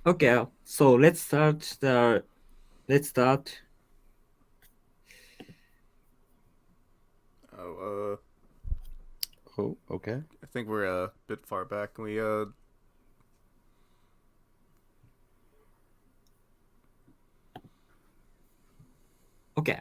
Okay, so let's start. Oh, Oh, okay. I think we're a bit far back. Can we Okay.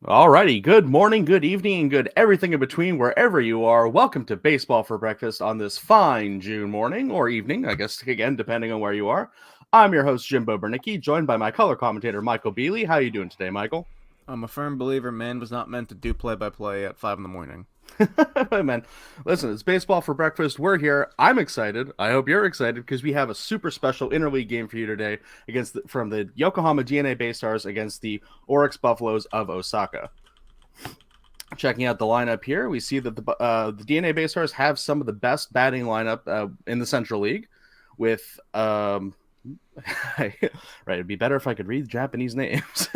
Alrighty. Good morning, good evening, and good everything in between, wherever you are. Welcome to Baseball for Breakfast on this fine June morning or evening, I guess, again, depending on where you are. I'm your host, Jimbo Bernicki, joined by my color commentator, Michael Beasley. How you doing today, Michael? I'm a firm believer man was not meant to do play-by-play at 5 in the morning. Man, listen, it's Baseball for Breakfast. We're here. I'm excited. I hope you're excited because we have a super special interleague game for you today from the Yokohama DeNA Baystars against the Orix Buffaloes of Osaka. Checking out the lineup here, we see that the DeNA Baystars have some of the best batting lineup in the Central League. With right, it'd be better if I could read Japanese names.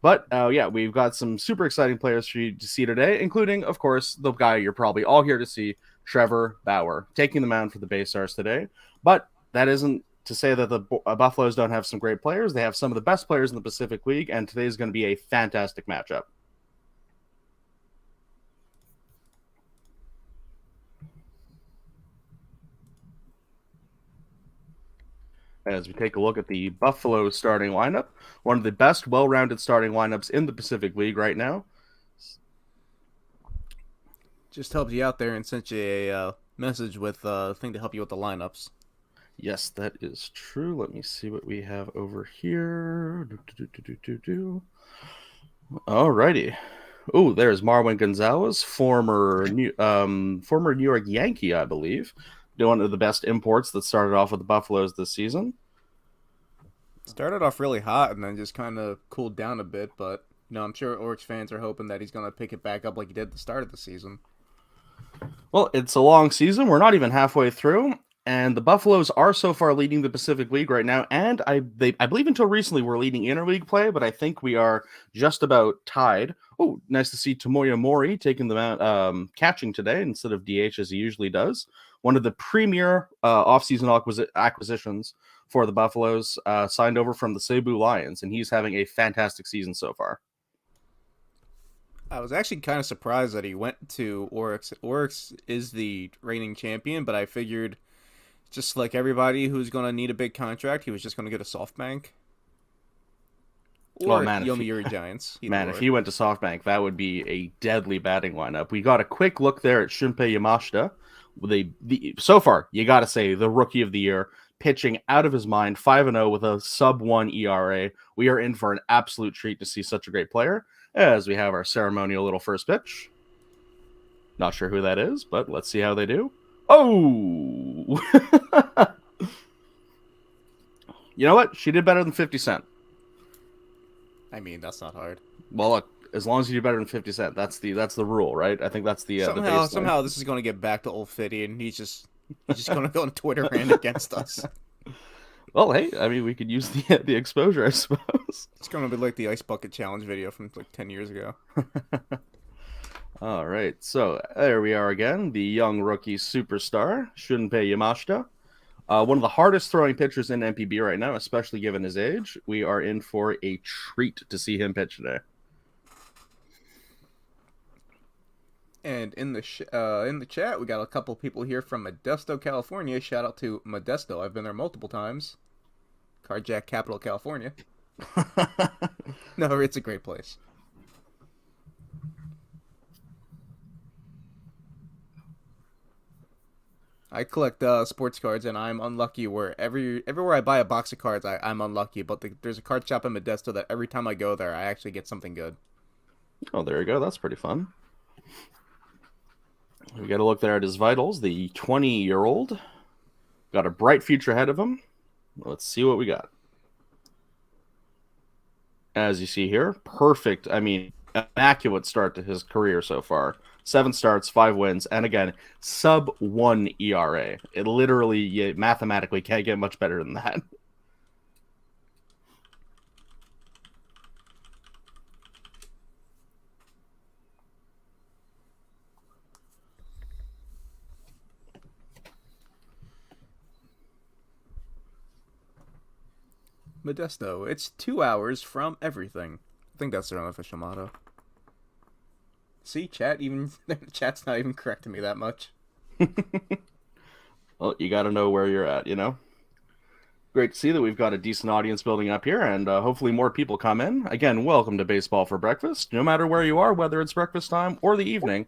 But yeah, we've got some super exciting players for you to see today, including, of course, the guy you're probably all here to see, Trevor Bauer, taking the mound for the Baystars today. But that isn't to say that the Buffaloes don't have some great players. They have some of the best players in the Pacific League, and today is going to be a fantastic matchup. As we take a look at the Buffalo starting lineup, one of the best well-rounded starting lineups in the Pacific League right now. Just helped you out there and sent you a message with a thing to help you with the lineups. Yes, that is true. Let me see what we have over here. Alrighty. Oh, there's Marwin Gonzalez, former New York Yankee, I believe. One of the best imports that started off with the Buffaloes this season. Started off really hot and then just kind of cooled down a bit, but I'm sure Orix fans are hoping that he's going to pick it back up like he did at the start of the season. Well, it's a long season. We're not even halfway through, and the Buffaloes are so far leading the Pacific League right now. And I believe until recently we're leading interleague play, but I think we are just about tied. Oh, nice to see Tomoya Mori taking the mount, catching today instead of DH as he usually does. One of the premier offseason acquisitions for the Buffaloes, signed over from the Seibu Lions, and he's having a fantastic season so far. I was actually kind of surprised that he went to Orix. Orix is the reigning champion, but I figured just like everybody who's going to need a big contract, he was just going to get a SoftBank Oh or man, Yomiuri Giants. Either man, if or. he went to SoftBank, that would be a deadly batting lineup. We got a quick look there at Shunpeita Yamashita. So far, you got to say the rookie of the year, pitching out of his mind, 5-0 with a sub-1 ERA. We are in for an absolute treat to see such a great player. As we have our ceremonial little first pitch. Not sure who that is, but let's see how they do. Oh, you know what? She did better than 50 Cent. I mean, that's not hard. Well, look, as long as you do better than 50 Cent, that's the rule, right? I think that's the Somehow, baseline. somehow, this is going to get back to old Fitty, and he's just going to go on Twitter rant against us. Well, hey, I mean, we could use the exposure, I suppose. It's going to be like the ice bucket challenge video from like 10 years ago. All right, so there we are again, the young rookie superstar Shunpei Yamashita. One of the hardest throwing pitchers in MPB right now, especially given his age. We are in for a treat to see him pitch today. And in the chat, we got a couple people here from Modesto, California. Shout out to Modesto. I've been there multiple times. Carjack capital, California. No, it's a great place. I collect sports cards, and I'm unlucky where everywhere I buy a box of cards, I'm unlucky. But there's a card shop in Modesto that every time I go there, I actually get something good. Oh, there you go. That's pretty fun. We got to look there at his vitals. The 20-year-old got a bright future ahead of him. Let's see what we got. As you see here, perfect. I mean, immaculate start to his career so far. 7 starts, 5 wins, and again, sub-1 ERA. It literally, you mathematically can't get much better than that. Modesto, it's 2 hours from everything. I think that's their unofficial motto. See, chat's not even correcting me that much. Well, you got to know where you're at, you know? Great to see that we've got a decent audience building up here, and hopefully more people come in. Again, welcome to Baseball for Breakfast, no matter where you are, whether it's breakfast time or the evening,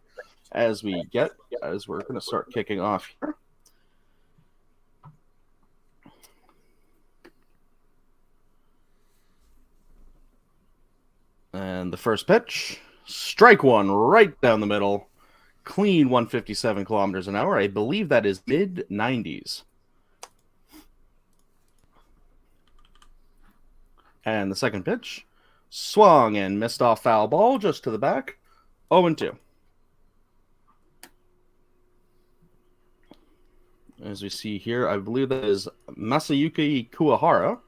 as we're going to start kicking off here. And the first pitch, strike one right down the middle. Clean 157 kilometers an hour. I believe that is mid-90s. And the second pitch, swung and missed off foul ball just to the back. 0-2. As we see here, I believe that is Masayuki Kuwahara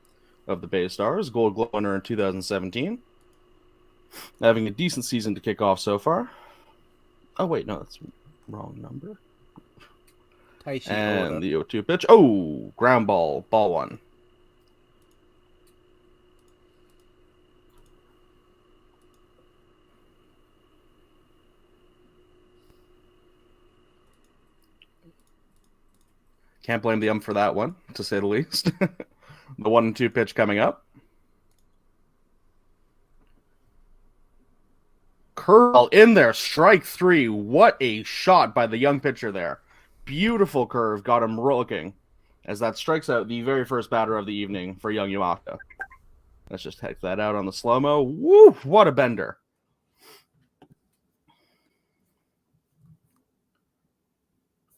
of the Baystars, Gold Glove winner in 2017. Having a decent season to kick off so far. Oh, wait, no, that's wrong number. Taishi and Oda. the 0-2 pitch. Oh, ground ball, ball one. Can't blame the for that one, to say the least. The 1-2 pitch coming up. Curveball in there, strike 3. What a shot by the young pitcher there. Beautiful curve, got him looking. As that strikes out the very first batter of the evening for young Yamashita. Let's just take that out on the slow-mo. Woo, what a bender.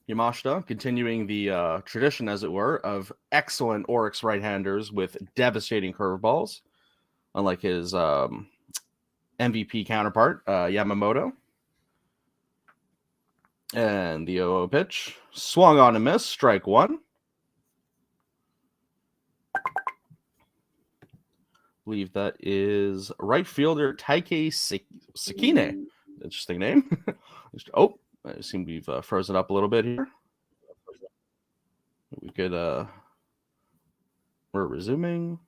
Yamashita continuing the tradition, as it were, of excellent Orix right-handers with devastating curveballs, unlike his MVP counterpart, Yamamoto. And the 0-0 pitch, swung on and missed, strike one. I believe that is right fielder Taike Sakine. Interesting name. Oh, I seem we've frozen up a little bit here. We could, we're resuming.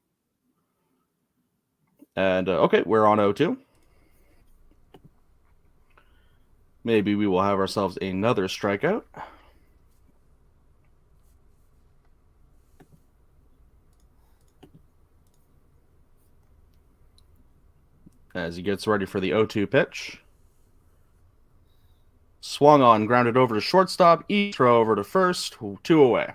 And, okay, we're on 0-2. Maybe we will have ourselves another strikeout. As he gets ready for the 0-2 pitch. Swung on, grounded over to shortstop. Throw over to first. 2 away.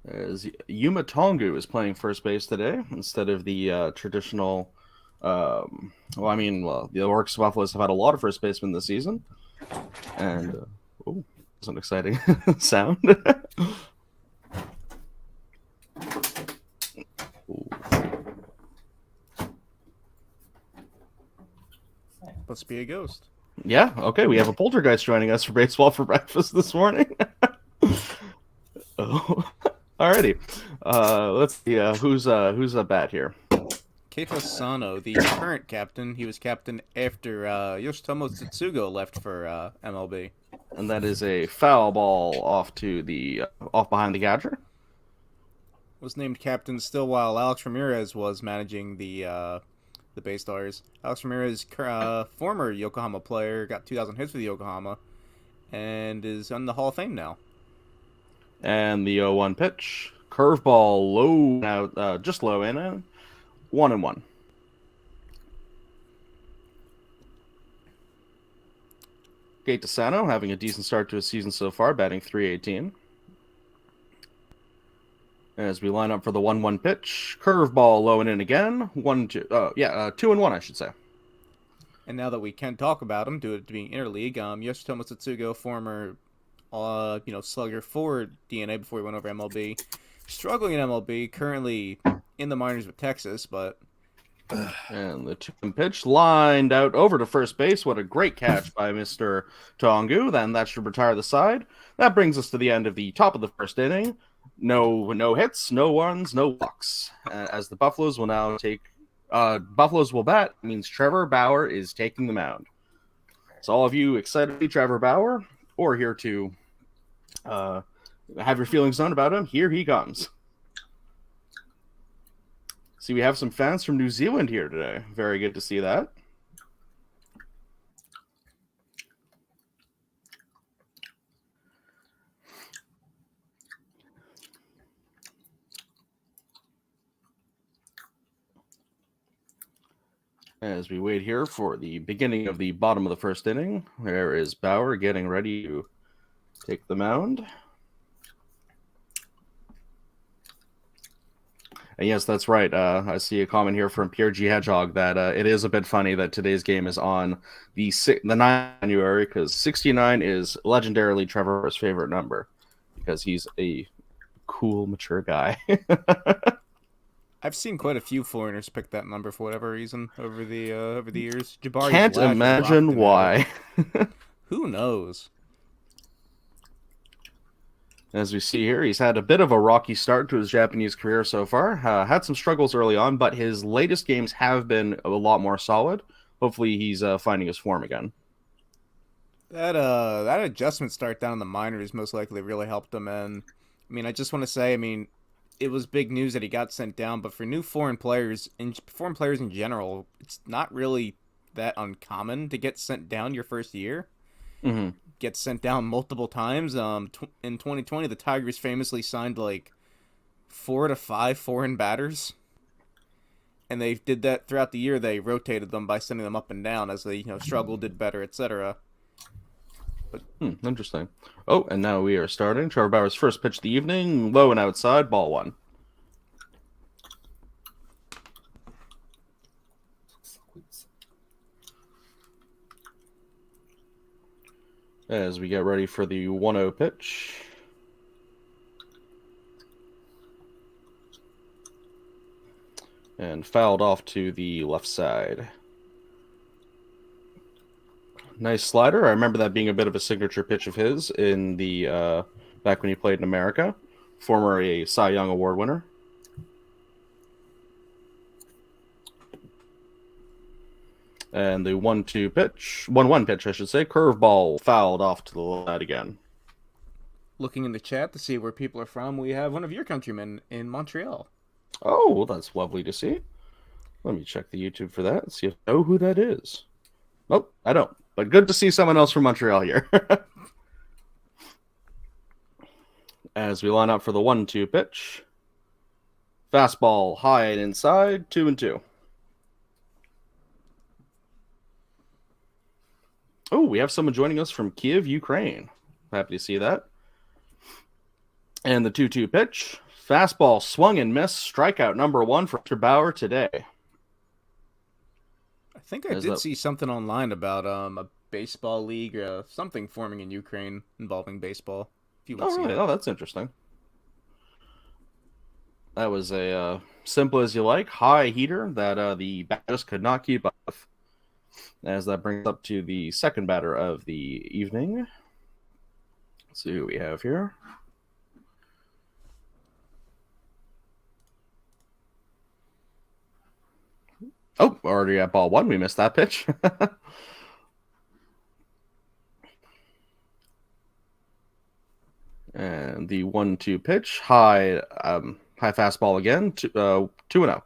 As Yuma Tongu is playing first base today instead of the traditional. The Orix Buffaloes have had a lot of first basemen this season, and that's an exciting sound. Must be a ghost. Yeah. Okay. We have a poltergeist joining us for baseball for breakfast this morning. Oh. Alrighty, let's see who's a bat here. Keita Sano, the current captain. He was captain after Yoshitomo Tsugo left for MLB. And that is a foul ball off to the off behind the catcher. Was named captain still while Alex Ramirez was managing the Baystars. Alex Ramirez, former Yokohama player, got 2,000 hits for the Yokohama, and is in the Hall of Fame now. And the 0-1 pitch. Curveball low, out, just low in, 1-1. Keita Sano having a decent start to his season so far, batting .318. As we line up for the 1-1 pitch. Curveball low and in again. 2-1, I should say. And now that we can talk about him, due to being interleague, Yoshitomo Satsugo, former, slugger for DeNA before he went over MLB, struggling in MLB, currently in the minors with Texas, but And the 2 pitch lined out over to first base. What a great catch by Mr. Tongu. Then that should retire the side. That brings us to the end of the top of the first inning. No hits, no runs, no walks. As the Buffaloes will now take Buffaloes will bat, means Trevor Bauer is taking the mound. So all of you excited to see Trevor Bauer or here to have your feelings known about him, here he comes. See, we have some fans from New Zealand here today. Very good to see that. As we wait here for the beginning of the bottom of the first inning, there is Bauer getting ready to take the mound. And yes, that's right. I see a comment here from Pierre G. Hedgehog that it is a bit funny that today's game is on the 9th of January because 69 is legendarily Trevor's favorite number because he's a cool, mature guy. I've seen quite a few foreigners pick that number for whatever reason over the years. Jabari Can't imagine why. Who knows? As we see here, he's had a bit of a rocky start to his Japanese career so far. Had some struggles early on, but his latest games have been a lot more solid. Hopefully he's finding his form again. That adjustment start down in the minors most likely really helped him. And I mean, I just want to say, I mean, it was big news that he got sent down, but for new foreign players in general, it's not really that uncommon to get sent down your first year. Mm-hmm. Get sent down multiple times. In 2020, the Tigers famously signed like 4 to 5 foreign batters, and they did that throughout the year. They rotated them by sending them up and down as they struggled, did better, etc. But interesting. Oh, and now we are starting. Trevor Bauer's first pitch of the evening, low and outside, ball 1. As we get ready for the 1-0 pitch. And fouled off to the left side. Nice slider. I remember that being a bit of a signature pitch of his in the back when he played in America. Former a Cy Young Award winner. And the 1-2 pitch, 1-1 pitch, I should say, curveball fouled off to the left again. Looking in the chat to see where people are from, we have one of your countrymen in Montreal. Oh, well, that's lovely to see. Let me check the YouTube for that and see if I know who that is. Nope, I don't. But good to see someone else from Montreal here. As we line up for the 1-2 pitch. Fastball high and inside, 2-2. Oh, we have someone joining us from Kiev, Ukraine. Happy to see that. And the 2-2 pitch. Fastball swung and missed. Strikeout number 1 for Mr. Bauer today. I think I did see something online about a baseball league or something forming in Ukraine involving baseball. If you want to see it. Oh, that's interesting. That was a simple as you like high heater that the batters could not keep up with. As that brings up to the second batter of the evening. Let's see who we have here. Oh, already at ball 1. We missed that pitch. And the 1-2 pitch. High fastball again. 2-0.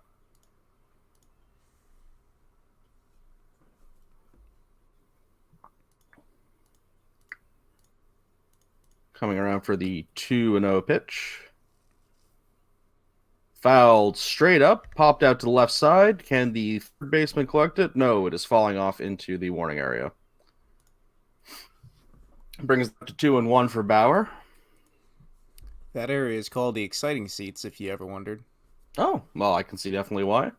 Coming around for the 2-0 pitch. Fouled straight up, popped out to the left side. Can the third baseman collect it? No, it is falling off into the warning area. Brings it up to 2-1 for Bauer. That area is called the exciting seats, if you ever wondered. Oh, well, I can see definitely why.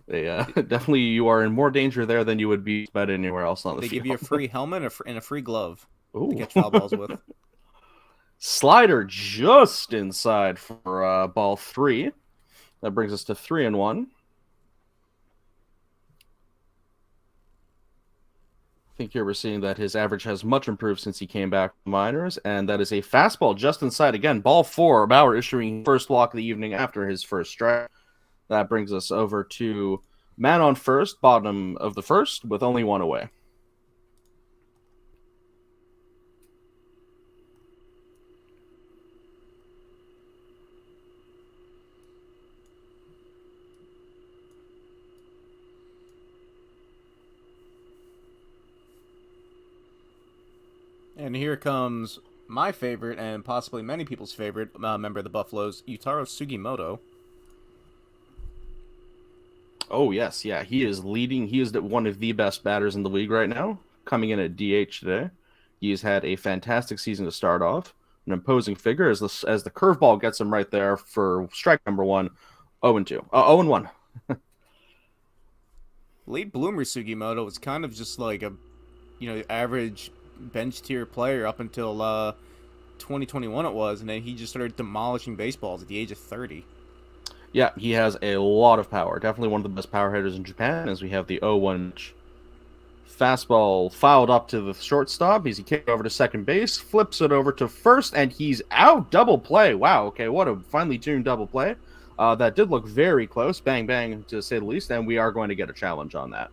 Definitely you are in more danger there than you would be about anywhere else on the They field. give you a free helmet and a free glove to Ooh. catch foul balls with. Slider just inside for ball 3. That brings us to 3-1. I think here we're seeing that his average has much improved since he came back from minors, and that is a fastball just inside again. Ball 4, Bauer issuing first walk of the evening after his first strike. That brings us over to man on first, bottom of the first, with only one away. And here comes my favorite, and possibly many people's favorite member of the Buffaloes, Yutaro Sugimoto. Oh, yes. Yeah, he is leading. He is one of the best batters in the league right now, coming in at DH today. He has had a fantastic season to start off. An imposing figure as the curveball gets him right there for strike number 1, 0-2. 0-1. Late bloomer Sugimoto was kind of just like a, average bench tier player up until 2021 it was, and then he just started demolishing baseballs at the age of 30. Yeah, he has a lot of power. Definitely one of the best power hitters in Japan, as we have the 0-1 fastball fouled up to the shortstop. As he kicks over to second base, flips it over to first, and he's out. Double play. Wow, okay, what a finely tuned double play. That did look very close. Bang, bang, to say the least, and we are going to get a challenge on that.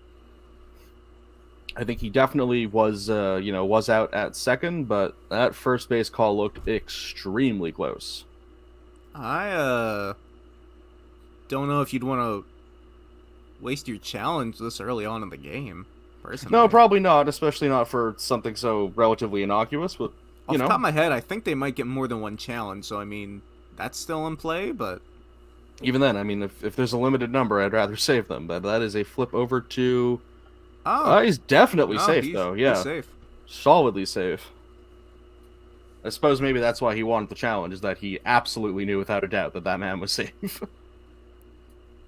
I think he definitely was out at second, but that first base call looked extremely close. I don't know if you'd want to waste your challenge this early on in the game, personally. No, probably not, especially not for something so relatively innocuous, but, Off the top of my head, I think they might get more than one challenge, so, I mean, that's still in play, but... Even then, I mean, if there's a limited number, I'd rather save them, but that is a flip over to... Oh, he's definitely safe, though, yeah. He's safe. Solidly safe. I suppose maybe that's why he wanted the challenge, is that he absolutely knew without a doubt that that man was safe.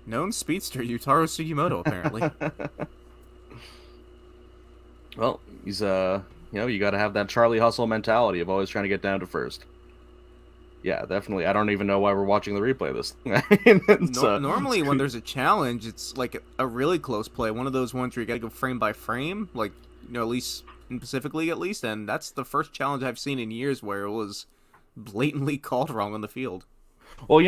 Known speedster Yutaro Sugimoto, apparently. Well, he's, you gotta have that Charlie Hustle mentality of always trying to get down to first. Yeah, definitely. I don't even know why we're watching the replay of this. Normally, when there's a challenge, it's like a really close play. One of those ones where you gotta go frame by frame, like, at least in Pacific League, at least. And that's the first challenge I've seen in years where it was blatantly called wrong on the field. Well,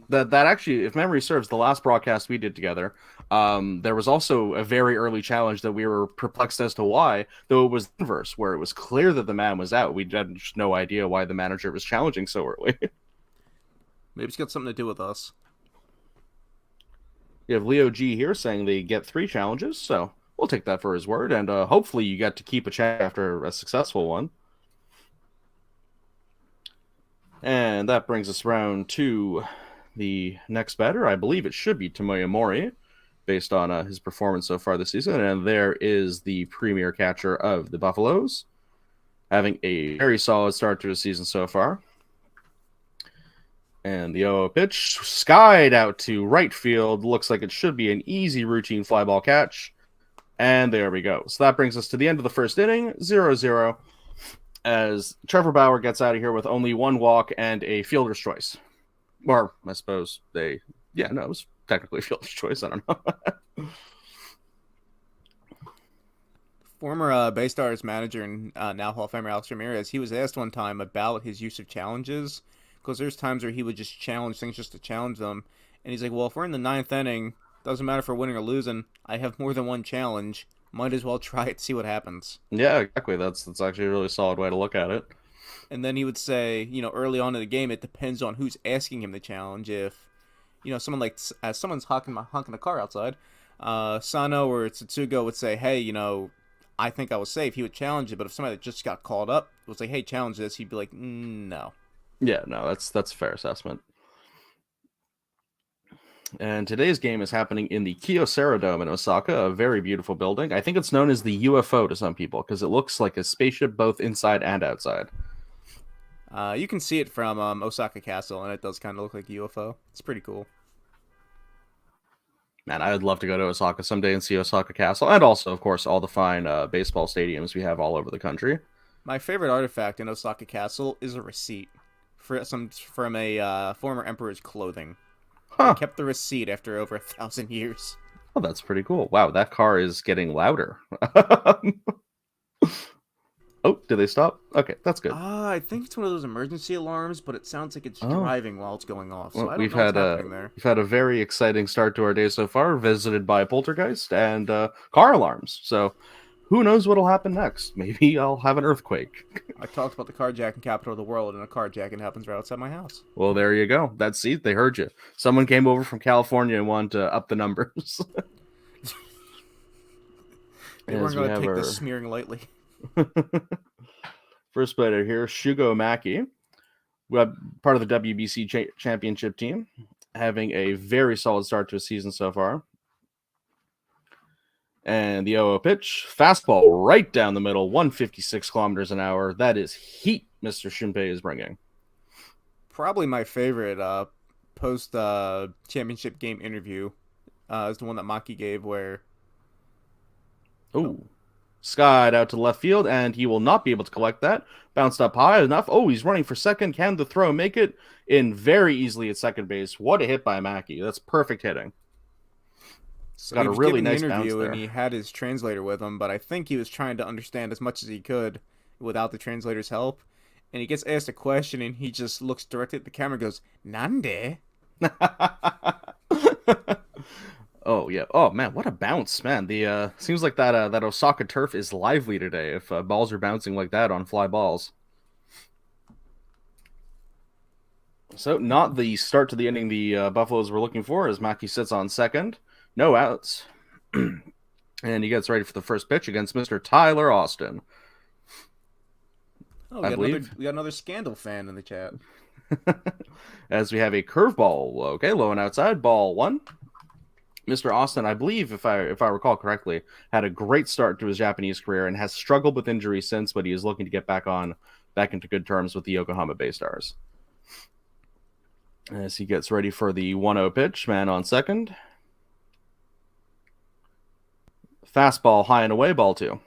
that actually, if memory serves, the last broadcast we did together, there was also a very early challenge that we were perplexed as to why, though it was the inverse, where it was clear that the man was out. We had just no idea why the manager was challenging so early. Maybe it's got something to do with us. You have Leo G here saying they get 3 challenges, so we'll take that for his word, and hopefully you get to keep a challenge after a successful one. And that brings us around to the next batter. I believe it should be Tomoya Mori, based on his performance so far this season. And there is the premier catcher of the Buffaloes, having a very solid start to his season so far. And the 0-0 pitch skied out to right field. Looks like it should be an easy routine fly ball catch. And there we go. So that brings us to the end of the first inning, 0-0. As Trevor Bauer gets out of here with only 1 walk and a fielder's choice. Or, I suppose it was technically a fielder's choice. I don't know. Former Baystars manager and now Hall of Famer Alex Ramirez, he was asked one time about his use of challenges, because there's times where he would just challenge things just to challenge them. And he's like, well, if we're in the 9th inning, doesn't matter if we're winning or losing, I have more than one challenge. Might as well try it, see what happens. Yeah, exactly. That's actually a really solid way to look at it. And then he would say, early on in the game, it depends on who's asking him the challenge. If, someone like, as someone's honking the car outside, Sano or Tsutsugo would say, hey, I think I was safe. He would challenge it. But if somebody that just got called up would say, hey, challenge this, he'd be like, no. Yeah, no, that's a fair assessment. And today's game is happening in the Kyocera Dome in Osaka, a very beautiful building. I think it's known as the UFO to some people because it looks like a spaceship both inside and outside. You can see it from Osaka Castle, and it does kind of look like a UFO. It's pretty cool. Man, I'd love to go to Osaka someday and see Osaka Castle, and also, of course, all the fine baseball stadiums we have all over the country. My favorite artifact in Osaka Castle is a receipt from a former emperor's clothing. They Huh. kept the receipt after over 1,000 years. Oh, that's pretty cool. Wow, that car is getting louder. Oh, did they stop? Okay, that's good. I think it's one of those emergency alarms, but it sounds like it's Oh. driving while it's going off. So Well, I don't know what's happening there. we've had a very exciting start to our day so far, visited by poltergeist and car alarms. So, who knows what'll happen next? Maybe I'll have an earthquake. I talked about the carjacking capital of the world, and a carjacking happens right outside my house. Well, there you go. That's see, they heard you. Someone came over from California and wanted to up the numbers. They As weren't we going to have take our- this smearing lightly. First player here, Shugo Maki, part of the WBC championship team, having a very solid start to a season so far. And the 0-0 pitch, fastball right down the middle, 156 kilometers an hour. That is heat Mr. Shunpeita is bringing. Probably my favorite post championship game interview is the one that Maki gave where Oh, skied out to left field, and he will not be able to collect that. Bounced up high enough. Oh, he's running for second. Can the throw make it in very easily at second base? What a hit by Maki. That's perfect hitting. so got he a was really giving the nice interview bounce there. and he had his translator with him, but I think he was trying to understand as much as he could without the translator's help. And he gets asked a question and he just looks directly at the camera and goes, "Nande?" Oh yeah. Oh man, what a bounce, man. The seems like that Osaka turf is lively today. If balls are bouncing like that on fly balls. So not the start to the inning the Buffaloes were looking for, as Maki sits on second, no outs, and he gets ready for the first pitch against Mr. Tyler Austin. Oh, I believe. we got another Scandal fan in the chat. As we have a curveball, okay, low and outside, ball one. Mr. Austin, I believe, if I recall correctly, had a great start to his Japanese career and has struggled with injury since, but he is looking to get back into good terms with the Yokohama Baystars. As he gets ready for the 1-0 pitch, man on second. Fastball high and away, ball two.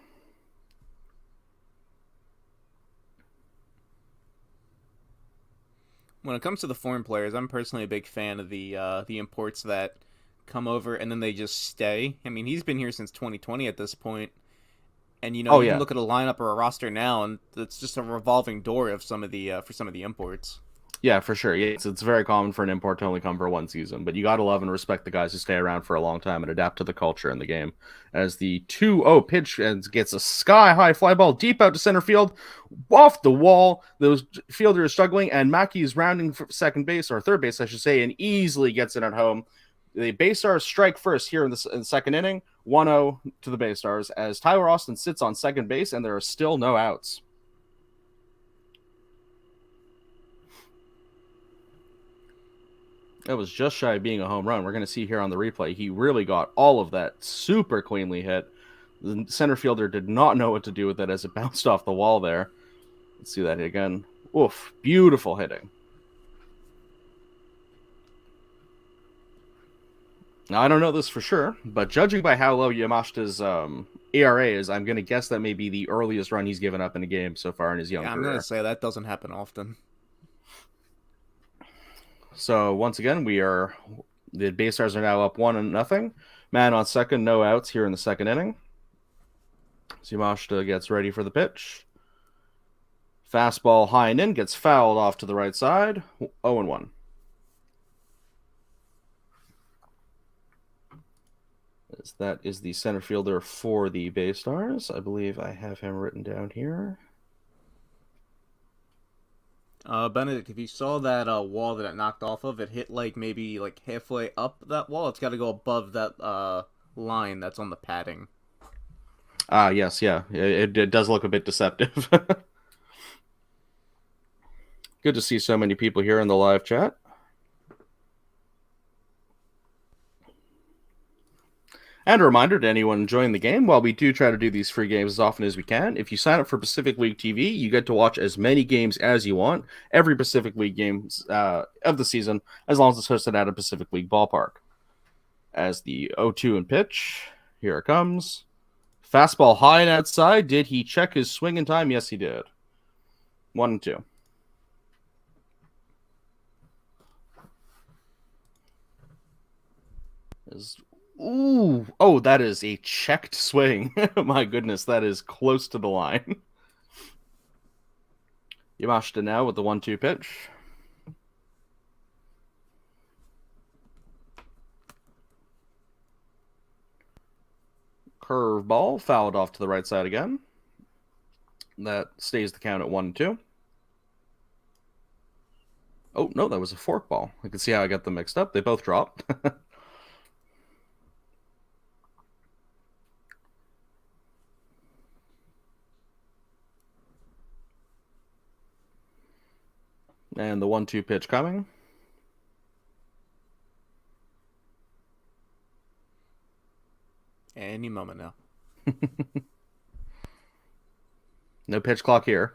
When it comes to the foreign players, I'm personally a big fan of the imports that come over and then they just stay. I mean, he's been here since 2020 at this point, and you can look at a lineup or a roster now, and it's just a revolving door of some of the for some of the imports. Yeah, for sure. Yeah, it's very common for an import to only come for one season, but you got to love and respect the guys who stay around for a long time and adapt to the culture in the game. As the 2-0 pitch gets a sky-high fly ball deep out to center field, off the wall. Those fielders struggling, and Maki is rounding for second base, or third base, I should say, and easily gets it at home. The Baystars strike first here in the second inning, 1-0 to the Baystars, as Tyler Austin sits on second base, and there are still no outs. That was just shy of being a home run. We're going to see here on the replay, he really got all of that super cleanly hit. The center fielder did not know what to do with it as it bounced off the wall there. Let's see that hit again. Oof, beautiful hitting. Now, I don't know this for sure, but judging by how low Yamashita's ERA is, I'm going to guess that may be the earliest run he's given up in a game so far in his young I'm career. gonna say that doesn't happen often. So once again, the Baystars are now up 1-0. Man on second, no outs here in the second inning. Yamashita gets ready for the pitch. Fastball high and in, gets fouled off to the right side. 0-1. That is the center fielder for the Baystars. I believe I have him written down here. Benedict, if you saw that wall that it knocked off of, it hit maybe halfway up that wall. It's got to go above that line that's on the padding. Yes, yeah. It does look a bit deceptive. Good to see so many people here in the live chat. And a reminder to anyone enjoying the game, while we do try to do these free games as often as we can, if you sign up for Pacific League TV, you get to watch as many games as you want, every Pacific League game of the season, as long as it's hosted at a Pacific League ballpark. As the 0-2 and pitch, here it comes. Fastball high and outside. Did he check his swing in time? Yes, he did. 1-2. Ooh, oh, that is a checked swing. My goodness, that is close to the line. Yamashita now with the 1-2 pitch. Curveball, fouled off to the right side again. That stays the count at 1-2. Oh, no, that was a forkball. I can see how I got them mixed up. They both dropped. And the 1-2 pitch coming. Any moment now. No pitch clock here.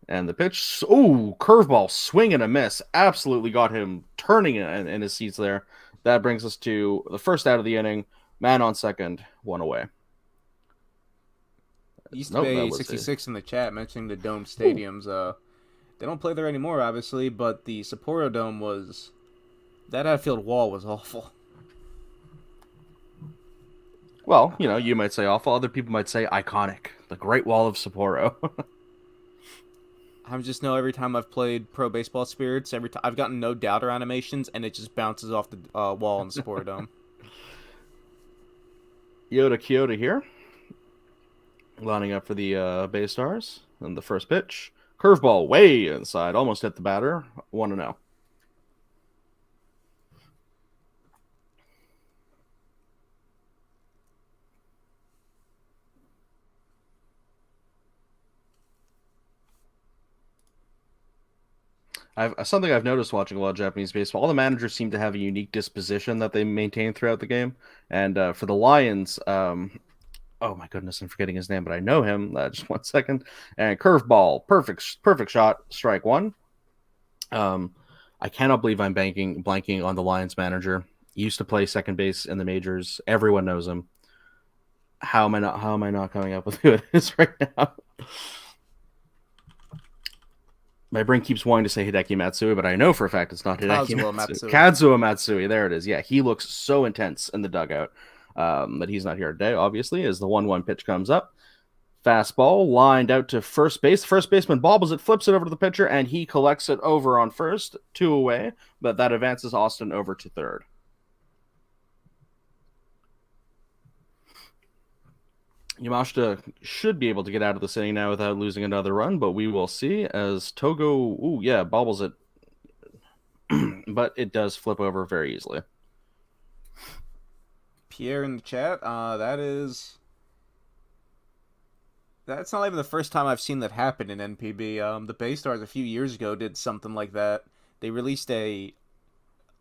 And the pitch, ooh, curveball, swing and a miss. Absolutely got him turning in his seats there. That brings us to the first out of the inning. Man on second, one away. Used to be 66 in the chat mentioning the dome stadiums. They don't play there anymore, obviously, but the Sapporo Dome was... That outfield wall was awful. Well, you know, you might say awful. Other people might say iconic. The Great Wall of Sapporo. I just know every time I've played Pro Baseball Spirits, every time I've gotten no doubter animations, and it just bounces off the wall in the Sapporo Dome. Yoda Kyoto here. Lining up for the Baystars. And the first pitch. Curveball way inside. Almost hit the batter. 1-0. Something I've noticed watching a lot of Japanese baseball. All the managers seem to have a unique disposition that they maintain throughout the game. And for the Lions, oh my goodness, I'm forgetting his name, but I know him. Just 1 second. And curveball, perfect shot, strike one. I cannot believe I'm blanking on the Lions manager. He used to play second base in the majors. Everyone knows him. How am I not coming up with who it is right now? My brain keeps wanting to say Hideki Matsui, but I know for a fact it's not Hideki Matsui. Kazuo Matsui, there it is. Yeah, he looks so intense in the dugout that he's not here today, obviously, as the 1-1 pitch comes up. Fastball lined out to first base. First baseman bobbles it, flips it over to the pitcher, and he collects it over on first, 2 away, but that advances Austin over to third. Yamashita should be able to get out of this inning now without losing another run, but we will see as Togo, bobbles it. But it does flip over very easily. Pierre in the chat, that's not even the first time I've seen that happen in NPB. The Baystars a few years ago did something like that. They released a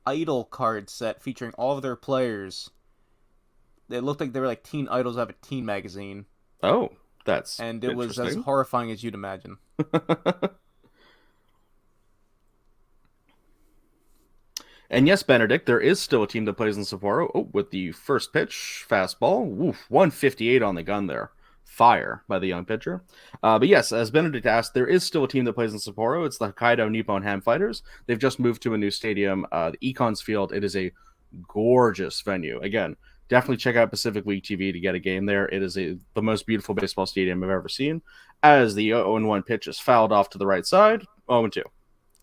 idol card set featuring all of their players. They looked like they were like teen idols of a teen magazine. Oh, that's and it was as horrifying as you'd imagine. And yes, Benedict, there is still a team that plays in Sapporo. Oh, with the first pitch, fastball. Woof, 158 on the gun there. Fire by the young pitcher. But yes, as Benedict asked, there is still a team that plays in Sapporo. It's the Hokkaido Nippon-ham Fighters. They've just moved to a new stadium, the Econs Field. It is a gorgeous venue. Again, definitely check out Pacific League TV to get a game there. It is the most beautiful baseball stadium I've ever seen. As the 0-1 pitch is fouled off to the right side, 0-2.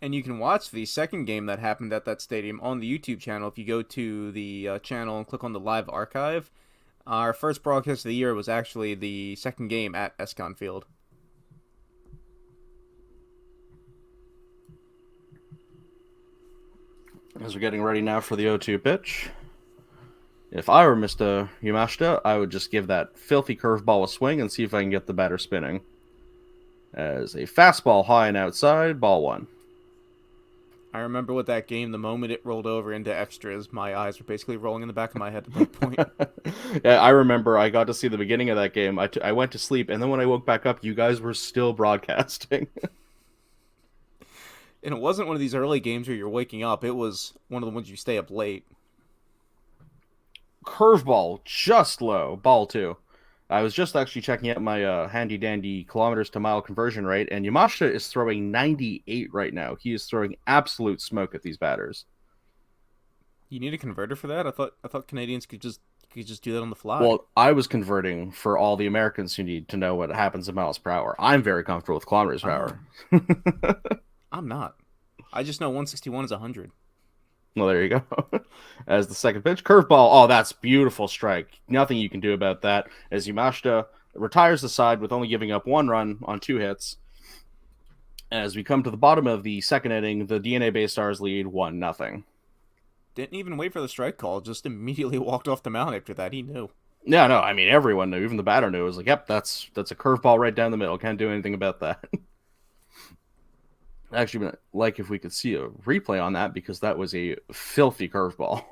And you can watch the second game that happened at that stadium on the YouTube channel. If you go to the channel and click on the live archive, our first broadcast of the year was actually the second game at Escon Field. As we're getting ready now for the 0-2 pitch. If I were Mr. Yamashita, I would just give that filthy curveball a swing and see if I can get the batter spinning. As a fastball high and outside, ball one. I remember with that game, the moment it rolled over into extras, my eyes were basically rolling in the back of my head at that point. Yeah, I remember I got to see the beginning of that game. I went to sleep, and then when I woke back up, you guys were still broadcasting. And it wasn't one of these early games where you're waking up. It was one of the ones you stay up late. Curveball, just low. Ball 2. I was just actually checking out my handy-dandy kilometers to mile conversion rate, and Yamashita is throwing 98 right now. He is throwing absolute smoke at these batters. You need a converter for that? I thought Canadians could just do that on the fly. Well, I was converting for all the Americans who need to know what happens in miles per hour. I'm very comfortable with kilometers per hour. I'm not. I just know 161 is 100. Well, there you go. As the second pitch, curveball. Oh, that's beautiful strike. Nothing you can do about that. As Yamashita retires the side with only giving up 1 run on 2 hits. As we come to the bottom of the second inning, the DeNA Baystars lead 1-0. Didn't even wait for the strike call. Just immediately walked off the mound after that. He knew. Yeah, no, I mean everyone knew. Even the batter knew. It was like, yep, that's a curveball right down the middle. Can't do anything about that. Actually, I'd like if we could see a replay on that because that was a filthy curveball.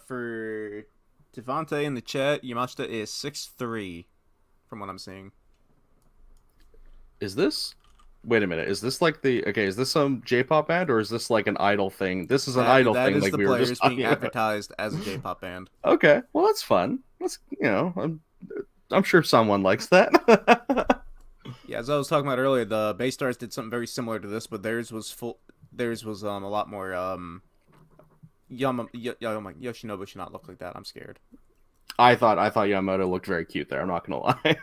For Devontae in the chat, Yamashita is 6'3", from what I'm seeing. Is this? Wait a minute. Is this like the... Okay, is this some J-pop band or is this like an idol thing? This is an idol that thing is like the we were players just being talking about. advertised as a J-pop band. Okay, well that's fun. That's, I'm sure someone likes that. Yeah, as I was talking about earlier, the Baystars did something very similar to this, but theirs was a lot more Yoshinobu should not look like that. I'm scared. I thought Yamamoto looked very cute there. I'm not gonna lie.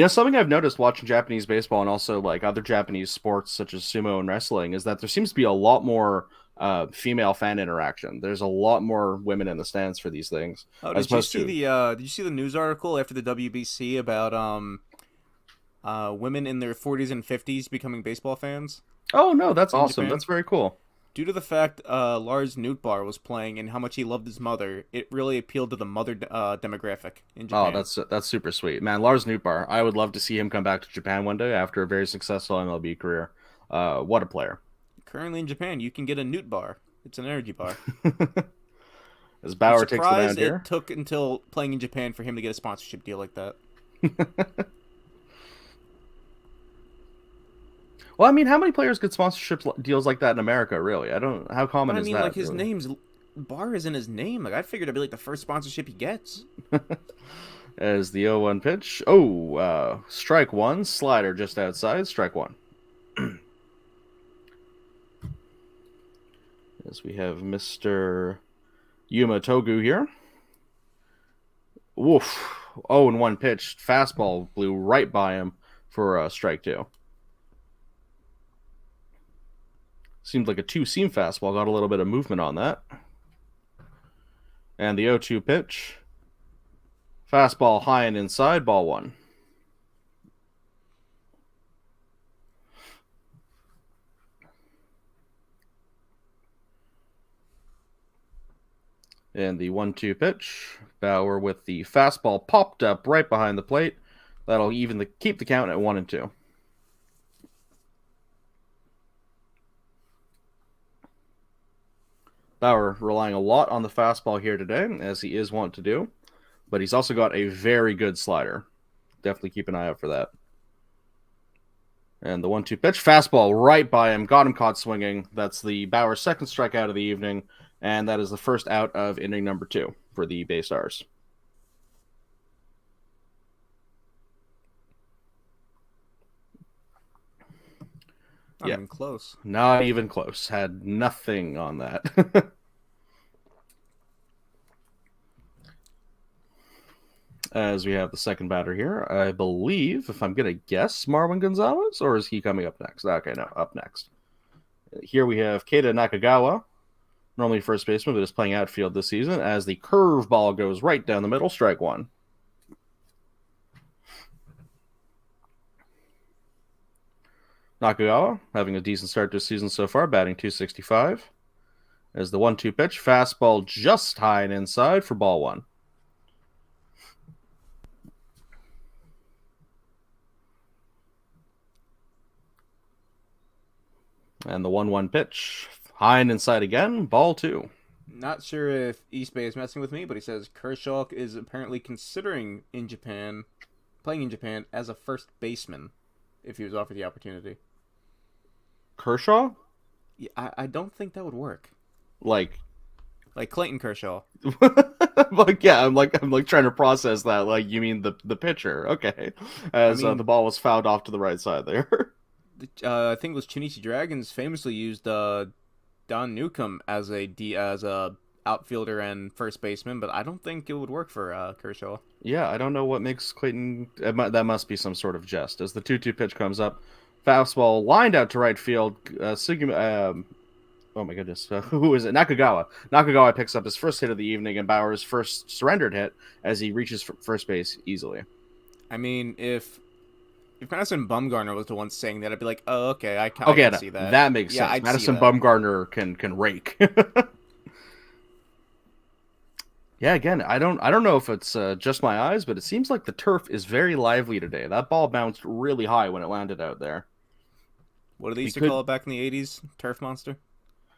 Something I've noticed watching Japanese baseball and also like other Japanese sports such as sumo and wrestling is that there seems to be a lot more female fan interaction. There's a lot more women in the stands for these things. Oh, did you see the news article after the WBC about women in their 40s and 50s becoming baseball fans? Oh no, that's in awesome. Japan? That's very cool. Due to the fact Lars Nootbaar was playing and how much he loved his mother, it really appealed to the mother demographic in Japan. Oh, that's super sweet, man. Lars Nootbaar. I would love to see him come back to Japan one day after a very successful MLB career. What a player! Currently in Japan, you can get a Noot bar. It's an energy bar. As Bauer I'm takes the mound surprised here. it took until playing in Japan for him to get a sponsorship deal like that. Well, I mean, how many players get sponsorship deals like that in America? Really, I don't. How common But I is mean, that? like his really? name's Bar is in his name. Like I figured it'd be like the first sponsorship he gets. As the 0-1 pitch. Oh, strike 1. Slider just outside. Strike 1. As we have Mr. Yuma Togu here. Woof. 0-1 pitch. Fastball blew right by him for strike 2. Seemed like a 2-seam fastball. Got a little bit of movement on that. And the 0-2 pitch. Fastball high and inside. Ball 1. And the 1-2 pitch. Bauer with the fastball popped up right behind the plate. That'll keep the count at 1-2. Bauer relying a lot on the fastball here today, as he is wont to do. But he's also got a very good slider. Definitely keep an eye out for that. And the 1-2 pitch. Fastball right by him. Got him caught swinging. That's the Bauer's second strikeout of the evening. And that is the first out of inning number 2 for the Baystars. Not even close. Not even close. Had nothing on that. As we have the second batter here, I believe, if I'm going to guess, Marwin Gonzalez, or is he coming up next? Okay, no, up next. Here we have Keita Nakagawa, normally first baseman, but is playing outfield this season, as the curveball goes right down the middle, strike 1. Nakagawa having a decent start this season so far, batting .265. As the 1-2 pitch, fastball just high and inside for ball 1. And the 1-1 pitch, high and inside again, ball 2. Not sure if East Bay is messing with me, but he says Kershaw is apparently considering in Japan playing in Japan as a first baseman if he was offered the opportunity? Kershaw? Yeah, I don't think that would work. Like, Like Clayton Kershaw. like yeah, I'm like trying to process that. Like, you mean the pitcher? Okay, as the ball was fouled off to the right side there. I think it was Chunichi Dragons famously used Don Newcomb as a outfielder and first baseman, but I don't think it would work for Kershaw. Yeah, I don't know what makes Clayton. That must be some sort of jest. As the 2-2 pitch comes up, fastball lined out to right field. Oh my goodness, who is it? Nakagawa. Nakagawa picks up his first hit of the evening and Bauer's first surrendered hit as he reaches first base easily. I mean, if Madison Bumgarner was the one saying that, I'd be like, oh, okay, I can see that. That makes sense. I'd Madison see that. Bumgarner can rake. Yeah, again, I don't know if it's just my eyes, but it seems like the turf is very lively today. That ball bounced really high when it landed out there. What did they used to call it back in the 80s? Turf monster?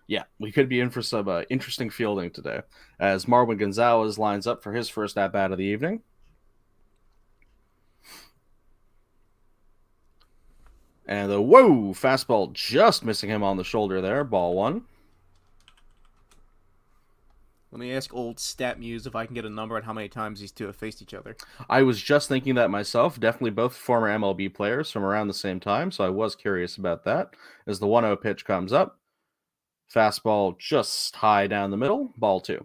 Yeah, we could be in for some interesting fielding today, as Marwin Gonzalez lines up for his first at-bat of the evening. And whoa, fastball just missing him on the shoulder there, ball one. Let me ask old StatMuse if I can get a number on how many times these two have faced each other. I was just thinking that myself. Definitely both former MLB players from around the same time, so I was curious about that. As the 1-0 pitch comes up, fastball just high down the middle, ball two.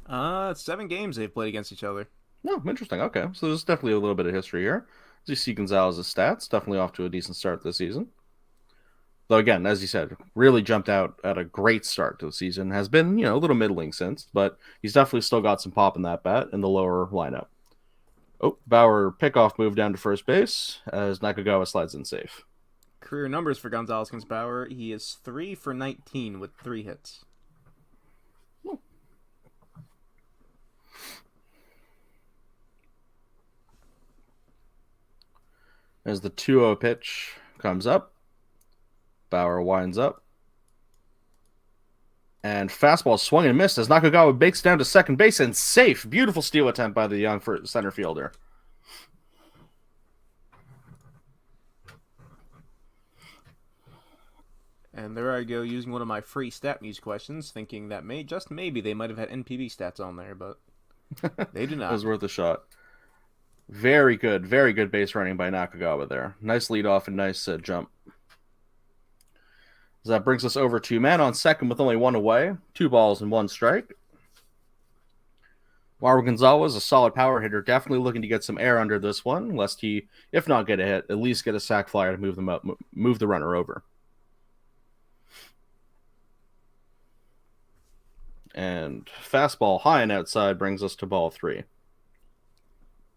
It's 7 games they've played against each other. No, interesting. Okay, so there's definitely a little bit of history here. As you see Gonzalez's stats, definitely off to a decent start this season. Though again, as you said, really jumped out at a great start to the season. Has been, a little middling since, but he's definitely still got some pop in that bat in the lower lineup. Oh, Bauer pickoff move down to first base as Nakagawa slides in safe. Career numbers for Gonzalez against Bauer. He is 3 for 19 with 3 hits. As the 2-0 pitch comes up, Bauer winds up. And fastball swung and missed as Nakagawa bakes down to second base and safe. Beautiful steal attempt by the young center fielder. And there I go, using one of my free StatMuse questions, thinking that maybe they might have had NPB stats on there, but they do not. It was worth a shot. Very good base running by Nakagawa there. Nice lead off and nice jump. So that brings us over to man on second with only 1 away. 2 balls and 1 strike. Marwin Gonzalez, a solid power hitter, definitely looking to get some air under this one, lest he, if not get a hit, at least get a sac fly to move the runner over. And fastball high and outside brings us to ball 3.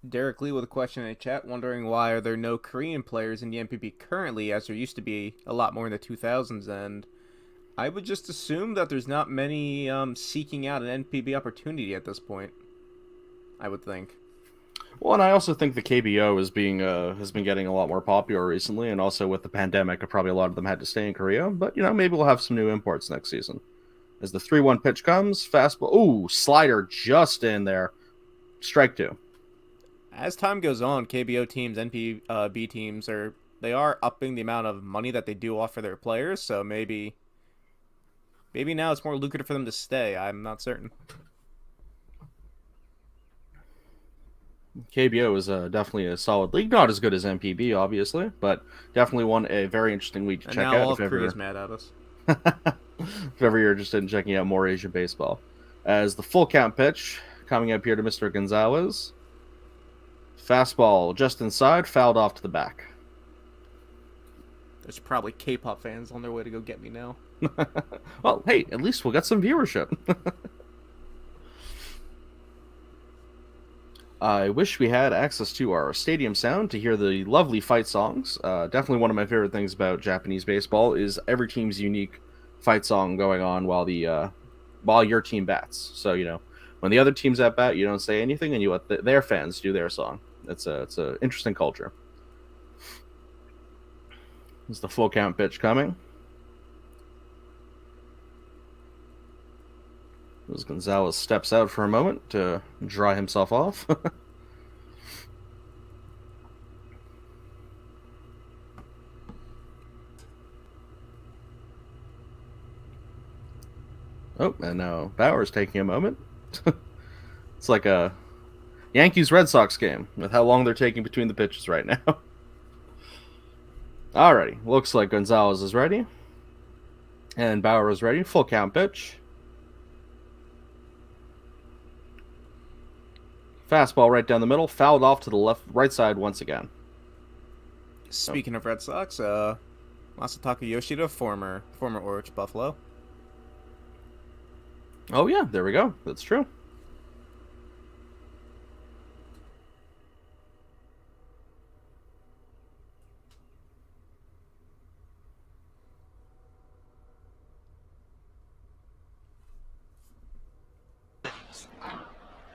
Derek Lee with a question in the chat, wondering why are there no Korean players in the NPB currently, as there used to be a lot more in the 2000s, and I would just assume that there's not many seeking out an NPB opportunity at this point, I would think. Well, and I also think the KBO has been getting a lot more popular recently, and also with the pandemic, probably a lot of them had to stay in Korea, but, maybe we'll have some new imports next season. As the 3-1 pitch comes, fastball, ooh, slider just in there, strike 2. As time goes on, KBO teams, NPB teams they are upping the amount of money that they do offer their players. So maybe now it's more lucrative for them to stay. I'm not certain. KBO is definitely a solid league, not as good as NPB, obviously, but definitely a very interesting league to check out. And now all of Korea's mad at us. If ever you're interested in checking out more Asian baseball. As the full count pitch coming up here to Mr. Gonzalez. Fastball just inside, fouled off to the back. There's probably K-pop fans on their way to go get me now. Well, hey, at least we'll get some viewership. I wish we had access to our stadium sound to hear the lovely fight songs. Definitely one of my favorite things about Japanese baseball is every team's unique fight song going on while your team bats. So, when the other team's at bat, you don't say anything, and you let their fans do their song. It's a interesting culture. Is the full count pitch coming? As Gonzalez steps out for a moment to dry himself off. Oh, and now Bauer's taking a moment. It's like a Yankees-Red Sox game with how long they're taking between the pitches right now. Alrighty, looks like Gonzalez is ready. And Bauer is ready. Full count pitch. Fastball right down the middle, fouled off to the right side once again. Speaking of Red Sox, Masataka Yoshida, former Orix Buffalo. Oh yeah, there we go. That's true.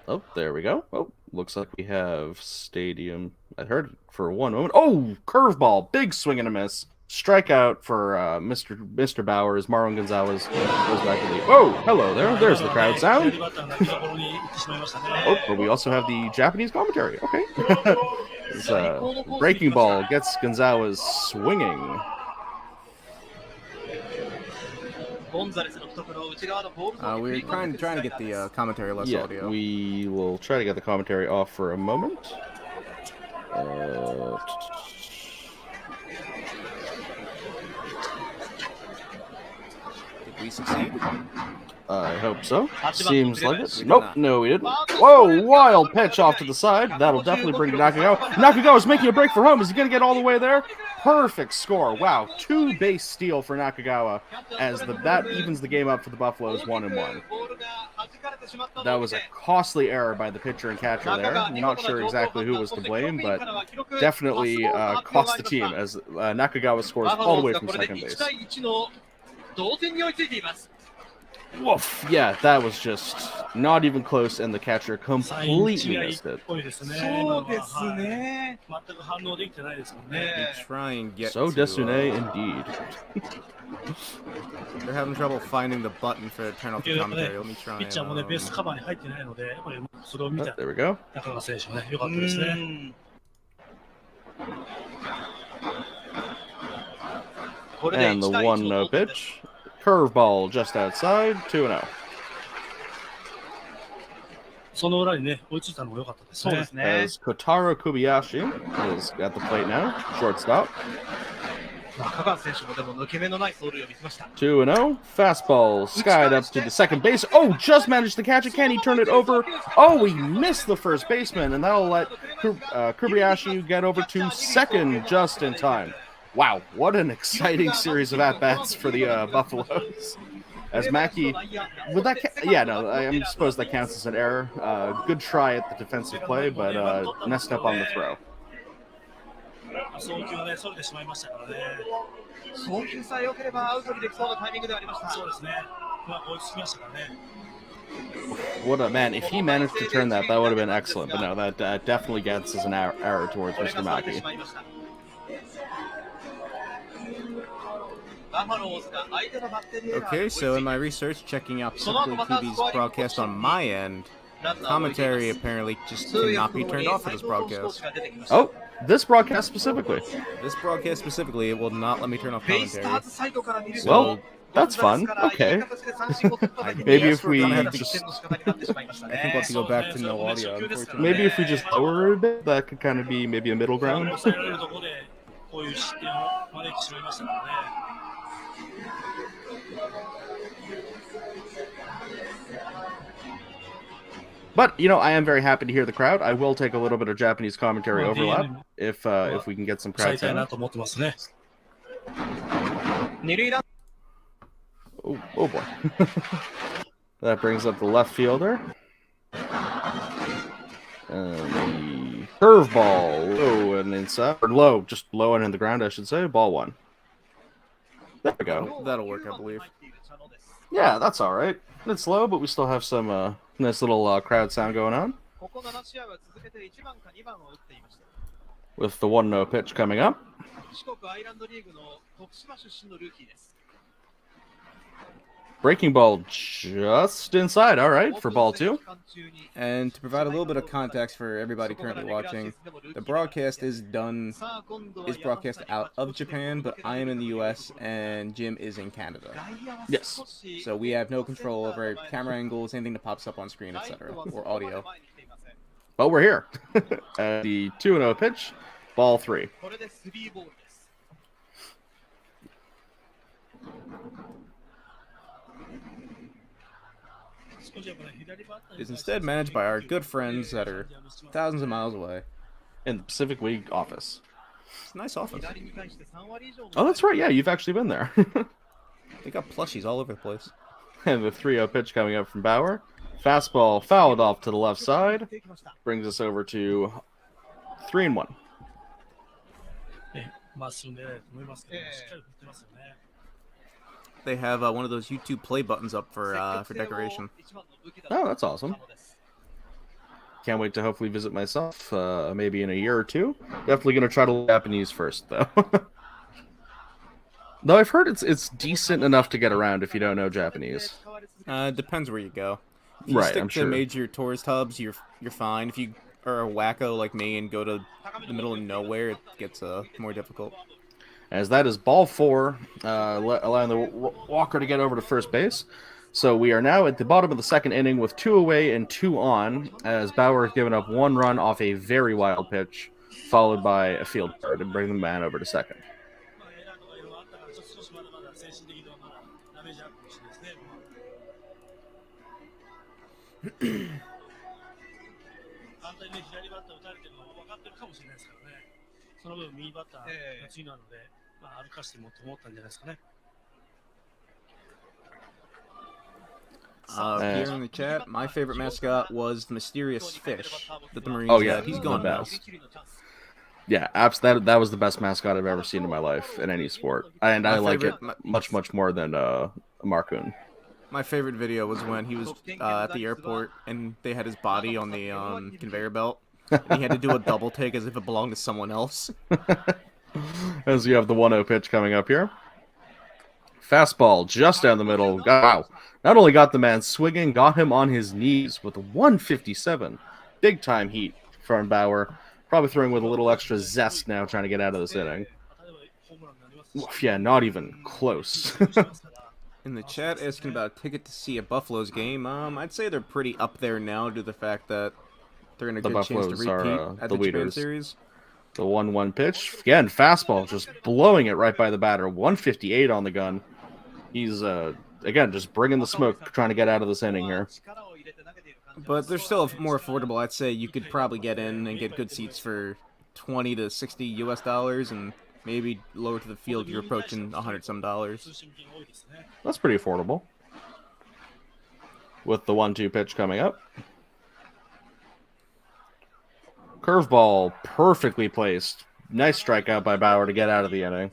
Oh, there we go. Oh, looks like we have stadium. I heard it for one moment. Oh, curveball, big swing and a miss. Strikeout for Mr. Bauer as Marlon Gonzalez goes back to the. Whoa, hello there. There's the crowd sound. Oh, but we also have the Japanese commentary. Okay. This breaking ball gets Gonzalez swinging. We're trying to get the commentary less audio. We will try to get the commentary off for a moment. Did we succeed? I hope so. Seems like it. Nope, no, we didn't. Whoa, wild pitch off to the side. That'll definitely bring Nakagawa. Nakagawa's making a break for home. Is he going to get all the way there? Perfect score. Wow, 2-base steal for Nakagawa as that evens the game up for the Buffaloes 1-1. That was a costly error by the pitcher and catcher there. I'm not sure exactly who was to blame, but definitely cost the team as Nakagawa scores all the way from second base. Woof! Yeah, that was just not even close, and the catcher completely missed it. Try and get so Desune indeed. They're having trouble finding the button for turn off the commentary. Let me try. There we go. And the 1-0 pitch. Curveball just outside, 2-0. As Kotaro Kobayashi is at the plate now, shortstop. 2-0, fastball skied up to the second base. Oh, just managed to catch it. Can he turn it over? Oh, he missed the first baseman, and that'll let Kobayashi get over to second just in time. Wow, what an exciting series of at-bats for the Buffaloes. As Mackey, would that yeah, no, I suppose that counts as an error. Good try at the defensive play, but messed up on the throw. What a man, if he managed to turn that, that would have been excellent. But no, that definitely gets as an error towards Mr. Mackey. Okay, so in my research, checking out Simply TV's broadcast on my end, commentary apparently just cannot be turned off for this broadcast. Oh, this broadcast specifically. This broadcast specifically, it will not let me turn off commentary. Well, that's fun. Okay. Maybe if we just... I think we'll have to go back to no audio, unfortunately. Maybe if we just lower it a bit, that could kind of be maybe a middle ground. But, you know, I am very happy to hear the crowd. I will take a little bit of Japanese commentary overlap if we can get some crowd sound. Oh boy. That brings up the left fielder. And the curveball, low and inside, or low, just low and in the ground, I should say. Ball 1. There we go. That'll work, I believe. Yeah, that's all right. It's low, but we still have some nice little crowd sound going on. With the 1-0 pitch coming up. Breaking ball just inside. All right, for ball 2. And to provide a little bit of context for everybody currently watching, the broadcast is broadcast out of Japan, but I am in the U.S. and Jim is in Canada. Yes. So we have no control over camera angles, anything that pops up on screen, etc., or audio. But we're here. The 2-0 pitch, ball 3. Is instead managed by our good friends that are thousands of miles away. In the Pacific League office. It's a nice office. Oh, that's right. Yeah, you've actually been there. They got plushies all over the place. And the 3-0 pitch coming up from Bauer. Fastball fouled off to the left side. Brings us over to 3-1. They have one of those YouTube play buttons up for decoration. Oh, that's awesome. Can't wait to hopefully visit myself, maybe in a year or 2. Definitely going to try to learn Japanese first, though. Though I've heard it's decent enough to get around if you don't know Japanese. Depends where you go. If you Right, stick I'm to sure. major tourist hubs, you're fine. If you are a wacko like me and go to the middle of nowhere, it gets more difficult. As that is ball 4, allowing the walker to get over to first base. So we are now at the bottom of the 2nd inning with 2 away and 2 on, as Bauer has given up 1 run off a very wild pitch, followed by a field throw to bring the man over to second. Here in the chat, my favorite mascot was the mysterious fish that the Marines Oh, yeah, had. He's the gone now. best. Yeah, that was the best mascot I've ever seen in my life in any sport, and I like it much more than Markun. My favorite video was when he was at the airport and they had his body on the conveyor belt, and he had to do a double take as if it belonged to someone else. As you have the 1-0 pitch coming up here. Fastball just down the middle. Wow. Not only got the man swinging, got him on his knees with a 157. Big time heat from Bauer. Probably throwing with a little extra zest now, trying to get out of this inning. Yeah, not even close. In the chat, asking about a ticket to see a Buffaloes game. I'd say they're pretty up there now due to the fact that they're in a good chance to Buffaloes repeat are, at the the Japan leaders. series. The 1-1 pitch. Again, fastball just blowing it right by the batter. 158 on the gun. He's, again, just bringing the smoke, trying to get out of this inning here. But they're still more affordable. I'd say you could probably get in and get good seats for $20 to $60 US, and maybe lower to the field you're approaching $100 some. That's pretty affordable. With the 1-2 pitch coming up. Curveball perfectly placed. Nice strikeout by Bauer to get out of the inning.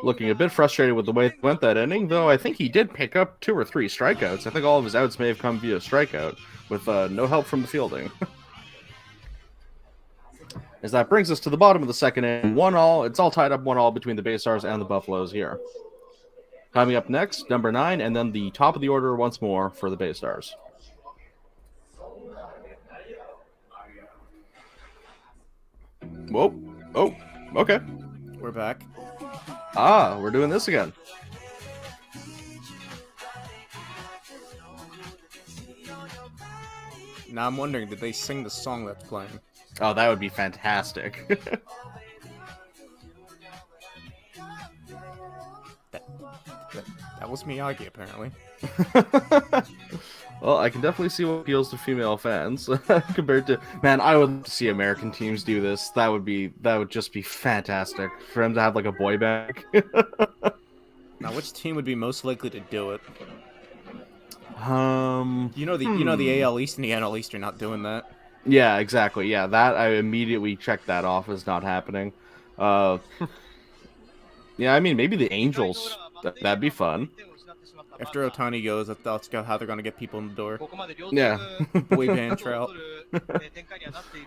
Looking a bit frustrated with the way it went that inning, though I think he did pick up 2 or 3 strikeouts. I think all of his outs may have come via strikeout, with no help from the fielding. As that brings us to the bottom of the 2nd inning, 1-1. It's all tied up 1-1 between the Baystars and the Buffaloes here. Coming up next, number 9, and then the top of the order once more for the Baystars. Whoa. Oh, okay. We're back. Ah, we're doing this again. Now I'm wondering, did they sing the song that's playing? Oh, that would be fantastic. That was Miyagi, apparently. Well, I can definitely see what appeals to female fans compared to... Man, I would love to see American teams do this. That would just be fantastic for them to have like a boy band. Now, which team would be most likely to do it? You know the AL East and the NL East are not doing that. Yeah, exactly. Yeah, that I immediately checked that off as not happening. Yeah, I mean maybe the Angels. That'd be fun. After Ohtani goes, that's how they're going to get people in the door. Yeah. Boy band trout.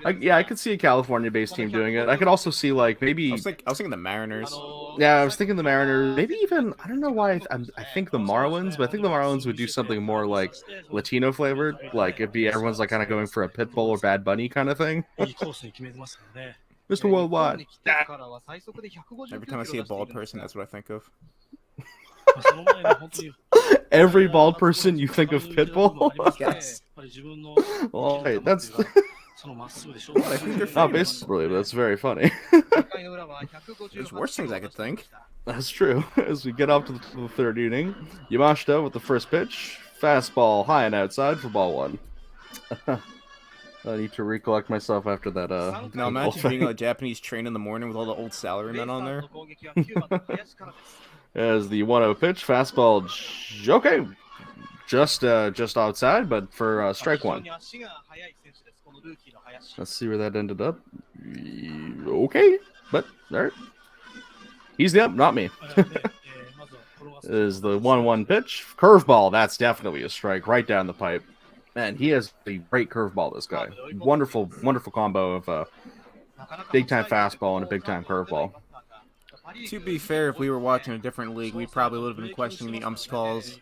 I could see a California-based team doing it. I could also see like maybe. I was thinking the Mariners. Yeah, I was thinking the Mariners. Maybe even I don't know why I think the Marlins, but I think the Marlins would do something more like Latino flavored. Like it'd be everyone's like kind of going for a Pitbull or Bad Bunny kind of thing. Mr. Worldwide. Every time I see a bald person, that's what I think of. Every bald person you think of Pitbull? Yes. Well, hey, that's not basically, but that's very funny. There's worse things I could think. That's true. As we get up to the third inning, Yamashita with the first pitch. Fastball high and outside for ball one. I need to recollect myself after that. Now imagine being on a Japanese train in the morning with all the old salarymen on there. As the 1-0 pitch, fastball, okay, just outside, but for strike one. Let's see where that ended up. Okay, but all right. He's the up, not me. Is the 1-1 pitch, curveball. That's definitely a strike, right down the pipe. Man, he has a great curveball. This guy, wonderful combo of a big time fastball and a big time curveball. To be fair, if we were watching a different league, we probably would have been questioning the umps calls.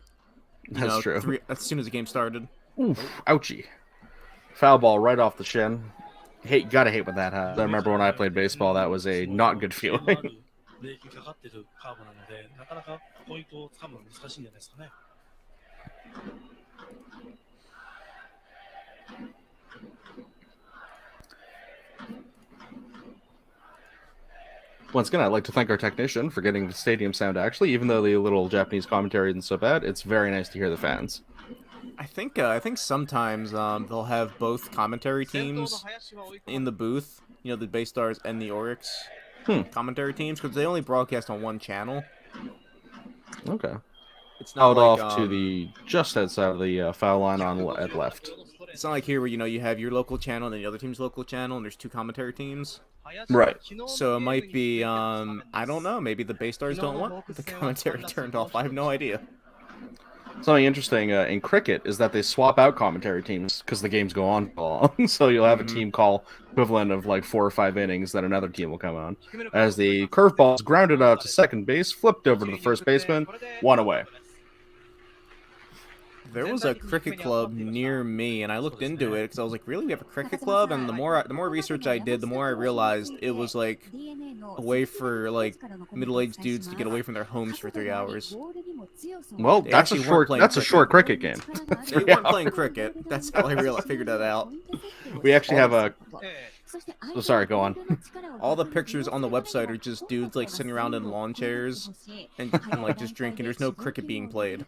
That's true. As soon as the game started. Oof, ouchie. Foul ball right off the shin. Gotta hate when that happens. I remember when I played baseball, that was a not good feeling. Once again, I'd like to thank our technician for getting the stadium sound actually, even though the little Japanese commentary isn't so bad. It's very nice to hear the fans. I think sometimes they'll have both commentary teams in the booth, you know, the Baystars and the Orix commentary teams, because they only broadcast on one channel. Okay. It's not Out like, off to the just outside of the foul line at left. It's not like here where you have your local channel and then the other team's local channel, and there's two commentary teams. Right. So it might be I don't know. Maybe the Baystars don't want the commentary turned off. I have no idea. Something interesting in cricket is that they swap out commentary teams because the games go on for long. So you'll have a team call equivalent of like 4 or 5 innings, then another team will come on. As the curveball is grounded out to second base, flipped over to the first baseman, 1 away. There was a cricket club near me, and I looked into it because I was like, "Really, we have a cricket club?" And the more research I did, the more I realized it was like a way for like middle-aged dudes to get away from their homes for 3 hours. Well, that's a short cricket game. They weren't playing cricket. That's how I figured that out. We actually have a. Oh, sorry, go on. All the pictures on the website are just dudes like sitting around in lawn chairs and like just drinking. There's no cricket being played.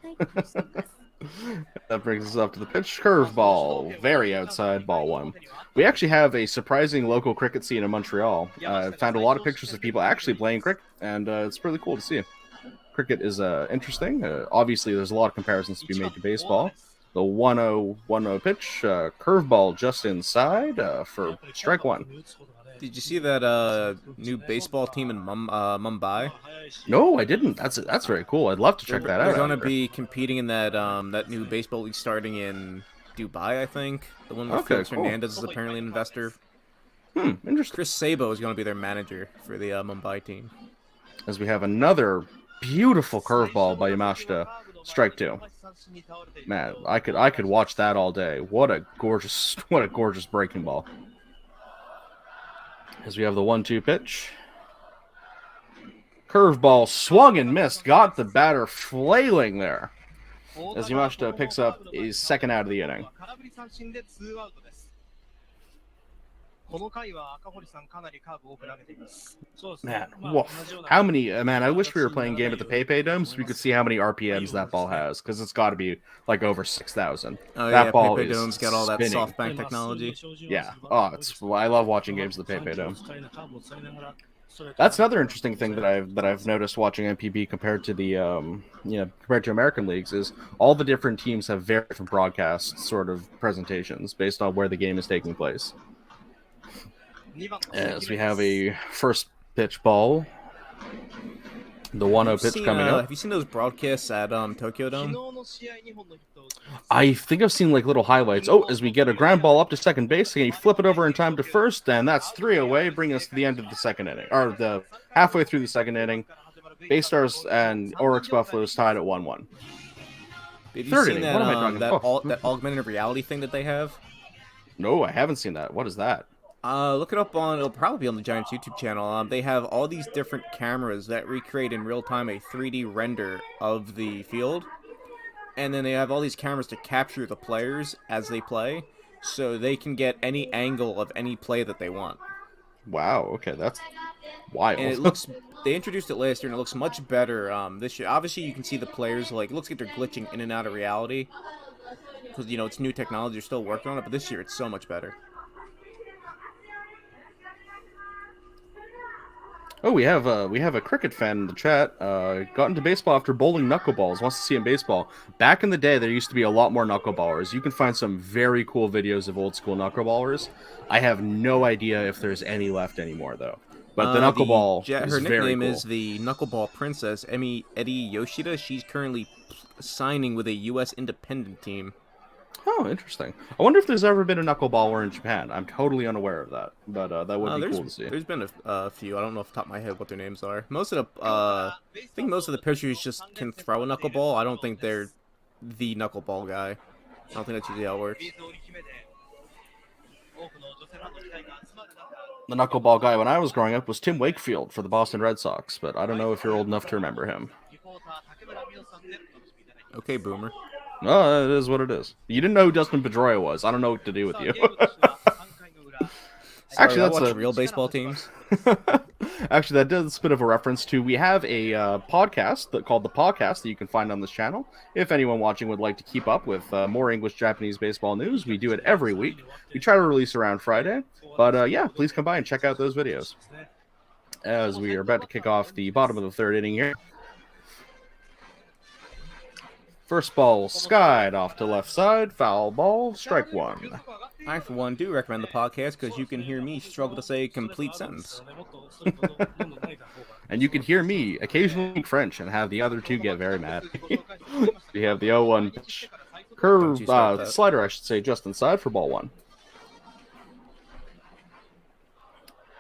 That brings us up to the pitch. Curveball, very outside, ball 1. We actually have a surprising local cricket scene in Montreal. I found a lot of pictures of people actually playing cricket, and it's really cool to see. Cricket is interesting. Obviously, there's a lot of comparisons to be made to baseball. The 1-0 pitch, curveball just inside for strike 1. Did you see that new baseball team in Mumbai? No, I didn't. That's very cool. I'd love to check that out. They're going to be competing in that new baseball league starting in Dubai, I think. The one where Felix Hernandez is apparently an investor. Interesting. Chris Seibu is going to be their manager for the Mumbai team. As we have another beautiful curveball by Yamashita, strike 2. Man, I could watch that all day. What a gorgeous breaking ball. As we have the 1-2 pitch. Curveball swung and missed. Got the batter flailing there. As Yamashita picks up his second out of the inning. Man, woof. How many... man, I wish we were playing a game at the PayPay Dome so we could see how many RPMs that ball has, because it's got to be like over 6,000. Oh, that yeah, ball PayPay is Dome's got all that spinning. SoftBank technology. Yeah. Oh, I love watching games at the PayPay Dome. That's another interesting thing that I've noticed watching MPB compared to the compared to American leagues is all the different teams have very different broadcast sort of presentations based on where the game is taking place. As we have a first pitch ball. The 1-0 pitch coming up. Have you seen those broadcasts at Tokyo Dome? I think I've seen like little highlights. Oh, as we get a ground ball up to second base, and you flip it over in time to first, and that's 3 away, bringing us to the end of the second inning, or the halfway through the second inning. Baystars and Orix Buffaloes tied at 1-1. Have you Third seen inning. that, What am I talking about? that augmented reality thing that they have? No, I haven't seen that. What is that? Look it up on. It'll probably be on the Giants YouTube channel. They have all these different cameras that recreate in real time a 3D render of the field, and then they have all these cameras to capture the players as they play, so they can get any angle of any play that they want. Wow. Okay, that's wild. And it looks. They introduced it last year, and it looks much better this year. Obviously, you can see the players like it looks like they're glitching in and out of reality because it's new technology. They're still working on it, but this year it's so much better. Oh, we have a cricket fan in the chat. Got into baseball after bowling knuckleballs. Wants to see in baseball. Back in the day, there used to be a lot more knuckleballers. You can find some very cool videos of old school knuckleballers. I have no idea if there's any left anymore though. But the knuckleball is her very nickname cool. is the Knuckleball Princess, Eddie Yoshida. She's currently signing with a U.S. independent team. Oh, interesting. I wonder if there's ever been a knuckleballer in Japan. I'm totally unaware of that, but that would be cool to see. There's been a few. I don't know off the top of my head what their names are. Most of the I think most of the pitchers just can throw a knuckleball. I don't think they're the knuckleball guy. I don't think that's usually how it works. The knuckleball guy when I was growing up was Tim Wakefield for the Boston Red Sox, but I don't know if you're old enough to remember him. Okay, boomer. Oh, it is what it is. You didn't know who Dustin Pedroia was. I don't know what to do with you. Actually, that's a real baseball teams. Actually, that does a bit of a reference to we have a podcast called The Podcast that you can find on this channel. If anyone watching would like to keep up with more English Japanese baseball news, we do it every week. We try to release around Friday, but yeah, please come by and check out those videos. As we are about to kick off the bottom of the third inning here. First ball skied off to left side, foul ball, strike one. I, for one, do recommend the podcast because you can hear me struggle to say a complete sentence. And you can hear me occasionally speak French and have the other two get very mad. We have the 0-1 pitch. Curve, slider, I should say, just inside for ball one.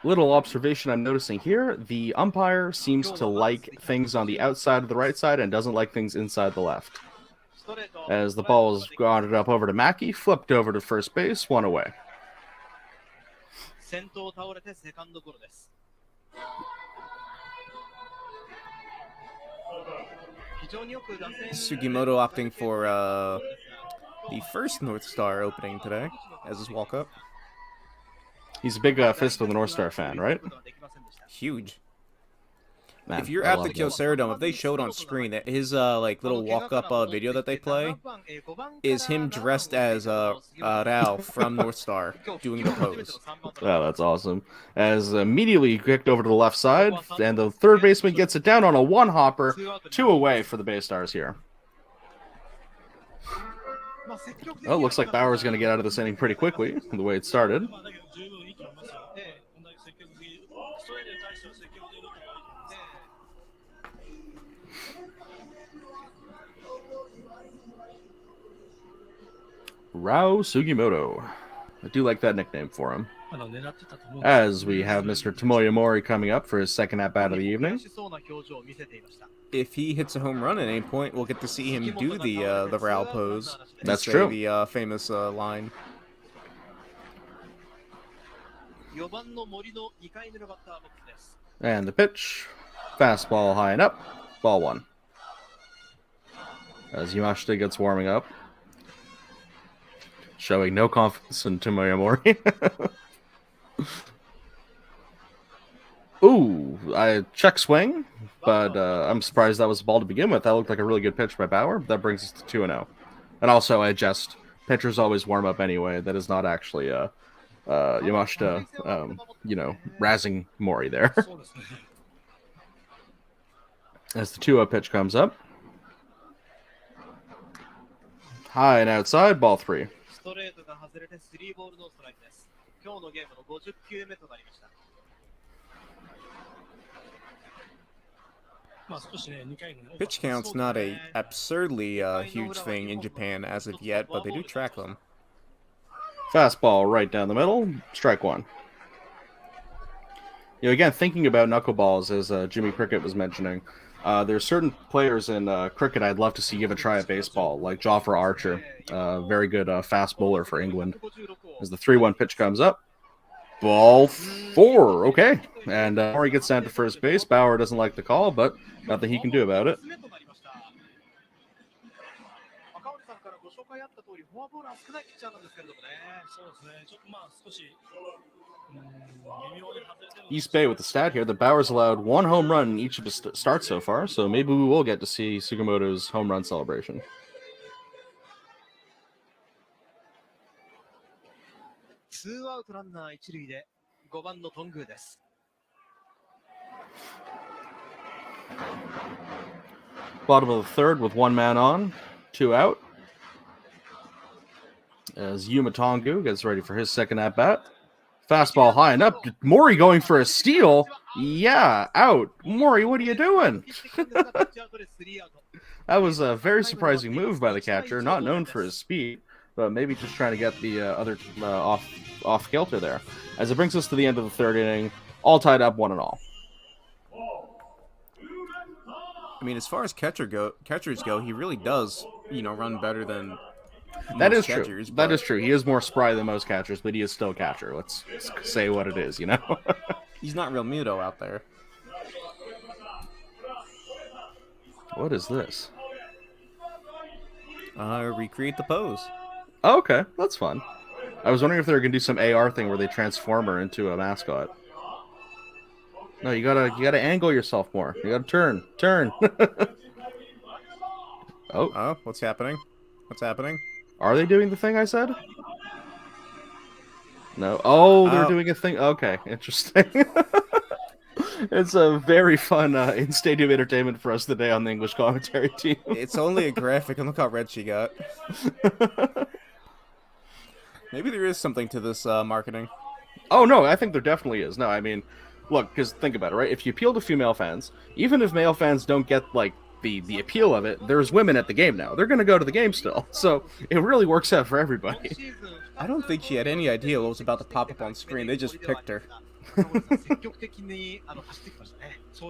Little observation I'm noticing here, the umpire seems to like things on the outside of the right side and doesn't like things inside the left. As the ball is grounded up over to Mackey, flipped over to first base, one away. Sugimoto opting for the first North Star opening today as his walk-up. He's a big Fist of the North Star fan, right? Huge. Man, if you're at the Kyocera Dome, if they showed on screen that his like little walk-up video that they play is him dressed as Rao from North Star doing the pose. Oh, that's awesome. As immediately kicked over to the left side, and the third baseman gets it down on a one-hopper, 2 away for the Baystars here. Oh, looks like Bauer's going to get out of this inning pretty quickly, the way it started. Rao Sugimoto. I do like that nickname for him. As we have Mr. Tomoya Mori coming up for his second at-bat of the evening. If he hits a home run at any point, we'll get to see him do the Rao pose. That's true. The famous line. And the pitch. Fastball high and up. Ball one. As Yamashita gets warming up. Showing no confidence in Tomoya Mori. Ooh, I check swing, but I'm surprised that was the ball to begin with. That looked like a really good pitch by Bauer. That brings us to 2-0. And also, I adjust. Pitchers always warm up anyway. That is not actually Yamashita, razzing Mori there. As the 2-0 pitch comes up. High and outside, ball 3. Pitch count's not a absurdly huge thing in Japan as of yet, but they do track them. Fastball right down the middle, strike one. You know, again, thinking about knuckleballs, as Jimmy Cricket was mentioning, there's certain players in cricket I'd love to see give a try at baseball, like Jofra Archer, very good fast bowler for England. As the 3-1 pitch comes up, ball 4, okay. And Mori gets down to first base. Bauer doesn't like the call, but nothing he can do about it. East Bay with the stat here. The Bauer's allowed 1 home run in each of his starts so far, so maybe we will get to see Sugimoto's home run celebration. Bottom of the third with 1 man on, 2 out. As Yuma Tongu gets ready for his second at-bat. Fastball high and up. Mori going for a steal. Yeah, out. Mori, what are you doing? That was a very surprising move by the catcher. Not known for his speed, but maybe just trying to get the other off kilter there. As it brings us to the end of the third inning, all tied up 1-1. I mean, as far as catchers go, he really does, run better than that is catchers, true. but... That is true. He is more spry than most catchers, but he is still a catcher. Let's say what it is, He's not real Muto out there. What is this? Recreate the pose. Oh, okay, that's fun. I was wondering if they were gonna do some AR thing where they transform her into a mascot. No, you gotta angle yourself more. You gotta turn. Oh, what's happening? What's happening? Are they doing the thing I said? No. Oh, they're doing a thing. Okay, interesting. It's a very fun in-stadium entertainment for us today on the English commentary team. It's only a graphic, and look how red she got. Maybe there is something to this marketing. Oh, no, I think there definitely is. No, I mean, look, because think about it, right? If you appeal to female fans, even if male fans don't get, like, the appeal of it, there's women at the game now. They're going to go to the game still. So it really works out for everybody. I don't think she had any idea what was about to pop up on screen. They just picked her. So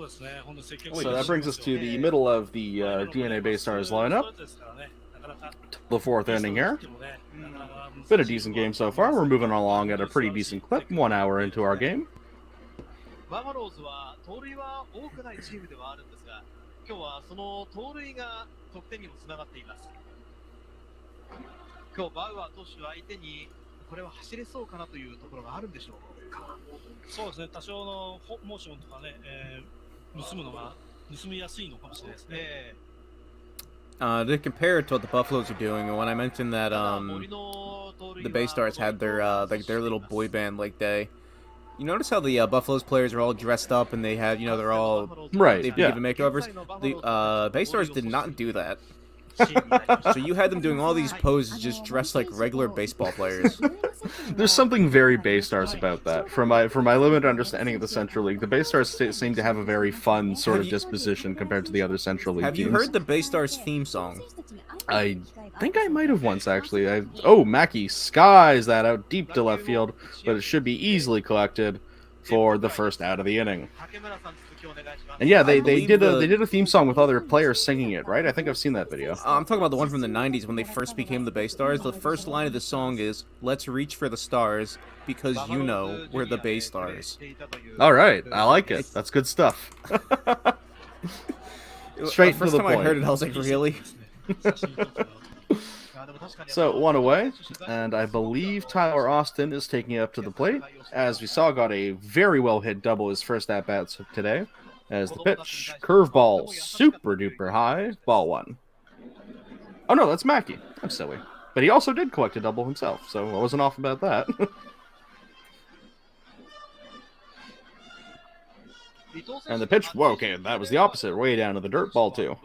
that brings us to the middle of the DeNA Baystars lineup. The fourth inning here. Been a decent game so far. We're moving along at a pretty decent clip. 1 hour into our game. To compare it to what the Buffaloes are doing, and when I mentioned that the Baystars had their their little boy band like day, you notice how the Buffaloes players are all dressed up and they had they're all right. They've been given makeovers. The Baystars did not do that. So you had them doing all these poses just dressed like regular baseball players. There's something very Baystars about that. From my limited understanding of the Central League, the Baystars seem to have a very fun sort of disposition compared to the other Central League teams. Have you heard the Baystars theme song? I think I might have once, actually. Mackie skies that out deep to left field, but it should be easily collected for the first out of the inning. And yeah, they did a theme song with other players singing it, right? I think I've seen that video. I'm talking about the one from the 90s when they first became the Baystars. The first line of the song is, "Let's reach for the stars because we're the Baystars." All right, I like it. That's good stuff. Straight to the point. First time I heard it, I was like, really? So, 1 away, and I believe Tyler Austin is taking it up to the plate. As we saw, got a very well-hit double his first at-bats today. As the pitch, curveball, super duper high, ball 1. Oh no, that's Mackie. I'm silly. But he also did collect a double himself, so I wasn't off about that. And the pitch, whoa, okay, that was the opposite, way down to the dirt, ball 2.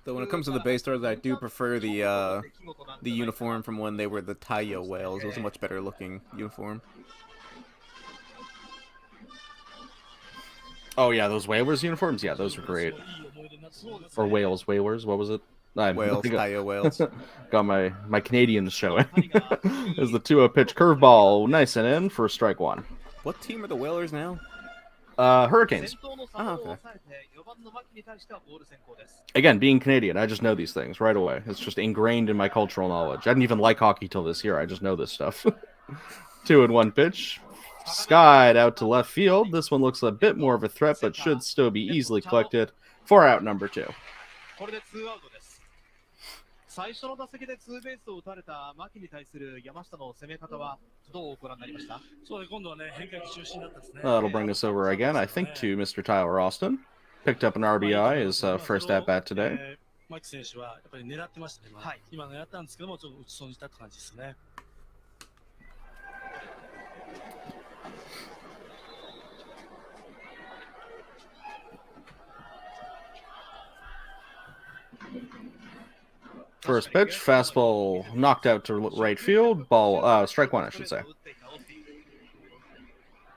Though when it comes to the Baystars, I do prefer the uniform from when they were the Taiyo Whales. It was a much better looking uniform. Oh yeah, those Whalers uniforms. Yeah, those were great. Or Wales, Whalers. What was it? Wales, Tayo Wales. Got my Canadians showing. As the 2-0 pitch curveball, nice and in for strike one. What team are the Whalers now? Hurricanes. Oh, okay. Again, being Canadian, I just know these things right away. It's just ingrained in my cultural knowledge. I didn't even like hockey till this year. I just know this stuff. 2-1 pitch. Skied out to left field. This one looks a bit more of a threat, but should still be easily collected for out number 2. 最初の打席でツーベースを打たれた牧に対する山下の攻め方はどうご覧になりました？そうで今度はね変化球中心だったですね。That'll bring us over again, I think, to Mr. Tyler Austin. Picked up an RBI his first at bat today. 牧選手はやっぱり狙ってましたね。はい。今狙ったんですけどもちょっと打ち損じたって感じですね。First pitch, fastball knocked out to right field. Ball, strike one, I should say.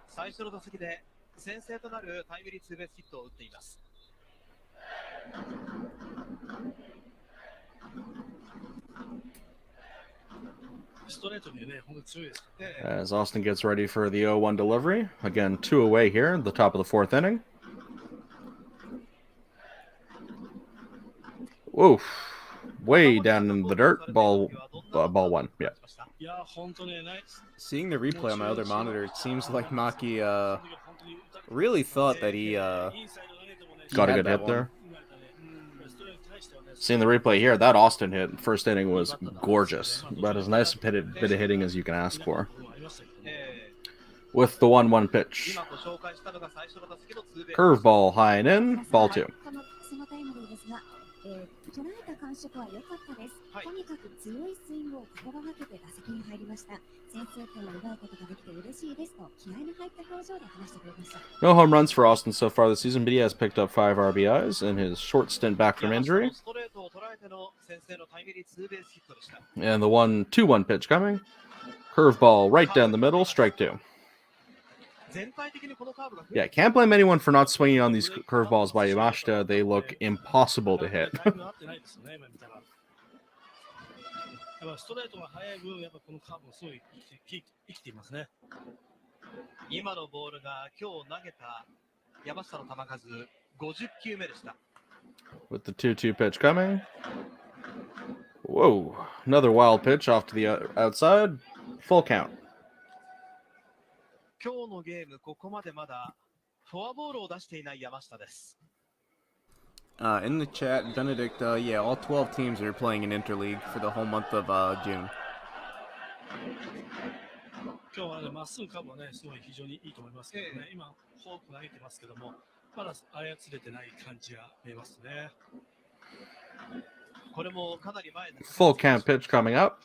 最初の打席で先制となるタイムリーツーベースヒットを打っています。As Austin gets ready for the 0-1 delivery. Again, 2 away here at the top of the 4th inning. Oof. Way down in the dirt. Ball one. Yeah. Seeing the replay on my other monitor, it seems like Maki really thought that he got a good hit there. Seeing the replay here, that Austin hit first inning was gorgeous. About as nice a bit of hitting as you can ask for. With the 1-1 pitch. Curveball high and in. Ball 2. 捉えた感触は良かったです。とにかく強いスイングを心がけて打席に入りました。先制点を奪うことができて嬉しいですと気合の入った表情で話してくれました。No home runs for Austin so far this season, but he has picked up 5 RBIs in his short stint back from injury. And the 1-2-1 pitch coming. Curveball right down the middle, strike 2. Yeah, can't blame anyone for not swinging on these curveballs by Yamashita. They look impossible to hit. With the 2-2 pitch coming. Whoa, another wild pitch off to the outside. Full count. 今日のゲームここまでまだフォアボールを出していない山下です。In the chat, Benedict, yeah, all 12 teams are playing in Interleague for the whole month of June. 今日はね、まっすぐカーブはね、すごい非常にいいと思いますけどね。今、フォーク投げてますけども、まだ操れてない感じが見えますね。これもかなり前の Full count pitch coming up.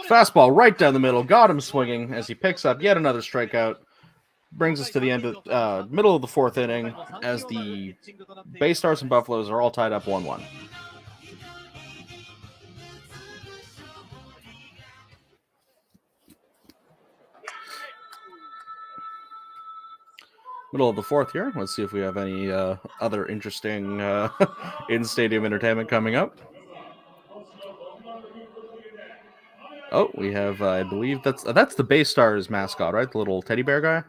Fastball right down the middle. Got him swinging as he picks up yet another strikeout. Brings us to the end of middle of the 4th inning as the Baystars and Buffaloes are all tied up 1-1. Middle of the 4th here. Let's see if we have any other interesting in-stadium entertainment coming up. Oh, we have, I believe that's the Baystars mascot, right? The little teddy bear guy.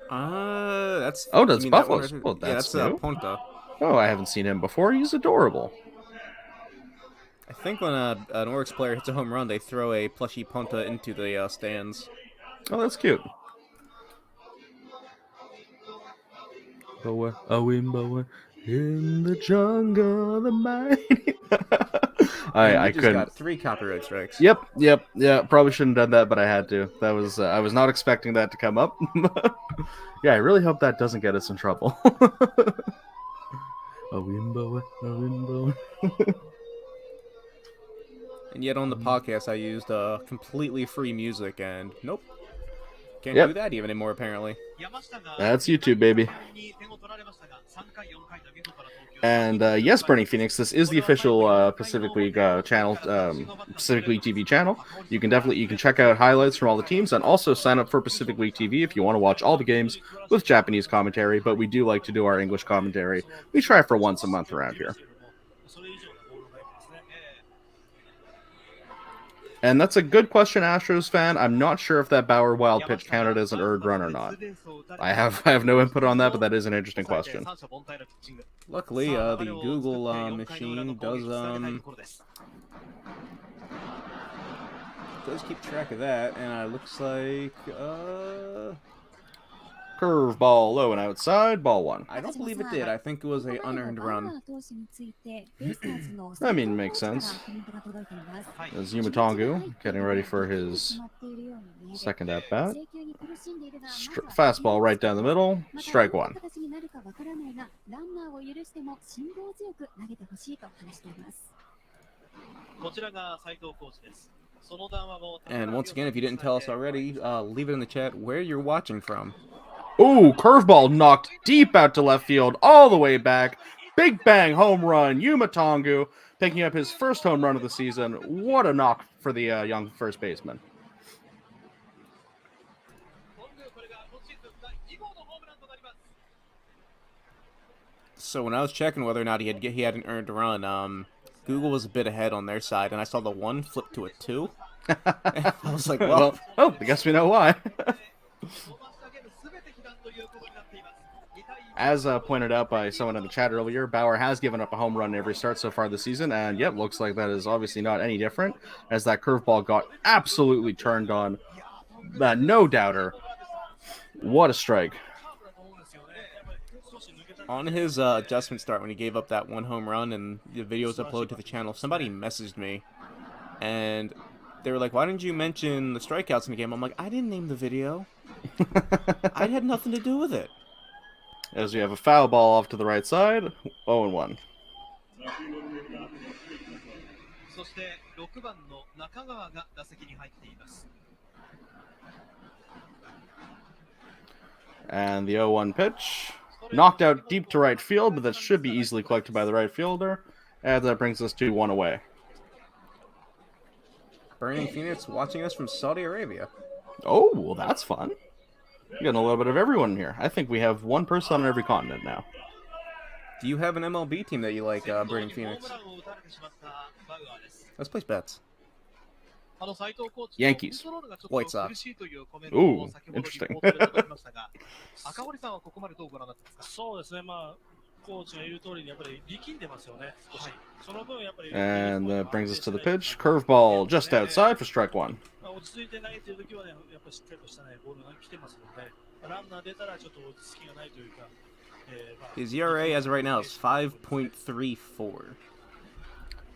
That's that's Buffaloes. That oh, that's new. Ponta. Oh, I haven't seen him before. He's adorable. I think when an Orix player hits a home run, they throw a plushy Ponta into the stands. Oh, that's cute. Boa, a wimboa in the jungle, the mighty. I couldn't. Got 3 copyright strikes. Yep. Yeah, probably shouldn't have done that, but I had to. That was I was not expecting that to come up. Yeah, I really hope that doesn't get us in trouble. A wimboa, a wimboa. And yet on the podcast, I used completely free music, and nope. Can't Yep. do that even anymore, apparently. That's YouTube, baby. And yes, Burning Phoenix, this is the official Pacific League channel, Pacific League TV channel. You can check out highlights from all the teams and also sign up for Pacific League TV if you want to watch all the games with Japanese commentary. But we do like to do our English commentary. We try for once a month around here. And that's a good question, Astros fan. I'm not sure if that Bauer wild pitch counted as an earned run or not. I have no input on that, but that is an interesting question. Luckily, the Google machine does keep track of that, and it looks like Curveball low and outside, ball one. I don't believe it did. I think it was a unearned run. I mean, makes sense. As Yumatongu getting ready for his second at bat. Fastball right down the middle, strike one. And once again, if you didn't tell us already, leave it in the chat where you're watching from. Ooh, curveball knocked deep out to left field, all the way back. Big bang home run. Yumatongu picking up his first home run of the season. What a knock for the young first baseman. So when I was checking whether or not he had an earned run, Google was a bit ahead on their side, and I saw the 1 flip to a 2. I was like, well, I guess we know why. As pointed out by someone in the chat earlier, Bauer has given up a home run every start so far this season, and yep, looks like that is obviously not any different, as that curveball got absolutely turned on. No doubter. What a strike. On his adjustment start, when he gave up that 1 home run and the video was uploaded to the channel, somebody messaged me, and they were like, why didn't you mention the strikeouts in the game? I'm like, I didn't name the video. I had nothing to do with it. As we have a foul ball off to the right side, 0-1. And the 0-1 pitch. Knocked out deep to right field, but that should be easily collected by the right fielder. And that brings us to 1 away. Burning Phoenix watching us from Saudi Arabia. Oh, well, that's fun. We're getting a little bit of everyone in here. I think we have one person on every continent now. Do you have an MLB team that you like, Burning Phoenix? Let's place bets. Yankees. White Sox. Ooh, interesting. そうですね、まあ、コーチが言う通りにやっぱり力んでますよね。はい。その分やっぱり And that brings us to the pitch. Curveball just outside for strike one. 落ち着いて投げている時はね、やっぱりしっかりとしたね、ボールが来てますので、ランナー出たらちょっと落ち着きがないというか、His ERA as of right now is 5.34.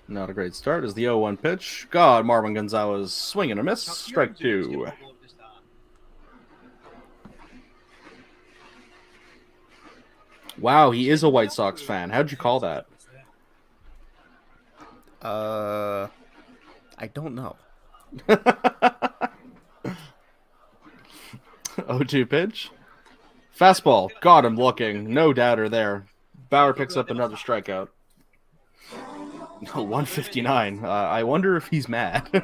Not a great start as the 0-1 pitch. God, Marvin Gonzalez swing and a miss. Strike two. Wow, he is a White Sox fan. How'd you call that? I don't know. 0-2 pitch. Fastball. Got him looking. No doubter there. Bauer picks up another strikeout. 159. I wonder if he's mad. Did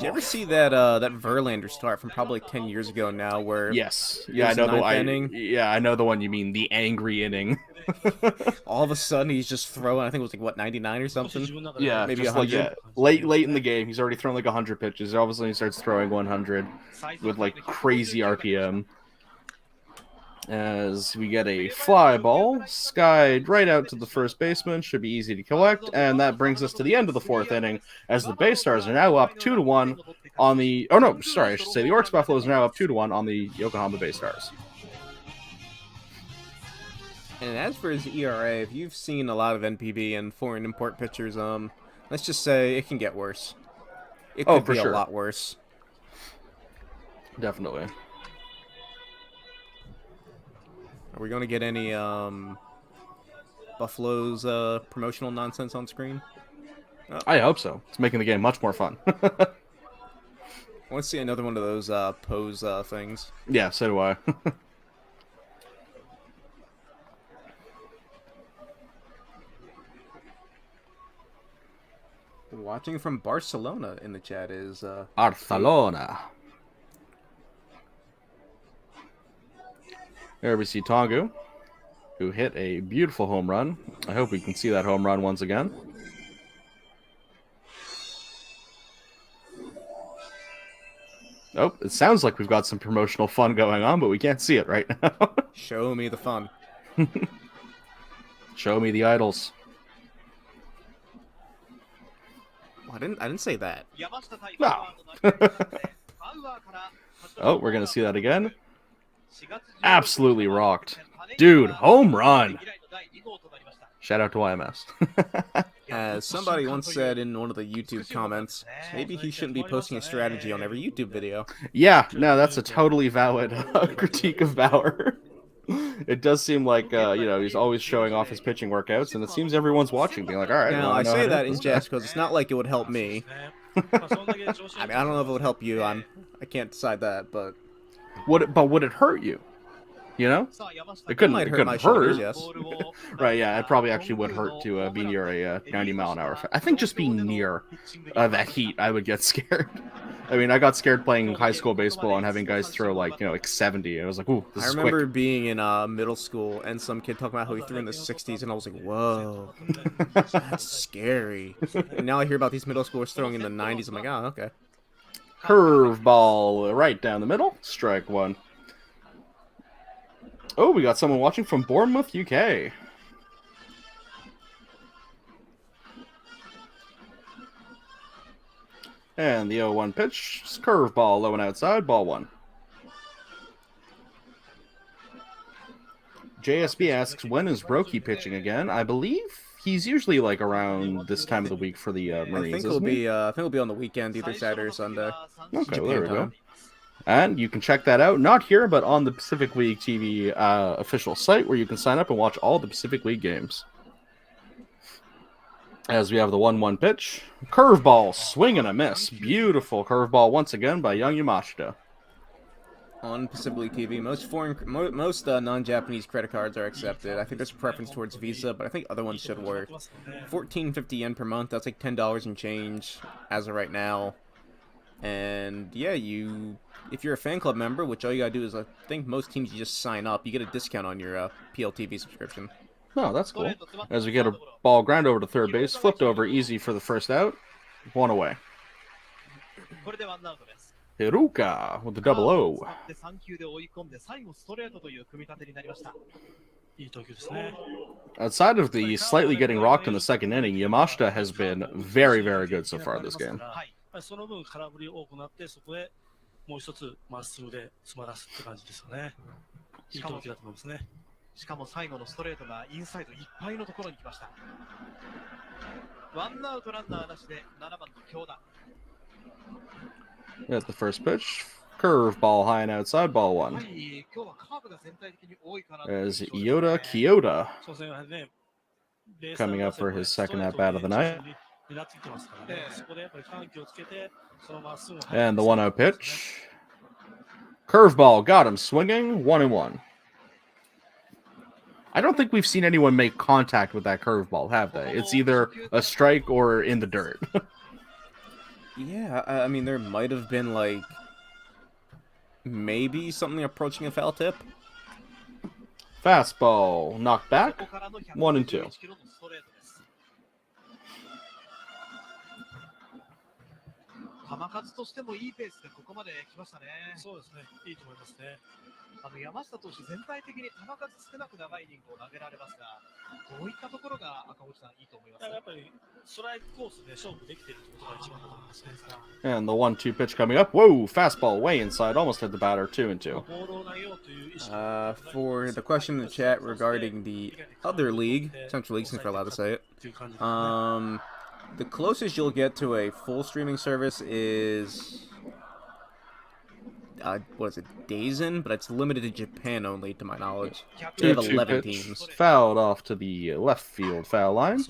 you ever see that that Verlander start from probably 10 years ago now where Yes. Yeah, I know I know the one you mean, the angry inning. all of a sudden he's just throwing, I think it was like what, 99 or something? Yeah, maybe just 100. like, late in the game, he's already thrown like 100 pitches. Obviously he starts throwing 100 with like crazy RPM. As we get a fly ball, skied right out to the first baseman, should be easy to collect, and that brings us to the end of the 4th inning, as the Baystars are now up 2-1 on the, oh no, sorry, I should say the Orix Buffaloes are now up 2-1 on the Yokohama Baystars. And as for his ERA, if you've seen a lot of NPB and foreign import pitchers, let's just say it can get worse. It could be a lot worse. Definitely. Are we going to get any Buffalo's promotional nonsense on screen? I hope so. It's making the game much more fun. I want to see another one of those pose things. Yeah, so do I. Watching from Barcelona in the chat is Barcelona. There we see Tongu, who hit a beautiful home run. I hope we can see that home run once again. Oh, it sounds like we've got some promotional fun going on, but we can't see it right now. Show me the fun. Show me the idols. I didn't say that. No. Oh, we're going to see that again. Absolutely rocked. Dude, home run. Shout out to YMS. As somebody once said in one of the YouTube comments, maybe he shouldn't be posting a strategy on every YouTube video. Yeah, no, that's a totally valid critique of Bauer. It does seem like, you know, he's always showing off his pitching workouts, and it seems everyone's watching, being like, all right. Now, well, I know say how to that do in this. jest because it's not like it would help me. I mean, I don't know if it would help you. I can't decide that, but Would it hurt you? You know? It couldn't, might it hurt couldn't my hurt. shoulders, yes. Right, yeah, it probably actually would hurt to be near a 90-mile-an-hour. I think just being near that heat, I would get scared. I mean, I got scared playing high school baseball and having guys throw, like, you know, like 70. I was like, ooh, this I is remember quick. being in middle school and some kid talking about how he threw in the 60s, and I was like, whoa, that's scary. And now I hear about these middle schoolers throwing in the 90s. I'm like, oh, okay. Curveball right down the middle. Strike one. Oh, we got someone watching from Bournemouth, UK. And the 0-1 pitch. Curveball low and outside. Ball one. JSB asks, when is Roki pitching again? I believe he's usually like around this time of the week for the Marines. I think it'll be on the weekend, either Saturday or Sunday. Okay, well, Japan there we go. time. And you can check that out, not here, but on the Pacific League TV official site, where you can sign up and watch all the Pacific League games. As we have the 1-1 pitch. Curveball, swing and a miss. Beautiful curveball once again by young Yamashita. On Pacific League TV, most non-Japanese credit cards are accepted. I think there's a preference towards Visa, but I think other ones should work. 14.50 yen per month, that's like $10 and change as of right now. And yeah, if you're a fan club member, which all you gotta do is, I think most teams, you just sign up, you get a discount on your PLTV subscription. Oh, that's cool. As we get a ball ground over to third base, flipped over easy for the first out. One away. Hiruka with the 0-0. Outside of the slightly getting rocked in the second inning, Yamashita has been very, very good so far this game. その分空振りを行ってそこでもう一つまっすぐで詰まらすって感じですよね。いい投球だと思いますね。しかも最後のストレートがインサイドいっぱいのところに来ました。ワンアウトランナーなしで7番の京田。At the first pitch, curveball high and outside, ball one. As Iota Kyoto coming up for his second at bat of the night. And the 1-0 pitch. Curveball got him swinging, 1-1. I don't think we've seen anyone make contact with that curveball, have they? It's either a strike or in the dirt. Yeah, I mean, there might have been, like, maybe something approaching a foul tip. Fastball knocked back, 1-2. 球数としてもいいペースでここまで来ましたね。そうですね。いいと思いますね。山下投手全体的に球数少なく長いイニングを投げられますが、どういったところが赤星さんいいと思いますか。やっぱりストライクコースで勝負できていることが一番だと思いますね。And the 1-2 pitch coming up. Whoa, fastball way inside, almost hit the batter, 2-2. For the question in the chat regarding the other league, Central League, since we're allowed to say it, the closest you'll get to a full streaming service is, what is it, DAZN? But it's limited to Japan only, to my knowledge. They have 11 teams. Fouled off to the left field foul line.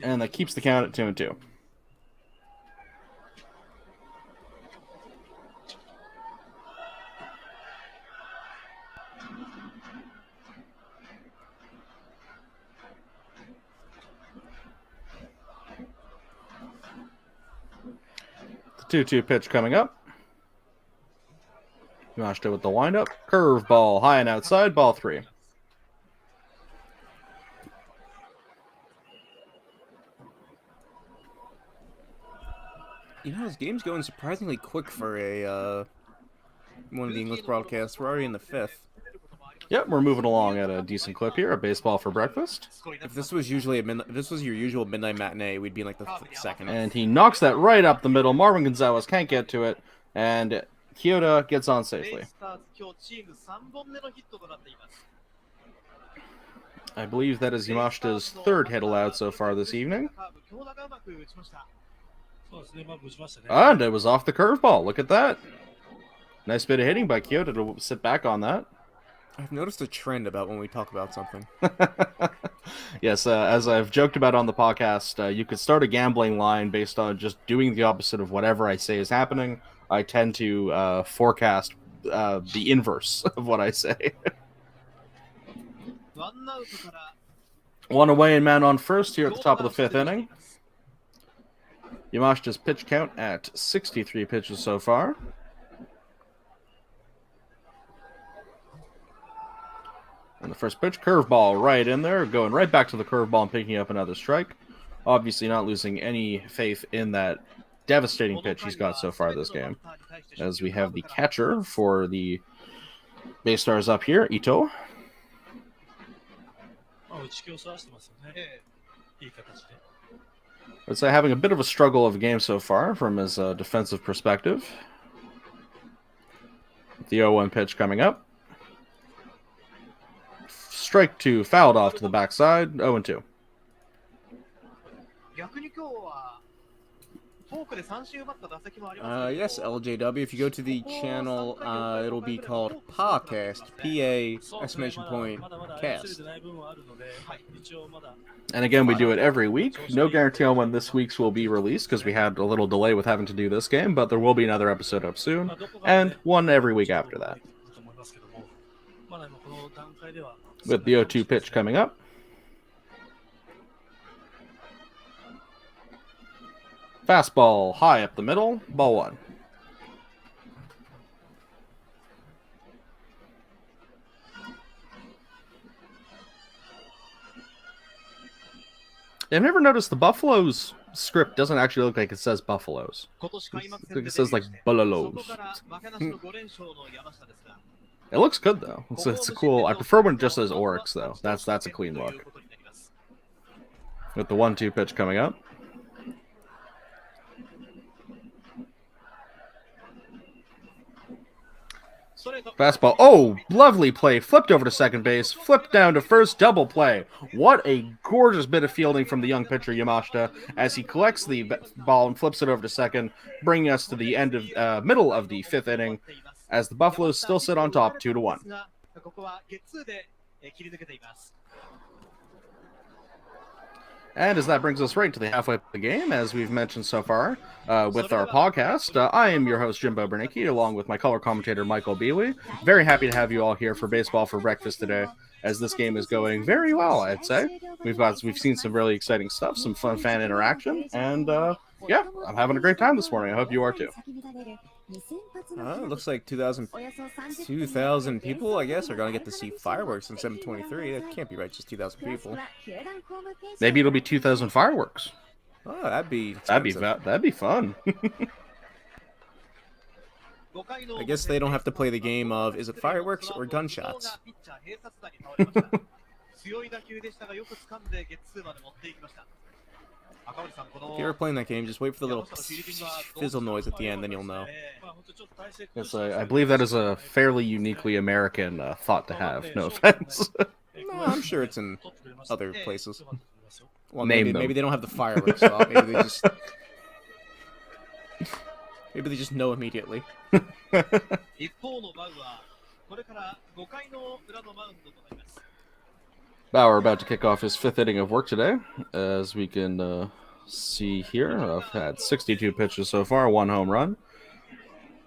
And that keeps the count at 2-2. 2-2 pitch coming up. Yamashita with the windup. Curveball high and outside. Ball 3. You know, this game's going surprisingly quick for a one of the English broadcasts. We're already in the 5th. Yep, we're moving along at a decent clip here. A baseball for breakfast. If this was usually if this was your usual midnight matinee, we'd be in like the 2nd. And he knocks that right up the middle. Marvin Gonzalez can't get to it, and Kyoto gets on safely. I believe that is Yamashita's 3rd hit allowed so far this evening. And it was off the curveball. Look at that. Nice bit of hitting by Kyoto to sit back on that. I've noticed a trend about when we talk about something. Yes, as I've joked about on the podcast, you could start a gambling line based on just doing the opposite of whatever I say is happening. I tend to forecast the inverse of what I say. One away and man on first here at the top of the 5th inning. Yamashita's pitch count at 63 pitches so far. And the first pitch, curveball right in there, going right back to the curveball and picking up another strike. Obviously not losing any faith in that devastating pitch he's got so far this game. As we have the catcher for the Baystars up here, Ito. I'd say having a bit of a struggle of a game so far from his defensive perspective. The 0-1 pitch coming up. Strike 2, fouled off to the backside, 0-2. Yes, LJW. If you go to the channel, it'll be called Podcast. P-A exclamation point cast. And again, we do it every week. No guarantee on when this week's will be released because we had a little delay with having to do this game, but there will be another episode up soon, and one every week after that. With the 0-2 pitch coming up. Fastball high up the middle, ball 1. I've never noticed the Buffaloes script doesn't actually look like it says Buffaloes. It says like Bulalos. It looks good though. It's a cool. I prefer when it just says Orix though. That's a clean look. With the 1-2 pitch coming up. Fastball. Oh, lovely play. Flipped over to second base. Flipped down to first. Double play. What a gorgeous bit of fielding from the young pitcher Yamashita as he collects the ball and flips it over to second, bringing us to the end of middle of the 5th inning as the Buffaloes still sit on top 2-1. And as that brings us right to the halfway of the game, as we've mentioned so far with our podcast, I am your host, Jimbo Bernicki, along with my color commentator, Michael Beeley. Very happy to have you all here for Baseball for Breakfast today, as this game is going very well, I'd say. We've seen some really exciting stuff, some fun fan interaction, and yeah, I'm having a great time this morning. I hope you are too. It looks like 2,000 people, I guess, are going to get to see fireworks in 723. That can't be right, just 2,000 people. Maybe it'll be 2,000 fireworks. Oh, that'd be fun. I guess they don't have to play the game of, is it fireworks or gunshots? If you're playing that game, just wait for the little fizzle noise at the end, then you'll know. Yes, I believe that is a fairly uniquely American thought to have. No offense. No, I'm sure it's in other places. Well, Name maybe they don't have the fireworks. So maybe they just know immediately. Bauer about to kick off his 5th inning of work today, as we can see here. I've had 62 pitches so far, 1 home run.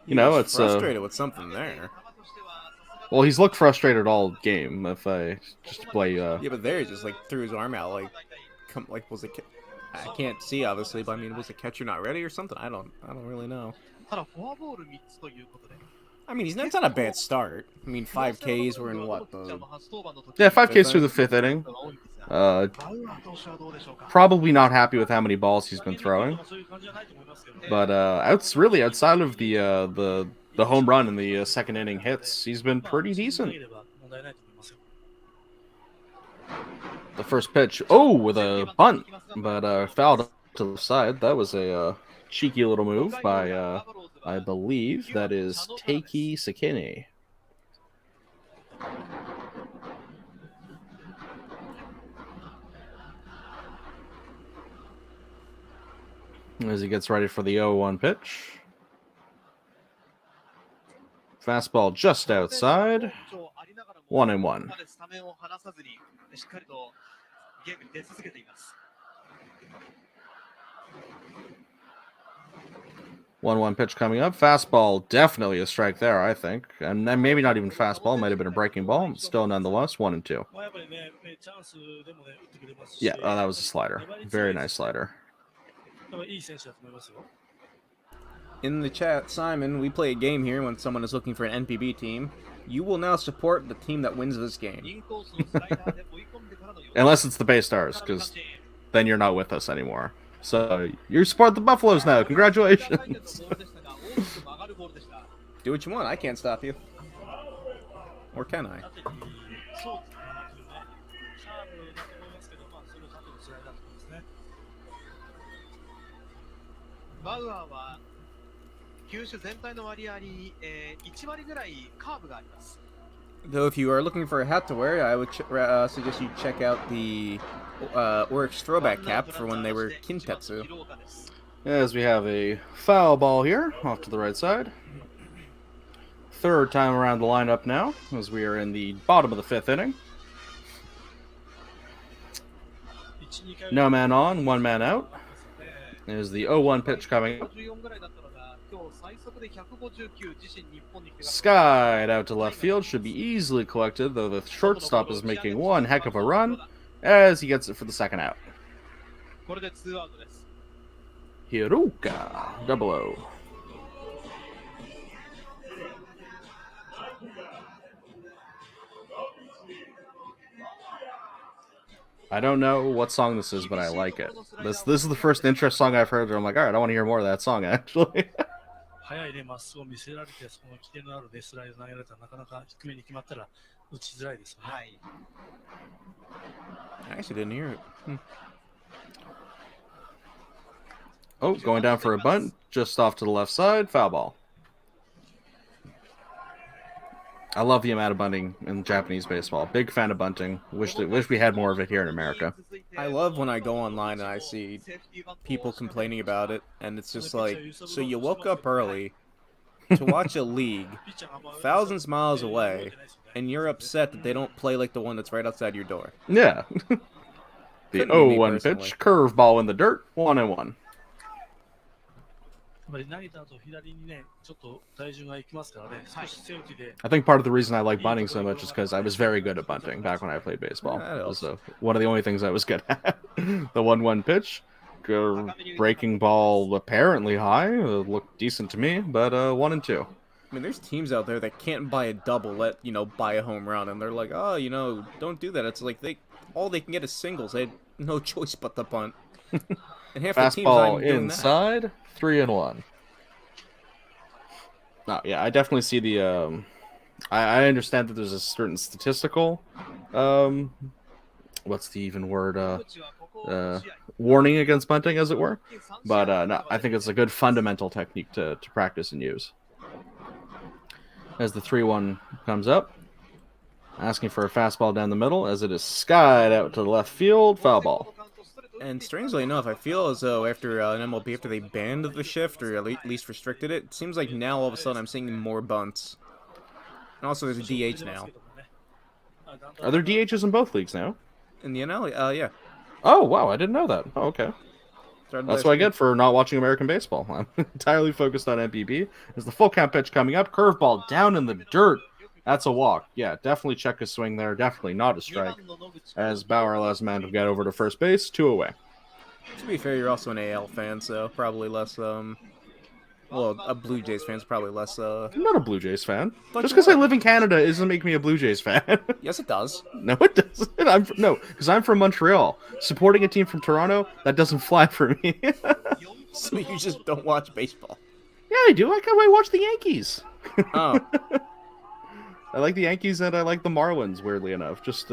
You know, it's frustrated with something there. Well, he's looked frustrated all game. If I just play, yeah, but there he just like threw his arm out, like was it I can't see obviously, but I mean, was the catcher not ready or something? I don't really know. ただフォアボール3つということで I mean, that's not a bad start. I mean, 5 Ks were in what the Yeah, 5Ks through the 5th inning. Probably not happy with how many balls he's been throwing. But really outside of the home run in the second inning hits, he's been pretty decent. The first pitch, with a bunt, but fouled to the side. That was a cheeky little move by, I believe, that is Taiki Sakine. As he gets ready for the 0-1 pitch. Fastball just outside. 1-1. 1-1 pitch coming up. Fastball, definitely a strike there, I think. And then maybe not even fastball, might have been a breaking ball. Still nonetheless, 1-2. Yeah, that was a slider. Very nice slider. In the chat, Simon, we play a game here when someone is looking for an NPB team. You will now support the team that wins this game. Unless it's the Baystars, because then you're not with us anymore. So you support the Buffaloes now. Congratulations. Do what you want. I can't stop you. Or can I? バウアーは球種全体の割合に、1割ぐらいカーブがあります。 Though if you are looking for a hat to wear, I would suggest you check out the Orix throwback cap for when they were Kintetsu. As we have a foul ball here, off to the right side. Third time around the lineup now, as we are in the bottom of the 5th inning. No man on, 1 man out. There's the 0-1 pitch coming up. Skied out to left field, should be easily collected, though the shortstop is making one heck of a run as he gets it for the second out. Hiroka, 0-0. I don't know what song this is, but I like it. This is the first interest song I've heard where I'm like, alright, I want to hear more of that song, actually. I actually didn't hear it. Oh, going down for a bunt, just off to the left side, foul ball. I love the amount of bunting in Japanese baseball. Big fan of bunting. Wish we had more of it here in America. I love when I go online and I see people complaining about it, and it's just like, so you woke up early to watch a league thousands of miles away, and you're upset that they don't play like the one that's right outside your door. Yeah. The 0-1 pitch, curveball in the dirt, 1-1. I think part of the reason I like bunting so much is because I was very good at bunting back when I played baseball. It was one of the only things I was good at. The 1-1 pitch, breaking ball apparently high, looked decent to me, but 1-2. I mean, there's teams out there that can't buy a double, buy a home run, and they're like, oh, don't do that. It's like all they can get is singles. They had no choice but the punt. And half fastball the teams inside, 3-1. No, yeah, I definitely see the. I understand that there's a certain statistical, what's the even word? Warning against bunting, as it were. But no, I think it's a good fundamental technique to practice and use. As the 3-1 comes up, asking for a fastball down the middle, as it is skied out to the left field, foul ball. And strangely enough, I feel as though after an MLB, after they banned the shift, or at least restricted it, it seems like now all of a sudden I'm seeing more bunts. And also there's a DH now. Are there DHs in both leagues now? In the NL? Yeah. Oh, wow, I didn't know that. Oh, okay. That's what I get for not watching American baseball. I'm entirely focused on MPB. There's the full count pitch coming up. Curveball down in the dirt. That's a walk. Yeah, definitely check his swing there. Definitely not a strike. As Bauer allows man to get over to first base, 2 away. To be fair, you're also an AL fan, so probably less. Well, a Blue Jays fan's probably less. I'm not a Blue Jays fan. But Just you because I are. live in Canada doesn't make me a Blue Jays fan. Yes, it does. No, it doesn't. No, because I'm from Montreal. Supporting a team from Toronto, that doesn't fly for me. So you just don't watch baseball. Yeah, I do. I watch the Yankees. Oh. I like the Yankees and I like the Marlins. Weirdly enough, just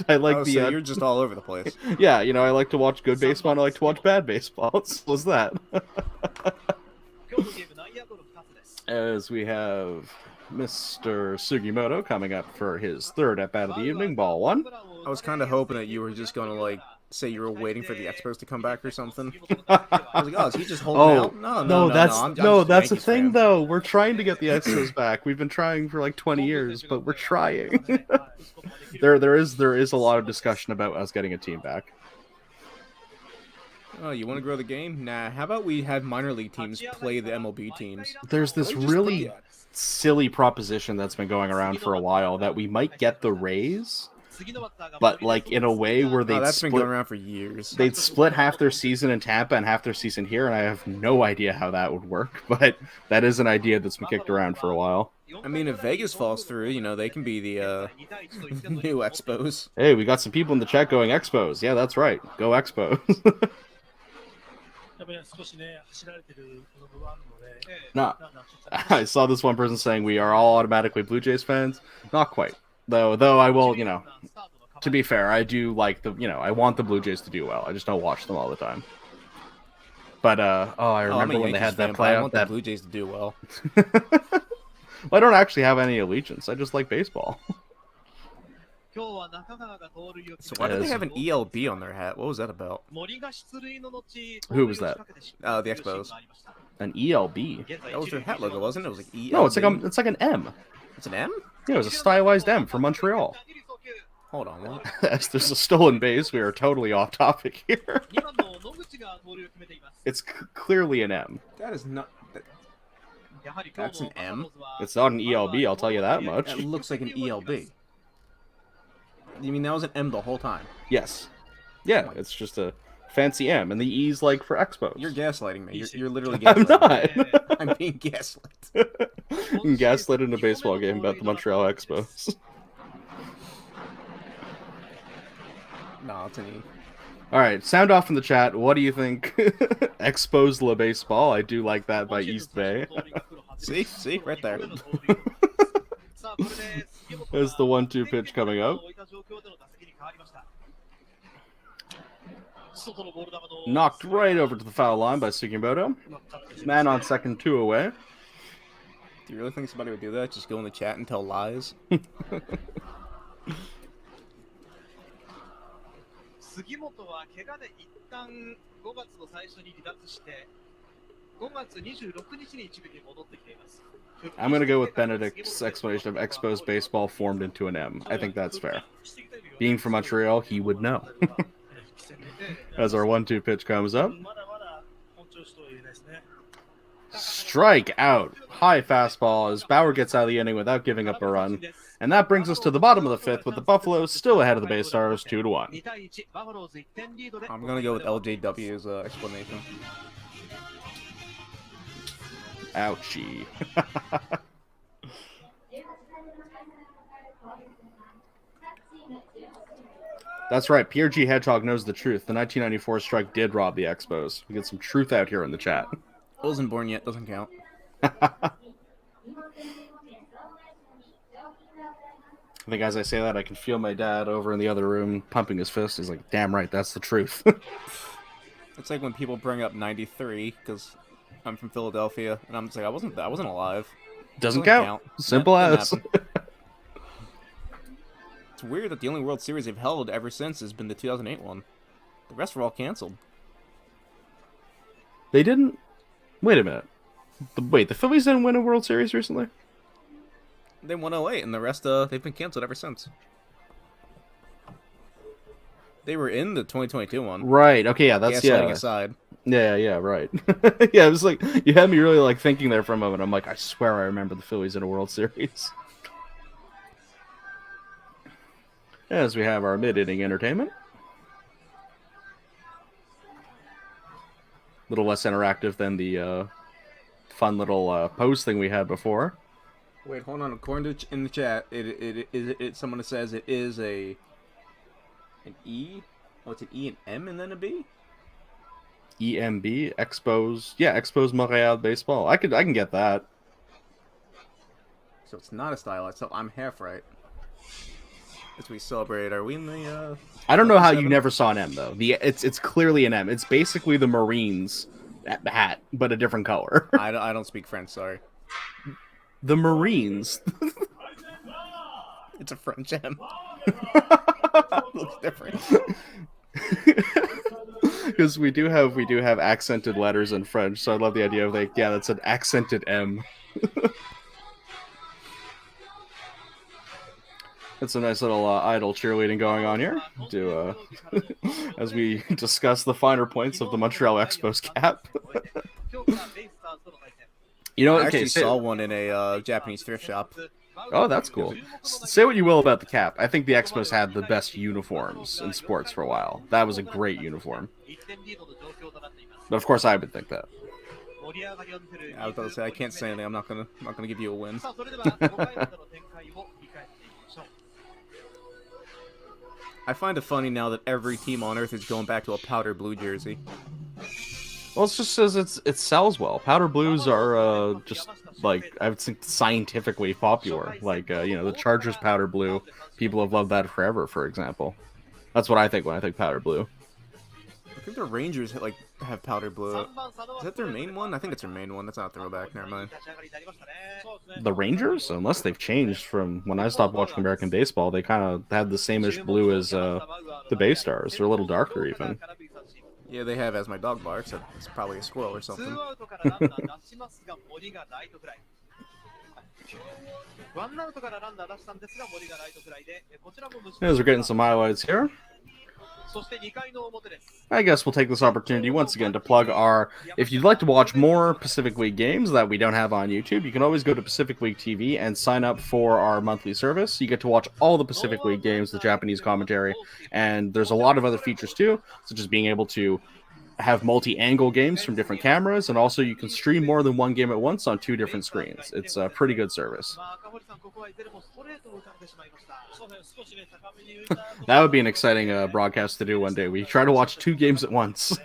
I like Oh, the. so you're just all over the place. Yeah, you know, I like to watch good baseball and I like to watch bad baseball. What's that? As we have Mr. Sugimoto coming up for his third at bat of the evening, ball one. I was kind of hoping that you were just gonna like say you were waiting for the Expos to come back or something. I was like, oh, is he just holding out? No, that's I'm no, just a that's the Yankees thing fan. though. We're trying to get the Expos back. We've been trying for like 20 years, but we're trying. there is a lot of discussion about us getting a team back. Oh, you want to grow the game? Nah. How about we have minor league teams play the MLB teams? There's this Or just look really at it. silly proposition that's been going around for a while that we might get the Rays, but like in a way where Oh, they'd that's been going split, around for years. they'd split half their season in Tampa and half their season here, and I have no idea how that would work, but that is an idea that's been kicked around for a while. I mean, if Vegas falls through, you know, they can be the new Expos. Hey, we got some people in the chat going Expos. Yeah, that's right. Go Expos. No, I saw this one person saying we are all automatically Blue Jays fans. Not quite, though. Though I will, you know, to be fair, I do like the, you know, I want the Blue Jays to do well. I just don't watch them all the time. But I remember when they had that I playoff. want the Blue Jays to do well. Well, I don't actually have any allegiance. I just like baseball. So why do they have an ELB on their hat? What was that about? Who was that? The Expos. An ELB. That was their hat logo, wasn't it? It was like ELB. No, it's like an M. It's an M? Yeah, it was a stylized M from Montreal. Hold on, what? As there's a stolen base, we are totally off topic here. It's clearly an M. That is not. That's an M? It's not an ELB, I'll tell you that much. That looks like an ELB. You mean that was an M the whole time? Yes. Yeah, it's just a fancy M, and the E's like for Expos. You're gaslighting me. You're literally I'm gaslighting me. not. I'm being gaslit. I'm gaslit in a baseball game about the Montreal Expos. No, it's an E. Alright, sound off in the chat. What do you think? Expos Le Baseball. I do like that by East Bay. See? Right there. There's the 1-2 pitch coming up. Knocked right over to the foul line by Sugimoto. Man on second, 2 away. Do you really think somebody would do that? Just go in the chat and tell lies? 杉本は怪我で一旦5月の最初に離脱して5月26日に一部に戻ってきています。 I'm going to go with Benedict's explanation of Expos baseball formed into an M. I think that's fair. Being from Montreal, he would know. As our 1-2 pitch comes up. Strike out. High fastball as Bauer gets out of the inning without giving up a run. And that brings us to the bottom of the fifth with the Buffaloes still ahead of the Baystars 2-1. I'm going to go with LJW's explanation. Ouchie. That's right, Pierre G. Hedgehog knows the truth. The 1994 strike did rob the Expos. We get some truth out here in the chat. Wasn't born yet, doesn't count. I think as I say that, I can feel my dad over in the other room pumping his fist. He's like, damn right, that's the truth. It's like when people bring up 93, because I'm from Philadelphia, and I'm just like, I wasn't alive. Doesn't count. Simple That as. didn't happen. It's weird that the only World Series they've held ever since has been the 2008 one. The rest were all canceled. They didn't... Wait a minute. The Phillies didn't win a World Series recently? They won 08, and the rest, they've been canceled ever since. They were in the 2022 one. Right, okay, yeah, that's... Gaslighting Yeah, aside. yeah, right. Yeah, it was like, you had me really, like, thinking there for a moment. I'm like, I swear I remember the Phillies in a World Series. As we have our mid-inning entertainment. little less interactive than the fun little post thing we had before. Wait, hold on. According to in the chat, someone says it is an E. Oh, it's an E and M and then a B. EMB Expos, yeah, Expos Montreal Baseball. I can get that. So it's not a stylized. So I'm half right. As we celebrate, are we in the? I don't know how you 7? never saw an M though. It's clearly an M. It's basically the Marines hat, but a different color. I don't speak French. Sorry. The Marines. It's a French M. Looks different. Because we do have accented letters in French, so I love the idea of like, yeah, that's an accented M. That's a nice little idle cheerleading going on here, as we discuss the finer points of the Montreal Expos cap. You know, I okay, actually saw one in a Japanese thrift shop. Oh, that's cool. Say what you will about the cap. I think the Expos had the best uniforms in sports for a while. That was a great uniform. But of course, I would think that. I was about to say I can't say anything. I'm not gonna give you a win. I find it funny now that every team on Earth is going back to a powder blue jersey. Well, it's just says it sells well. Powder blues are just like I would think scientifically popular. Like you know, the Chargers powder blue. People have loved that forever. For example, that's what I think when I think powder blue. I think the Rangers have powder blue. Is that their main one? I think it's their main one. That's not throwback. Never mind. The Rangers, unless they've changed from when I stopped watching American baseball, they kind of had the same-ish blue as the Baystars. They're a little darker even. Yeah, they have as my dog barks. It's probably a squirrel or something. As we're getting some highlights here. I guess we'll take this opportunity once again to plug our... If you'd like to watch more Pacific League games that we don't have on YouTube, you can always go to Pacific League TV and sign up for our monthly service. You get to watch all the Pacific League games, the Japanese commentary, and there's a lot of other features too, such as being able to have multi-angle games from different cameras, and also you can stream more than one game at once on 2 different screens. It's a pretty good service. That would be an exciting broadcast to do one day. We try to watch 2 games at once.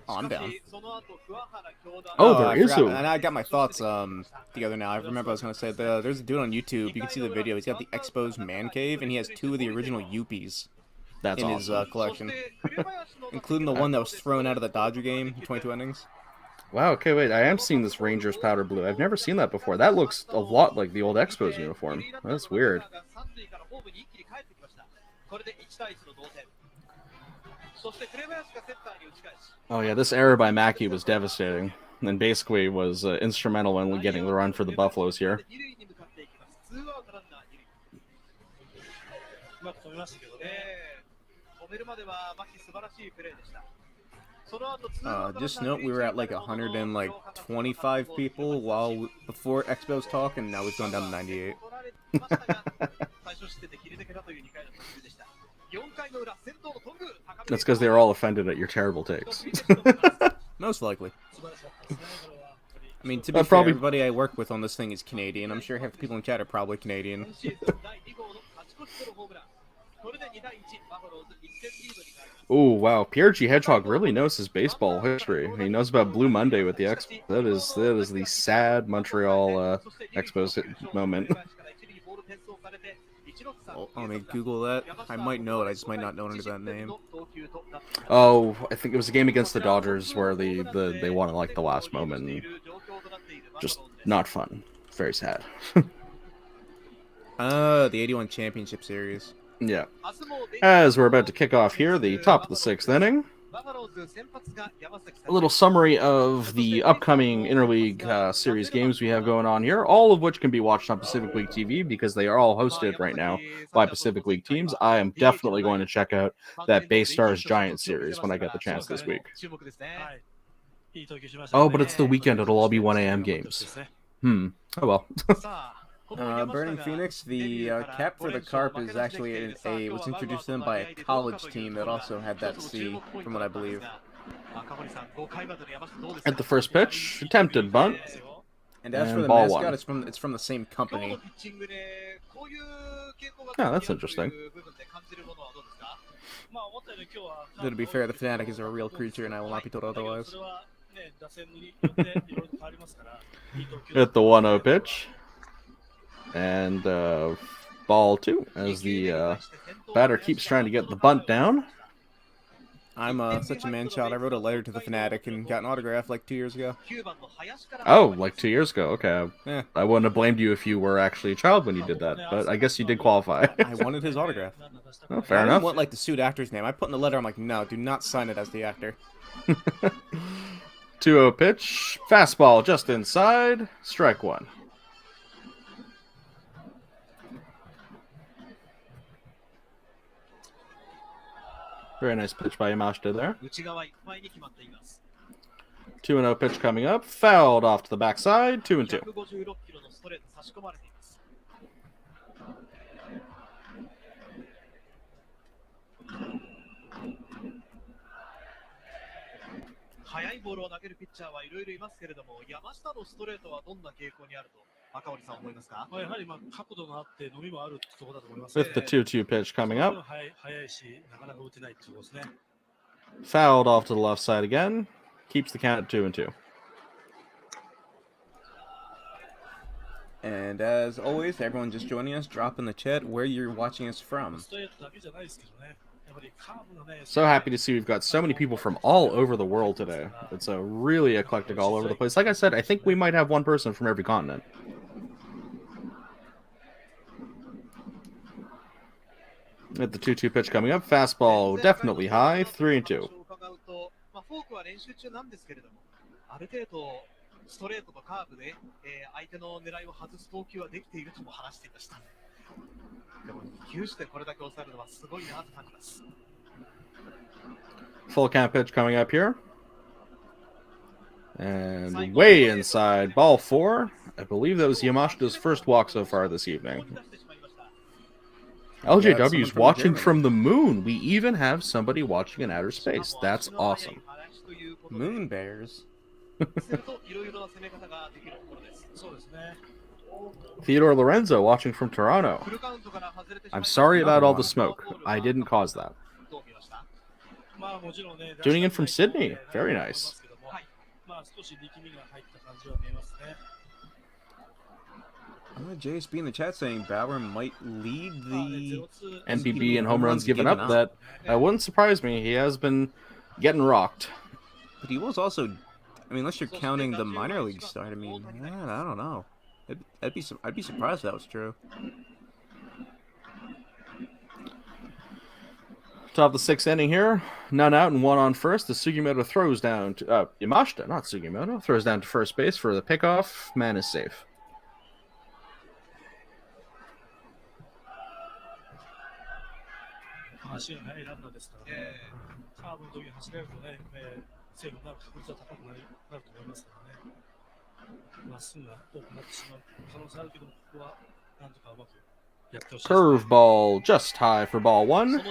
Oh, I'm down. Oh, there is and I got my thoughts together now. I remember I was going to say, there's a dude on YouTube, you can see the video, he's got the Expos Man Cave, and he has 2 of the original Yuppies That's in awesome. his collection. Including the one that was thrown out of the Dodger game, 22 innings. Wow, okay, wait, I am seeing this Rangers powder blue. I've never seen that before. That looks a lot like the old Expos uniform. That's weird. Oh yeah, this error by Mackey was devastating, and basically was instrumental in getting the run for the Buffaloes here. Just note we were at like 125 people before Expos talk, and now we've gone down to 98. That's because they were all offended at your terrible takes. Most likely. I mean, to be fair, everybody I work with on this thing is Canadian. I'm sure half the people in chat are probably Canadian. Oh wow, Pierre G. Hedgehog really knows his baseball history. He knows about Blue Monday with the Expos. That is the sad Montreal Expos moment. Well, let me Google that. I might know it. I just might not know it under that name. Oh, I think it was a game against the Dodgers where they won at like the last moment. And just not fun. Very sad. The 81 Championship Series. Yeah. As we're about to kick off here, the top of the 6th inning. A little summary of the upcoming interleague series games we have going on here, all of which can be watched on Pacific League TV because they are all hosted right now by Pacific League teams. I am definitely going to check out that Baystars Giant series when I get the chance this week. Oh, but it's the weekend. It'll all be 1 a.m. games. Oh well. Burning Phoenix, the cap for the Carp is actually was introduced to them by a college team that also had that C, from what I believe. At the first pitch, attempted bunt. And as for And the ball mascot, one. it's from the same company. Yeah, that's interesting. Though to be fair, the Fnatic is a real creature, and I will not be told otherwise. At the 1-0 pitch. And ball 2 as the batter keeps trying to get the bunt down. I'm such a man-child. I wrote a letter to the Fnatic and got an autograph like 2 years ago. Oh, like 2 years ago. Okay. Yeah. I wouldn't have blamed you if you were actually a child when you did that, but I guess you did qualify. I wanted his autograph. Oh, fair I enough. didn't want like the suit actor's name. I put in the letter, I'm like, no, do not sign it as the actor. 2-0 pitch. Fastball just inside. Strike 1. Very nice pitch by Yamashita there. 2-0 pitch coming up. Fouled off to the backside. 2-2. With the 2-2 pitch coming up. Fouled off to the left side again. Keeps the count at 2-2. And as always, everyone just joining us, drop in the chat where you're watching us from. So happy to see we've got so many people from all over the world today. It's a really eclectic all over the place. Like I said, I think we might have one person from every continent. At the 2-2 pitch coming up, fastball definitely high, 3-2. Full count pitch coming up here. And way inside, ball 4. I believe that was Yamashita's first walk so far this evening. LJW's watching from the moon. We even have somebody watching in outer space. That's awesome. Moon bears. Theodore Lorenzo watching from Toronto. I'm sorry about all the smoke. I didn't cause that. Tuning in from Sydney. Very nice. JSB in the chat saying Bauer might lead the NPB and home runs given up. That wouldn't surprise me. He has been getting rocked. But he was also, I mean, unless you're counting the minor league start, I mean, I don't know. I'd be surprised if that was true. Top of the 6th inning here. None out and 1 on first. The Sugimoto throws down to Yamashita, not Sugimoto, throws down to first base for the pickoff. Man is safe. Curveball just high for ball 1.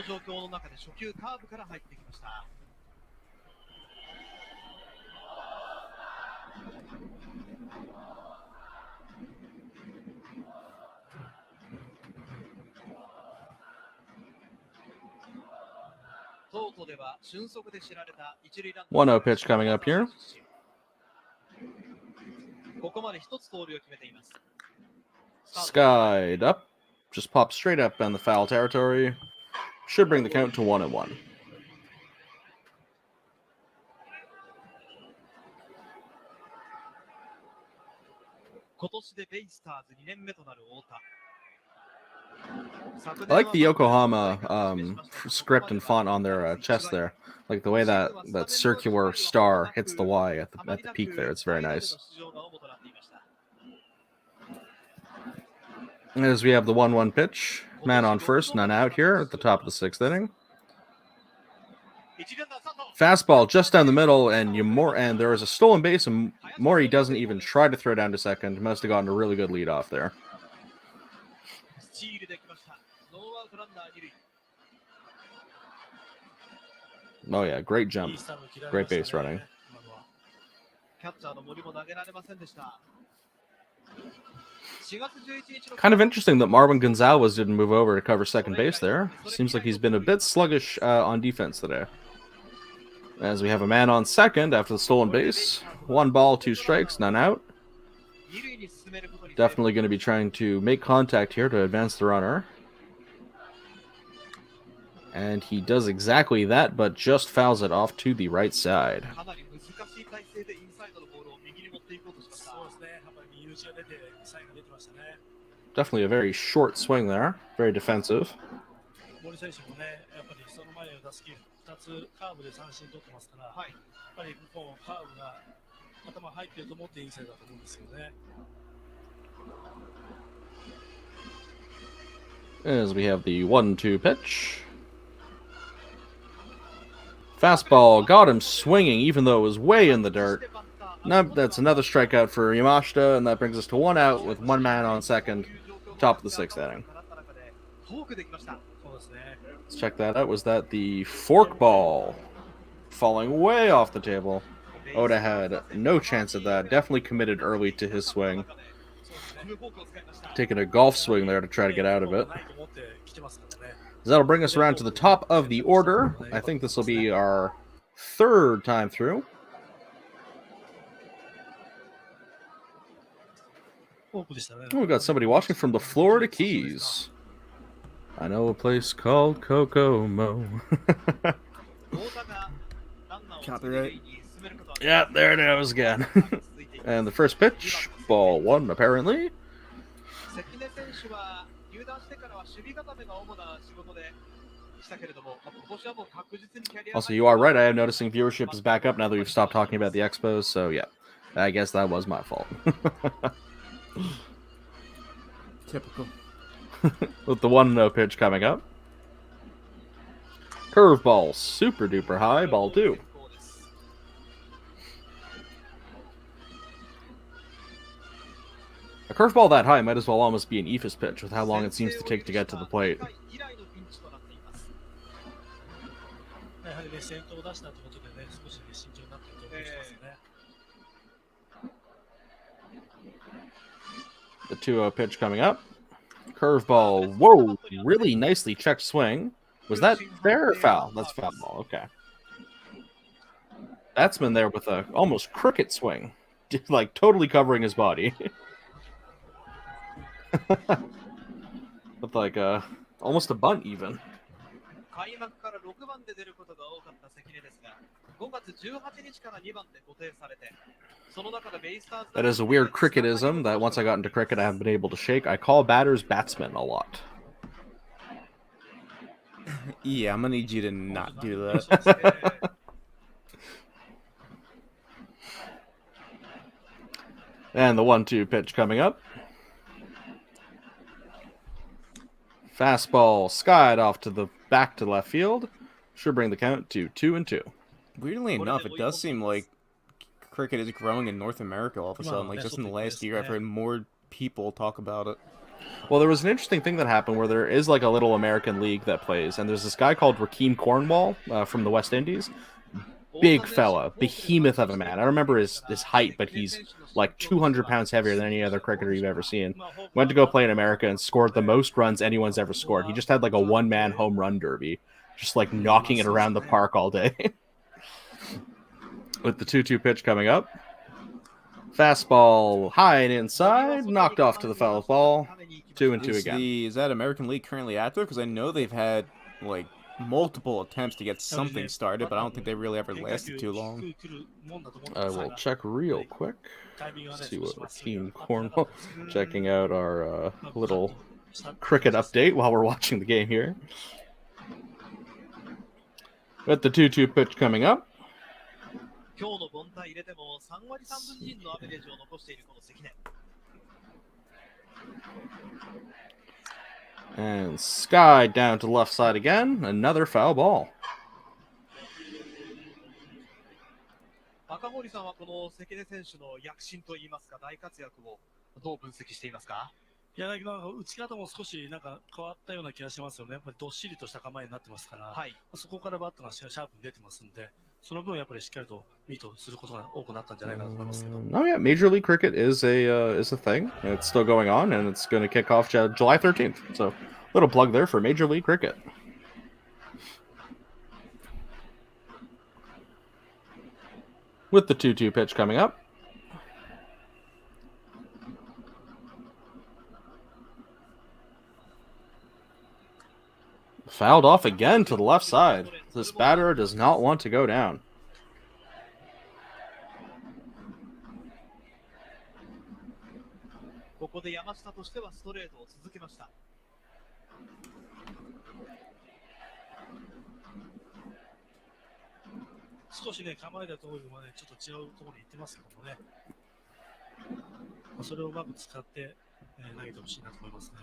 One 0 pitch coming up here. Skied up. Just pops straight up on the foul territory. Should bring the count to 1-1. I like the Yokohama script and font on their chest there. Like the way that circular star hits the Y at the peak there. It's very nice. As we have the 1-1 pitch. Man on first, none out here at the top of the 6th inning. Fastball just down the middle, and there is a stolen base, and Mori doesn't even try to throw down to second. Must have gotten a really good lead off there. Oh yeah, great jump. Great base running. キャッチャーの森も投げられませんでした。4月11日の Kind of interesting that Marwin Gonzalez didn't move over to cover second base there. Seems like he's been a bit sluggish on defense today. As we have a man on second after the stolen base. 1 ball, 2 strikes, none out. Definitely going to be trying to make contact here to advance the runner. And he does exactly that, but just fouls it off to the right side. Definitely a very short swing there. Very defensive. As we have the 1-2 pitch. Fastball got him swinging even though it was way in the dirt. Nope, that's another strikeout for Yamashita, and that brings us to 1 out with 1 man on second, top of the 6th inning. Let's check that out. Was that the forkball? Falling way off the table. Oda had no chance of that. Definitely committed early to his swing. Taking a golf swing there to try to get out of it. That'll bring us around to the top of the order. I think this will be our 3rd time through. Oh, we've got somebody watching from the Florida Keys. I know a place called Kokomo. Copyright. Yeah, there it goes again. And the first pitch, ball 1 apparently. Also, you are right, I am noticing viewership is back up now that we've stopped talking about the Expos, so yeah, I guess that was my fault. Typical. With the 1-0 pitch coming up. Curveball, super duper high, ball 2. A curveball that high might as well almost be an eephus pitch with how long it seems to take to get to the plate. The 2-0 pitch coming up. Curveball. Whoa, really nicely checked swing. Was that fair or foul? That's foul ball, okay. Batsman there with a almost cricket swing. Like totally covering his body. With like almost a bunt even. That is a weird cricketism that once I got into cricket I haven't been able to shake. I call batters batsmen a lot. Yeah, I'm gonna need you to not do that. And the 1-2 pitch coming up. Fastball skied off to the back to left field. Should bring the count to 2-2. Weirdly enough, it does seem like cricket is growing in North America all of a sudden. Like, just in the last year, I've heard more people talk about it. Well, there was an interesting thing that happened where there is like a little American league that plays, and there's this guy called Rakeem Cornwall from the West Indies. Big fella, behemoth of a man. I don't remember his height, but he's like 200 pounds heavier than any other cricketer you've ever seen. Went to go play in America and scored the most runs anyone's ever scored. He just had like a one-man home run derby, just like knocking it around the park all day. With the 2-2 pitch coming up. Fastball high and inside, knocked off to the foul ball. 2-2 again. Is that American League currently active? Because I know they've had like multiple attempts to get something started, but I don't think they really ever lasted too long. I will check real quick. See what Team Cornwall. Checking out our little cricket update while we're watching the game here. With the 2-2 pitch coming up. And Sky down to left side again. Another foul ball. いや、だけど、打ち方も少しなんか変わったような気がしますよね。やっぱりどっしりとした構えになってますから、はい、そこからバットがシャープに出てますんで、その分やっぱりしっかりとミートすることが多くなったんじゃないかなと思いますけど。Oh yeah, Major League Cricket is a thing. It's still going on, and it's going to kick off July 13th. So, little plug there for Major League Cricket. With the 2-2 pitch coming up. Fouled off again to the left side. This batter does not want to go down. ここで山下としてはストレートを続けました。少しね、構えたところまでちょっと違うところに行ってますけどもね。それをうまく使って、投げてほしいなと思いますね。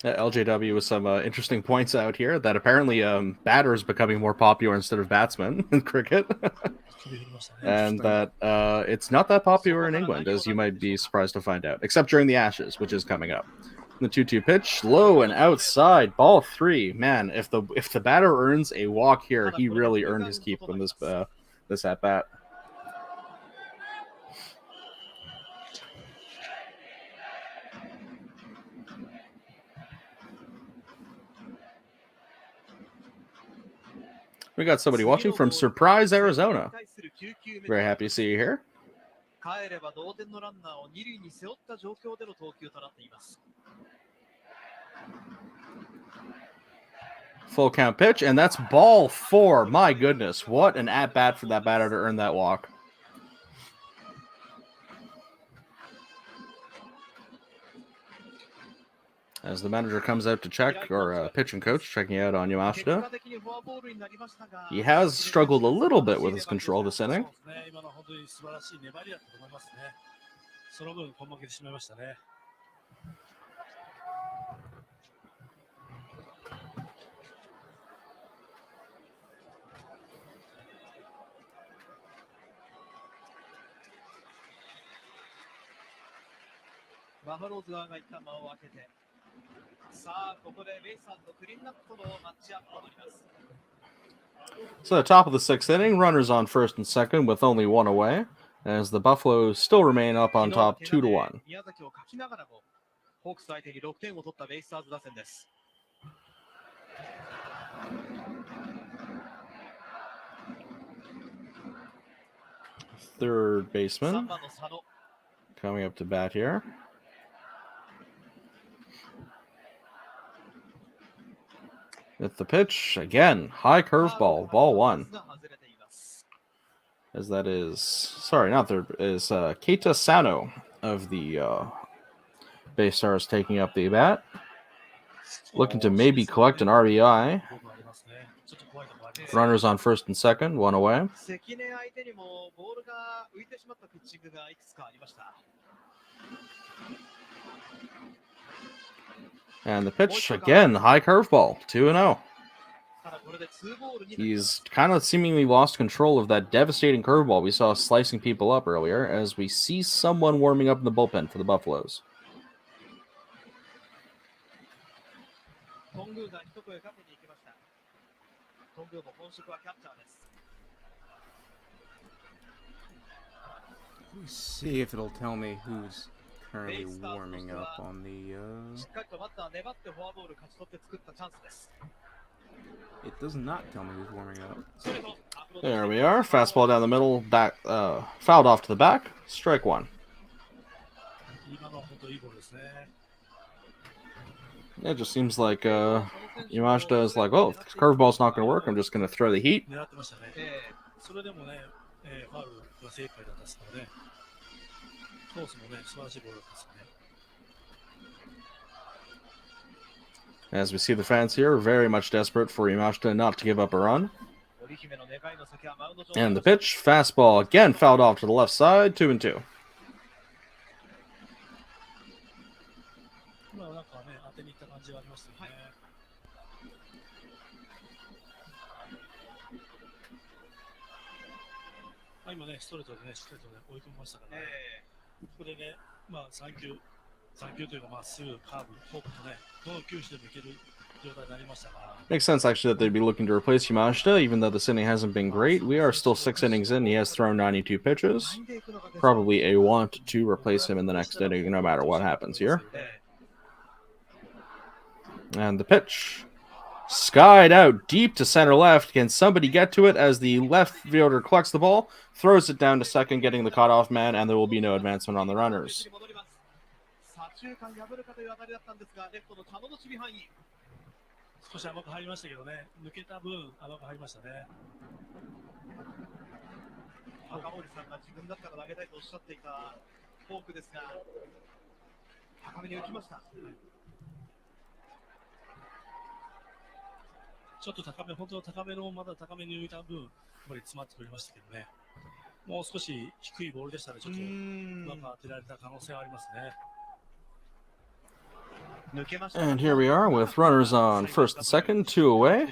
LJW with some interesting points out here that apparently batters becoming more popular instead of batsmen in cricket. And that it's not that popular in England, as you might be surprised to find out, except during the Ashes, which is coming up. The 2-2 pitch, low and outside, ball 3. Man, if the batter earns a walk here, he really earned his keep in this at bat. We got somebody watching from Surprise, Arizona. Very happy to see you here. Full count pitch, and that's ball 4. My goodness, what an at-bat for that batter to earn that walk. As the manager comes out to check, or pitching coach checking out on Yamashita, he has struggled a little bit with his control this inning. So, top of the 6th inning, runners on first and second with only one away, as the Buffaloes still remain up on top 2-1. Third baseman coming up to bat here. With the pitch, again, high curveball, ball 1. As that is, sorry, not third, is Keita Sano of the Baystars taking up the bat. Looking to maybe collect an RBI. Runners on first and second, one away. And the pitch, again, high curveball, 2-0. He's kind of seemingly lost control of that devastating curveball we saw slicing people up earlier, as we see someone warming up in the bullpen for the Buffaloes. Let's see if it'll tell me who's currently warming up on the... It does not tell me who's warming up. There we are. Fastball down the middle, back, fouled off to the back. Strike 1. It just seems like Yamashita is like, well, if the curveball's not going to work, I'm just going to throw the heat. As we see the fans here are very much desperate for Yamashita not to give up a run. And the pitch, fastball, again fouled off to the left side, 2-2. これね、まあ3球というか、まっすぐ、カーブ、フォークとね、どの球種でもいける状態になりましたから。 Makes sense, actually, that they'd be looking to replace Yamashita, even though this inning hasn't been great. We are still 6 innings in. He has thrown 92 pitches. Probably a want to replace him in the next inning, no matter what happens here. And the pitch. Skied out deep to center left. Can somebody get to it as the left fielder collects the ball, throws it down to second, getting the cutoff man, and there will be no advancement on the runners. 少し甘く入りましたけどね、抜けた分甘く入りましたね。赤森さんが自分だったら投げたいとおっしゃっていたフォークですが、高めに打ちました。ちょっと高め、本当の高めの、まだ高めに浮いた分、やっぱり詰まってくれましたけどね。もう少し低いボールでしたら、ちょっとうまく当てられた可能性はありますね。And here we are with runners on first and second, 2 away.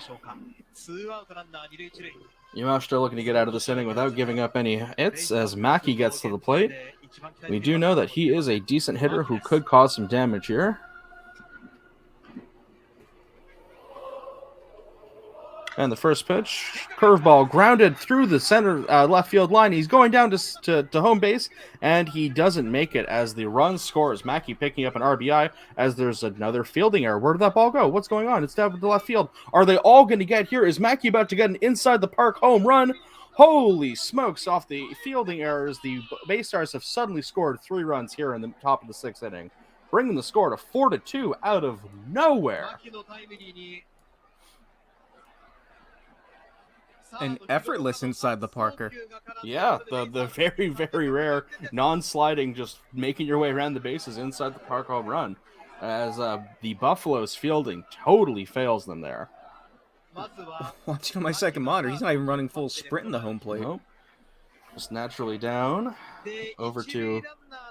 Yamashita looking to get out of this inning without giving up any hits as Maki gets to the plate. We do know that he is a decent hitter who could cause some damage here. And the first pitch, curveball grounded through the center left field line. He's going down to home base, and he doesn't make it as the run scores. Maki picking up an RBI as there's another fielding error. Where did that ball go? What's going on? It's down to the left field. Are they all going to get here? Is Maki about to get an inside the park home run? Holy smokes, off the fielding errors, the Baystars have suddenly scored 3 runs here in the top of the 6th inning, bringing the score to 4-2 out of nowhere. An effortless inside the Parker. Yeah, the very, very rare non-sliding, just making your way around the bases inside the park home run, as the Buffalo's fielding totally fails them there. Watching on my second monitor, he's not even running full sprint in the home plate. Nope. Just naturally down, over to...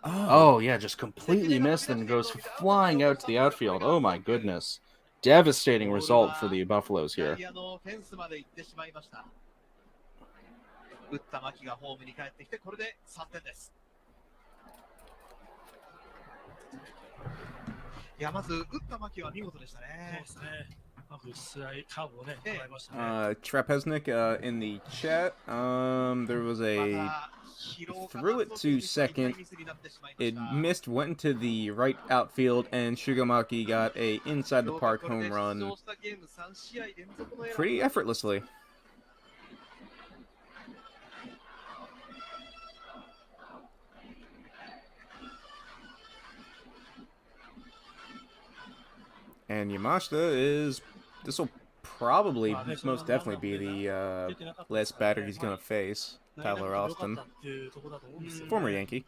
Oh, yeah, just completely missed and goes flying out to the outfield. Oh, my goodness. Devastating result for the Buffaloes here. Trapeznik in the chat. There was a threw it to second. It missed, went into the right outfield, and Shugamaki got a inside the park home run pretty effortlessly. And Yamashita is... This will probably, most definitely be the last batter he's going to face. Tyler Austin. Former Yankee.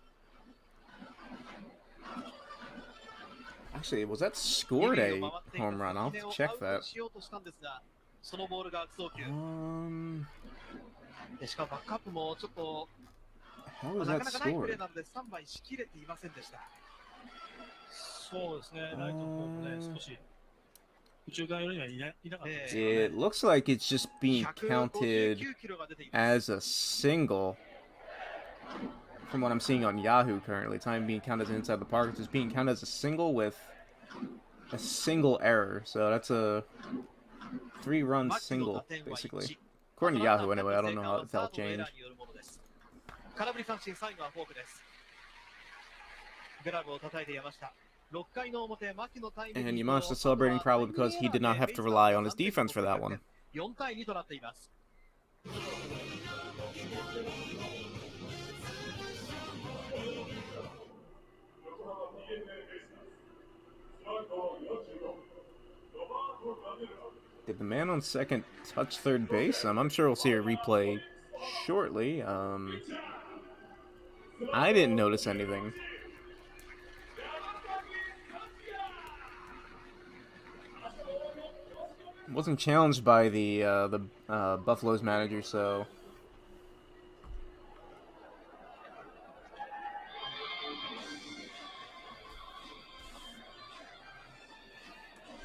Actually, was that scored a home run? I'll have to check that. How was that scored? It looks like it's just being counted as a single. From what I'm seeing on Yahoo currently, it's not even being counted as inside the park. It's just being counted as a single with a single error. So that's a 3-run single, basically. According to Yahoo, anyway. I don't know how that'll change. And Yamashita celebrating probably because he did not have to rely on his defense for that one. Did the man on second touch third base? I'm sure we'll see a replay shortly. I didn't notice anything. Wasn't challenged by the Buffalo's manager, so...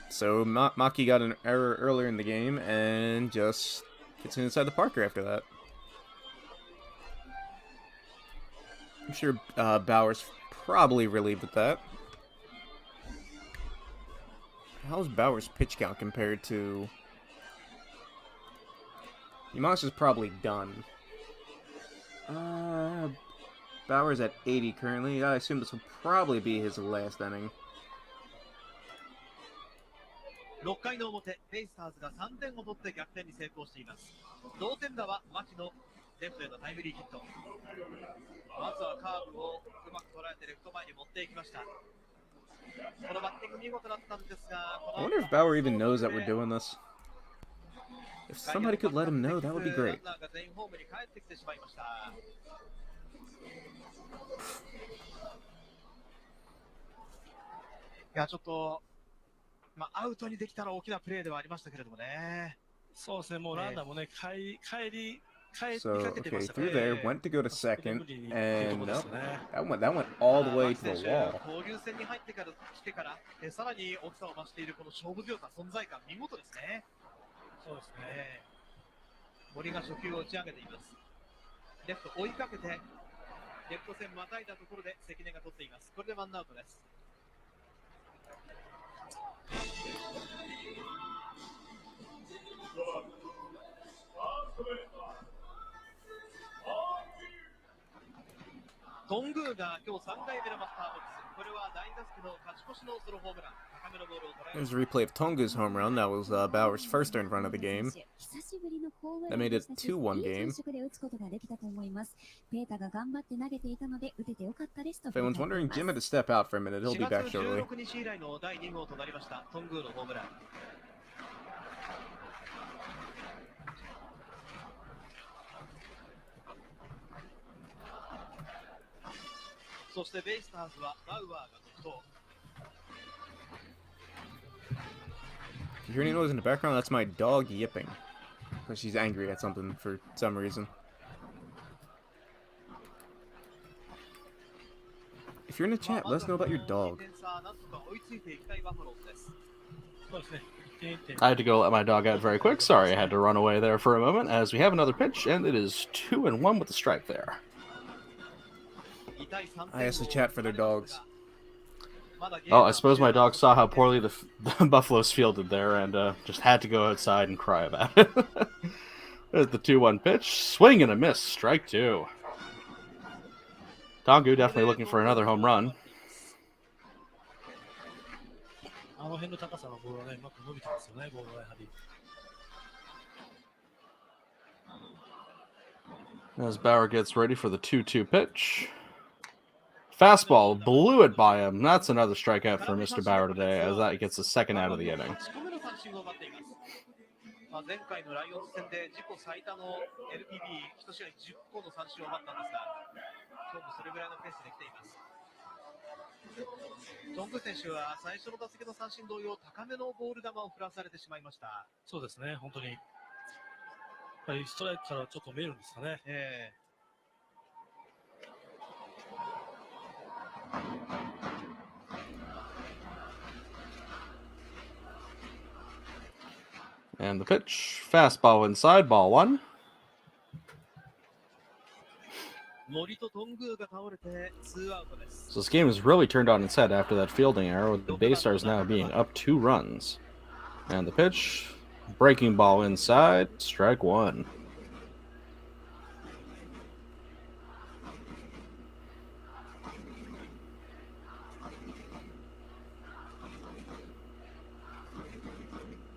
So Maki got an error earlier in the game and just gets inside the Parker after that. I'm sure Bauer's probably relieved with that. How's Bauer's pitch count compared to... Yamashita's probably done. Bauer's at 80 currently. I assume this will probably be his last inning. 6回の表、ベイスターズが3点を取って逆転に成功しています。同点打は牧のレフトへのタイムリーヒット。まずはカーブをうまく捉えてレフト前に持っていきました。このバッティング見事だったんですが、 I wonder if Bauer even knows that we're doing this. If somebody could let him know, that would be great. ランナーが全員ホームに帰ってきてしまいました。いや、ちょっと、アウトにできたら大きなプレーではありましたけれどもね。そうですね、もうランナーもね、帰り So, okay, through there, went to go to second, and no, that went all the way to the wall. 交流戦に入ってから来てから、さらに大きさを増しているこの勝負強さ、存在感、見事ですね。そうですね。森が初球を打ち上げています。レフト追いかけて、レフト線またいだところで関根が取っています。これでワンアウトです。トングーが今日3回目のバッターボックス。これは第2打席の勝ち越しのソロホームラン。高めのボールを捉えま There's した。 a replay of Tongu's home run. That was Bauer's first earned run of the game. That made it a 2-1 game. If anyone's wondering, Jim had to step out for a minute. He'll be back 4 shortly. 月16日以来の第2号となりました。トングーのホームラン。そしてベイスターズはバウアーが続投。 If you hear any noise in the background, that's my dog yipping. Because she's angry at something for some reason. If you're in the chat, let us know about your dog. I had to go let my dog out very quick. Sorry, I had to run away there for a moment as we have another pitch, and it is 2-1 with the strike there. I asked the chat for their dogs. Oh, I suppose my dog saw how poorly the Buffaloes fielded there and just had to go outside and cry about it. There's the 2-1 pitch. Swing and a miss. Strike two. Tongu definitely looking for another home run. あの辺の高さのボールはね、うまく伸びてますよね、ボールはやはり。 As Bauer gets ready for the 2-2 pitch. Fastball blew it by him. That's another strikeout for Mr. Bauer today, as that gets the second out of the inning. 前回のライオンズ戦で自己最多の LPB1 試合10個の三振を奪ったんですが、今日もそれぐらいのペースで来ています。トング選手は最初の打席の三振同様、高めのボール球を振らされてしまいました。そうですね、本当に。やっぱりストライクからちょっと見えるんですかね。And the pitch, fastball inside, ball one. So this game has really turned on its head after that fielding error, with the Baystars now being up 2 runs. And the pitch, breaking ball inside, strike one.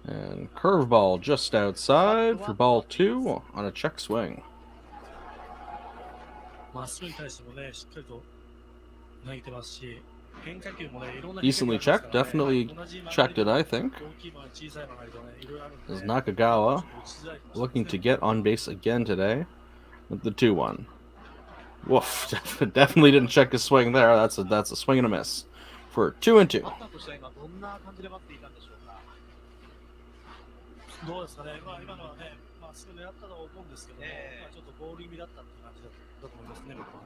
And curveball just outside for ball 2 on a check swing. Decently checked, definitely checked it, I think. As Nakagawa looking to get on base again today with the 2-1. Woof, definitely didn't check his swing there. That's a swing and a miss for 2-2. どうですかね、今のはね、まっすぐ狙ったと思うんですけども、ちょっとボール気味だったって感じだと思いますね、僕は。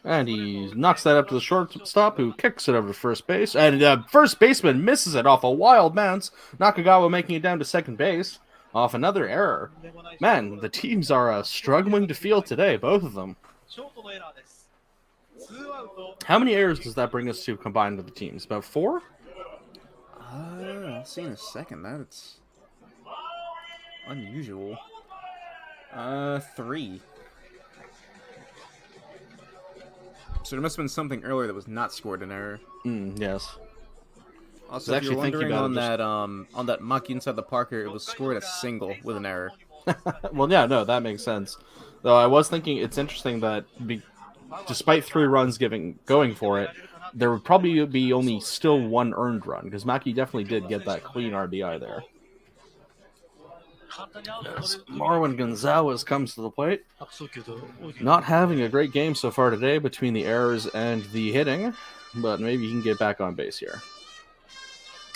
And he knocks that up to the shortstop, who kicks it over to first base. And first baseman misses it off a wild bounce. Nakagawa making it down to second base off another error. Man, the teams are struggling to field today, both of them. ショートのエラーです。ツーアウト。 How many errors does that bring us to combined with the teams? About 4? I'll see in a second. That's unusual. 3. So there must have been something earlier that was not scored an error. Yes. Also, if you're actually thinking wondering about on that muck inside the Parker, it was scored a single with an error. Well, yeah, no, that makes sense. Though I was thinking it's interesting that despite 3 runs going for it, there would probably be only still 1 earned run, because Maki definitely did get that clean RBI there. As Marwin Gonzalez comes to the plate. 悪送球と大きな Not having a great game so far today between the errors and the hitting, but maybe he can get back on base here.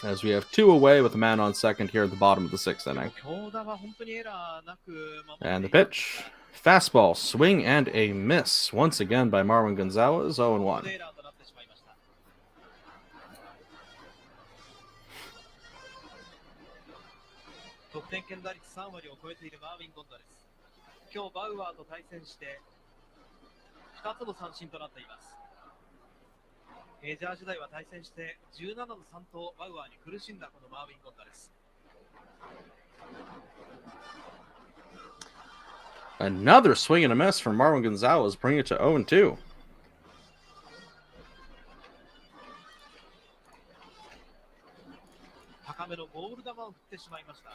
As we have 2 away with a man on second here at the bottom of the 6th inning. 強打は本当にエラーなく守ってい And the ます。 pitch. Fastball, swing, and a miss. Once again by Marwin Gonzalez, 0-1. エラーとなってしまいました。得点圏打率3割を超えているマーウィン・ゴンザレス。今日バウアーと対戦して2つの三振となっています。メジャー時代は対戦して17の3とバウアーに苦しんだこのマーウィン・ゴンザレス。 Another swing and a miss from Marwin Gonzalez, bringing it to 0-2. 高めのボール球を振ってしまいました。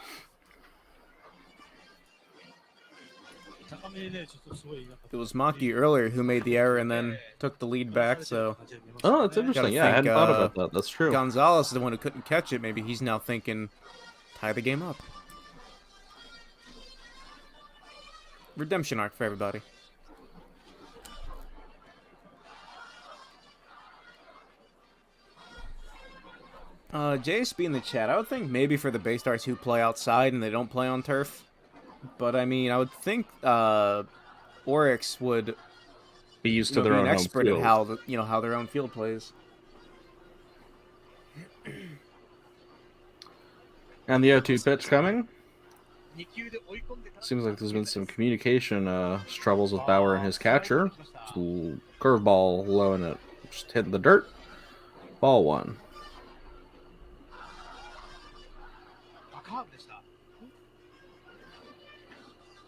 高めにね、ちょっとすごいなんか It was Maki earlier who made the error and then took the lead back, so Oh, that's interesting. Yeah, I hadn't thought about that. That's true. Gonzalez is the one who couldn't catch it. Maybe he's now thinking, tie the game up. Redemption arc for everybody. JSB in the chat, I would think maybe for the Baystars who play outside and they don't play on turf. But I mean, I would think Orix would Be used to be their an own home expert at field. how how their own field plays. And the 0-2 pitch coming. 2球で追い込んでから Seems like there's been some communication troubles with Bauer and his catcher. Just a little curveball low and it just hitting the dirt. Ball 1. バカーブでした。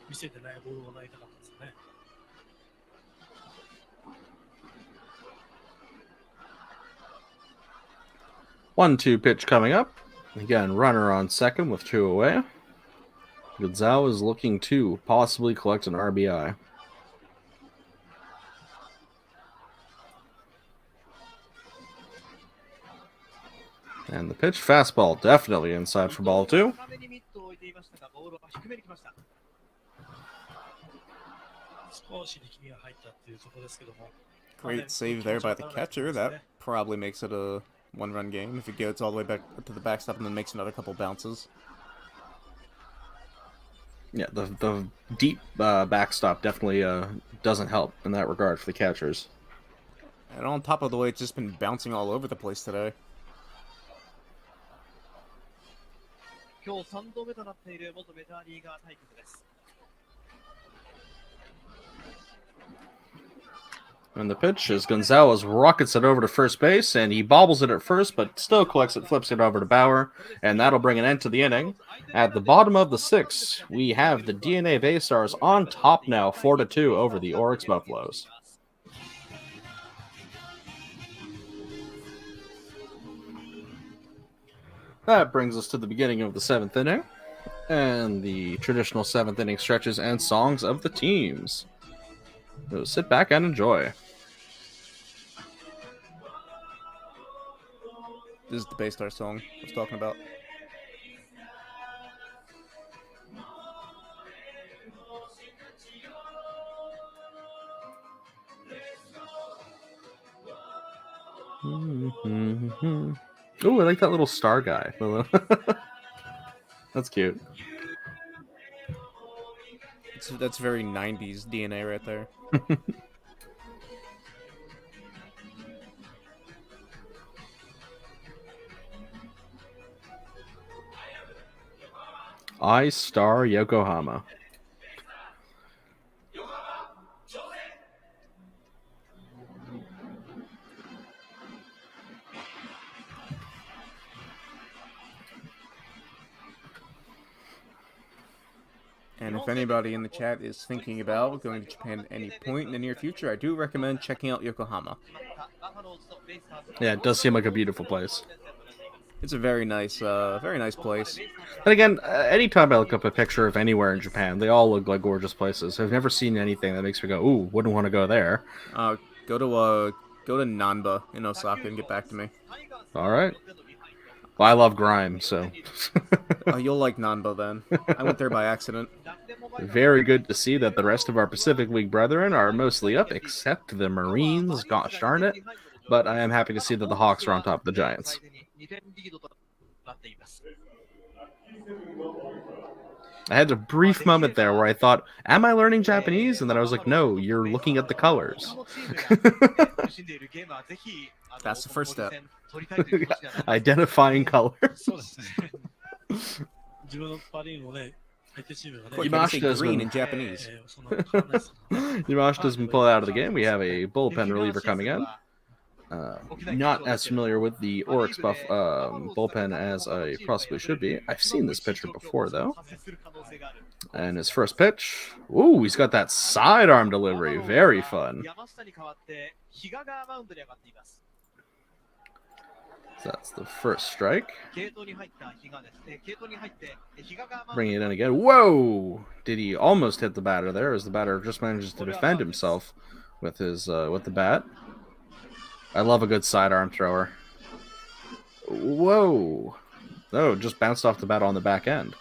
見せてないボールを投げたかったですよね。 1-2 pitch coming up. Again, runner on second with 2 away. Gonzalez is looking to possibly collect an RBI. And the pitch, fastball, definitely inside for ball 2. 高めにミットを置いていましたが、ボールは低めに来ました。少し力みが入ったっていうところですけども。 Great save there by the catcher. That probably makes it a one-run game if it goes all the way back to the backstop and then makes another couple bounces. Yeah, the deep backstop definitely doesn't help in that regard for the catchers. And on top of the way, it's just been bouncing all over the place today. 今日3度目となっている元メジャーリーガー対決です。 And the pitch is Gonzalez rockets it over to first base, and he bobbles it at first, but still collects it, flips it over to Bauer, and that'll bring an end to the inning. At the bottom of the 6th, we have the DeNA Baystars on top now, 4-2 over the Orix Buffaloes. That brings us to the beginning of the 7th inning, and the traditional 7th inning stretches and songs of the teams. So sit back and enjoy. This is the Baystar song I was talking about. Ooh, I like that little star guy. That's cute. That's very 90s DNA right there. I Star Yokohama. if anybody in the chat is thinking about going to Japan at any point in the near future, I do recommend checking out Yokohama. Yeah, it does seem like a beautiful place. It's a very nice place. And again, anytime I look up a picture of anywhere in Japan, they all look like gorgeous places. I've never seen anything that makes me go, "Ooh, wouldn't want to go there." Go to Nanba in Osaka and get back to me. All right. Well, I love grime, so. You'll like Nanba then. I went there by accident. Very good to see that the rest of our Pacific League brethren are mostly up, except the Marines. Gosh darn it. But I am happy to see that the Hawks are on top of the Giants. I had a brief moment there where I thought, am I learning Japanese? And then I was like, no, you're looking at the colors. That's the first step. Identifying colors. Yamashita's green in Japanese. Yamashita's been pulled out of the game. We have a bullpen reliever coming in. Not as familiar with the Orix bullpen as I possibly should be. I've seen this pitcher before, though. And his first pitch. Ooh, he's got that sidearm delivery. Very fun. So that's the first strike. Bringing it in again. Whoa! Did he almost hit the batter there, as the batter just manages to defend himself with his with the bat? I love a good sidearm thrower. Whoa! Oh, just bounced off the bat on the back end.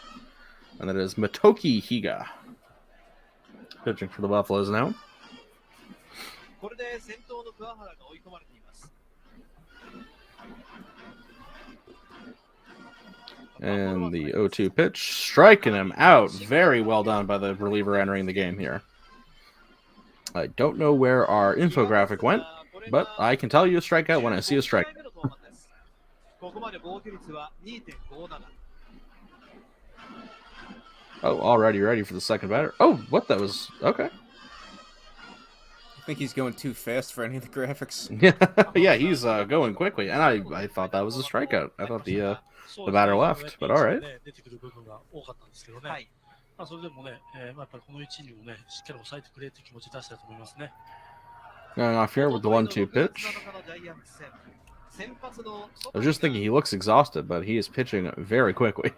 And that is Motoki Higa. Pitching for the Buffaloes now. And the 0-2 pitch, striking him out. Very well done by the reliever entering the game here. I don't know where our infographic went, but I can tell you a strikeout when I see a strike. Oh, already ready for the second batter. Oh, what that was? Okay. I think he's going too fast for any of the graphics. Yeah, he's going quickly, and I thought that was a strikeout. I thought the batter left, but all right. Going off here with the 1-2 pitch. I was just thinking he looks exhausted, but he is pitching very quickly.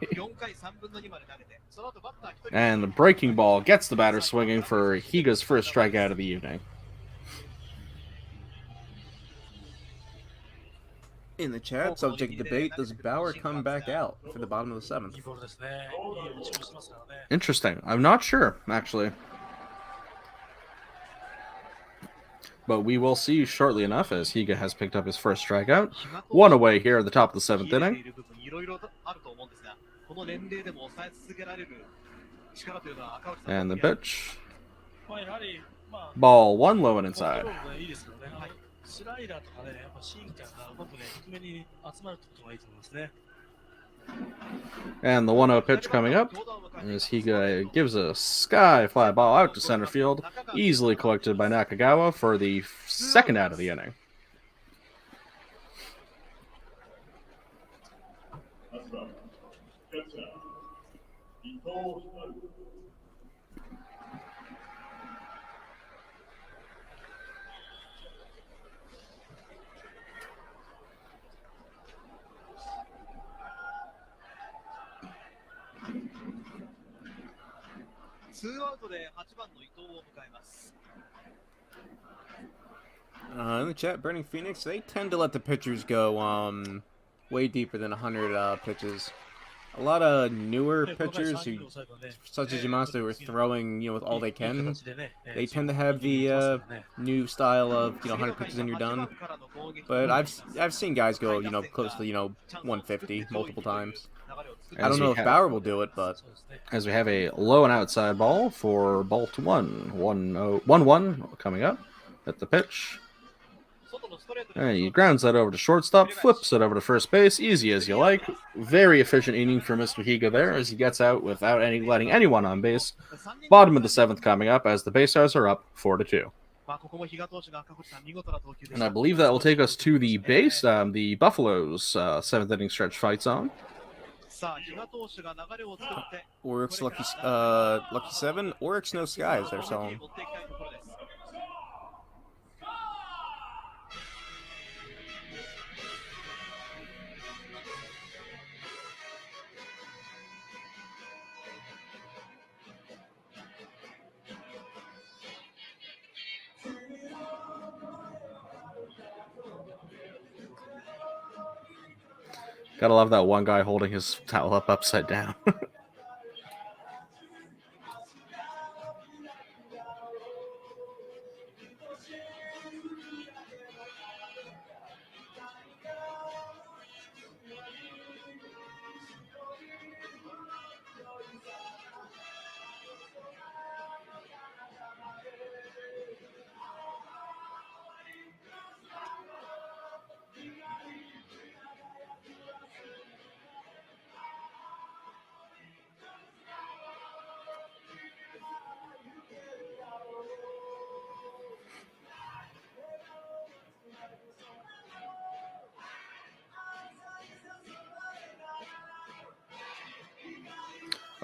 And the breaking ball gets the batter swinging for Higa's first strikeout of the evening. In the chat, subject debate, does Bauer come back out for the bottom of the seventh? Interesting. I'm not sure, actually. But we will see shortly enough, as Higa has picked up his first strikeout. One away here at the top of the seventh inning. And the pitch. Ball one low and inside. And the 1-0 pitch coming up as Higa gives a sky fly ball out to center field, easily collected by Nakagawa for the second out of the inning. In the chat, Burning Phoenix, they tend to let the pitchers go way deeper than 100 pitches. A lot of newer pitchers, such as Yamashita, who are throwing with all they can, they tend to have the new style of 100 pitches and you're done. But I've seen guys go close to 150 multiple times. I don't know if Bauer will do it, but as we have a low and outside ball for ball to 1-1 coming up at the pitch. And he grounds that over to shortstop, flips it over to first base, easy as you like. Very efficient inning for Mr. Higa there as he gets out without letting anyone on base. Bottom of the seventh coming up as the Baystars are up 4-2. And I believe that will take us to the Buffaloes' seventh inning stretch fight zone. Orix Lucky 7. Orix No Skies, they're selling. Gotta love that one guy holding his towel up upside down.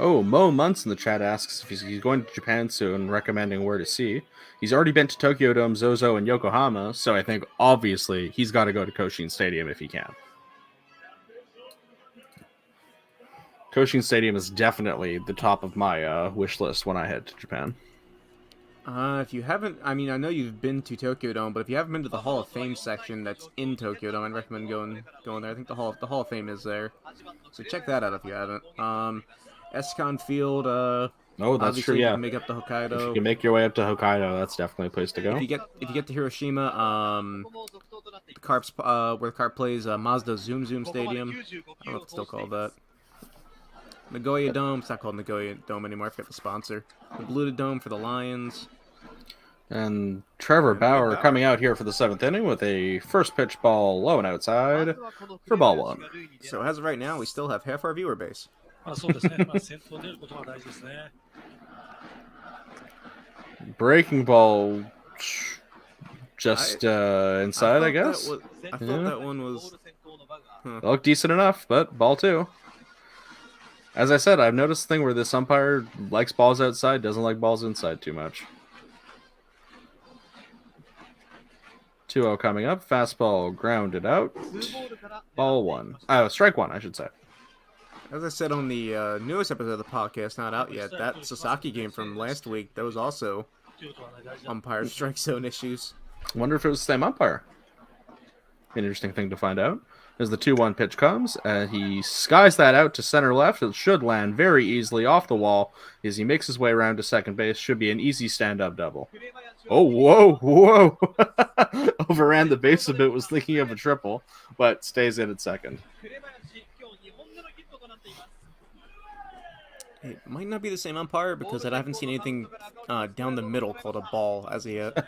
Oh, Mo Muntz in the chat asks if he's going to Japan soon, recommending where to see. He's already been to Tokyo Dome, Zozo, and Yokohama, so I think obviously he's got to go to Koshin Stadium if he can. Koshin Stadium is definitely the top of my wish list when I head to Japan. If you haven't, I mean, I know you've been to Tokyo Dome, but if you haven't been to the Hall of Fame section that's in Tokyo Dome, I'd recommend going there. I think the Hall of Fame is there, so check that out if you haven't. Escon Field. Oh, that's true. You Yeah, can make up to Hokkaido. If you can make your way up to Hokkaido, that's definitely a place to go. If you get to Hiroshima, the Carps, where the Carp plays, Mazda Zoom Stadium. I don't know if it's still called that. Nagoya Dome. It's not called Nagoya Dome anymore. I forgot the sponsor. The Blue Dome for the Lions. And Trevor Bauer coming out here for the 7th inning with a first pitch ball low and outside for ball 1. So as of right now, we still have half our viewer base. Breaking ball just inside, I guess. I thought that one was... Looked decent enough, but ball 2. As I said, I've noticed the thing where this umpire likes balls outside, doesn't like balls inside too much. 2-0 coming up. Fastball grounded out. Ball 1. Strike 1, I should say. As I said on the newest episode of the podcast, not out yet, that Sasaki game from last week, that was also umpire strike zone issues. Wonder if it was the same umpire. An interesting thing to find out. As the 2-1 pitch comes, he skies that out to center left. It should land very easily off the wall as he makes his way around to second base. Should be an easy stand-up double. Oh, whoa. Overran the base a bit, was thinking of a triple, but stays in at second. It might not be the same umpire because I haven't seen anything down the middle called a ball as of yet.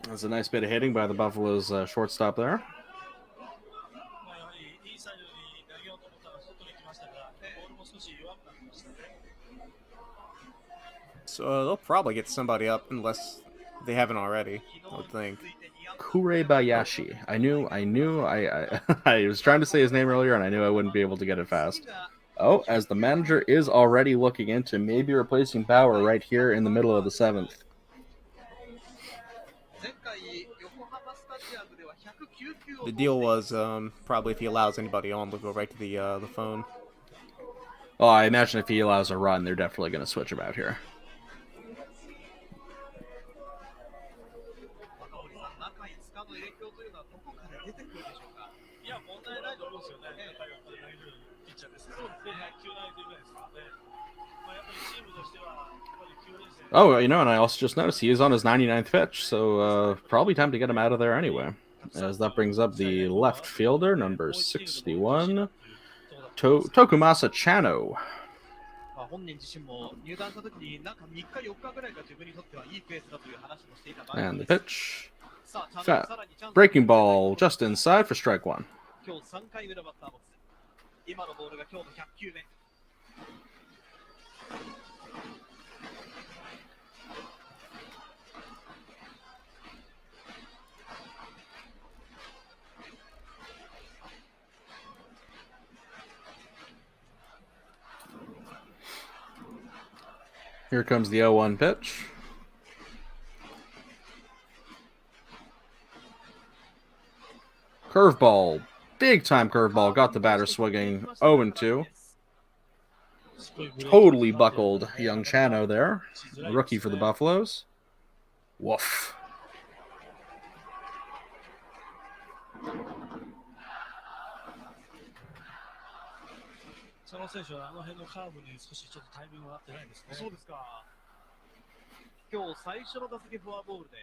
That's a nice bit of hitting by the Buffaloes shortstop there. So they'll probably get somebody up unless they haven't already, I would think. Kurebayashi. I was trying to say his name earlier and I knew I wouldn't be able to get it fast. Oh, as the manager is already looking into maybe replacing Bauer right here in the middle of the 7th. The deal was probably if he allows anybody on, they'll go right to the phone. Oh, I imagine if he allows a run, they're definitely going to switch him out here. Oh, and I also just noticed he is on his 99th pitch, so probably time to get him out of there anyway. As that brings up the left fielder, number 61, Tokumasa Chano. And the pitch. Breaking ball just inside for strike 1. Here comes the 0-1 pitch. Curveball. Big time curveball. Got the batter swinging 0-2. Totally buckled young Chano there. Rookie for the Buffaloes. Woof. 佐野選手はあの辺のカーブに少しちょっとタイミングが合ってないですね。そうですか。今日最初の打席フォアボールで、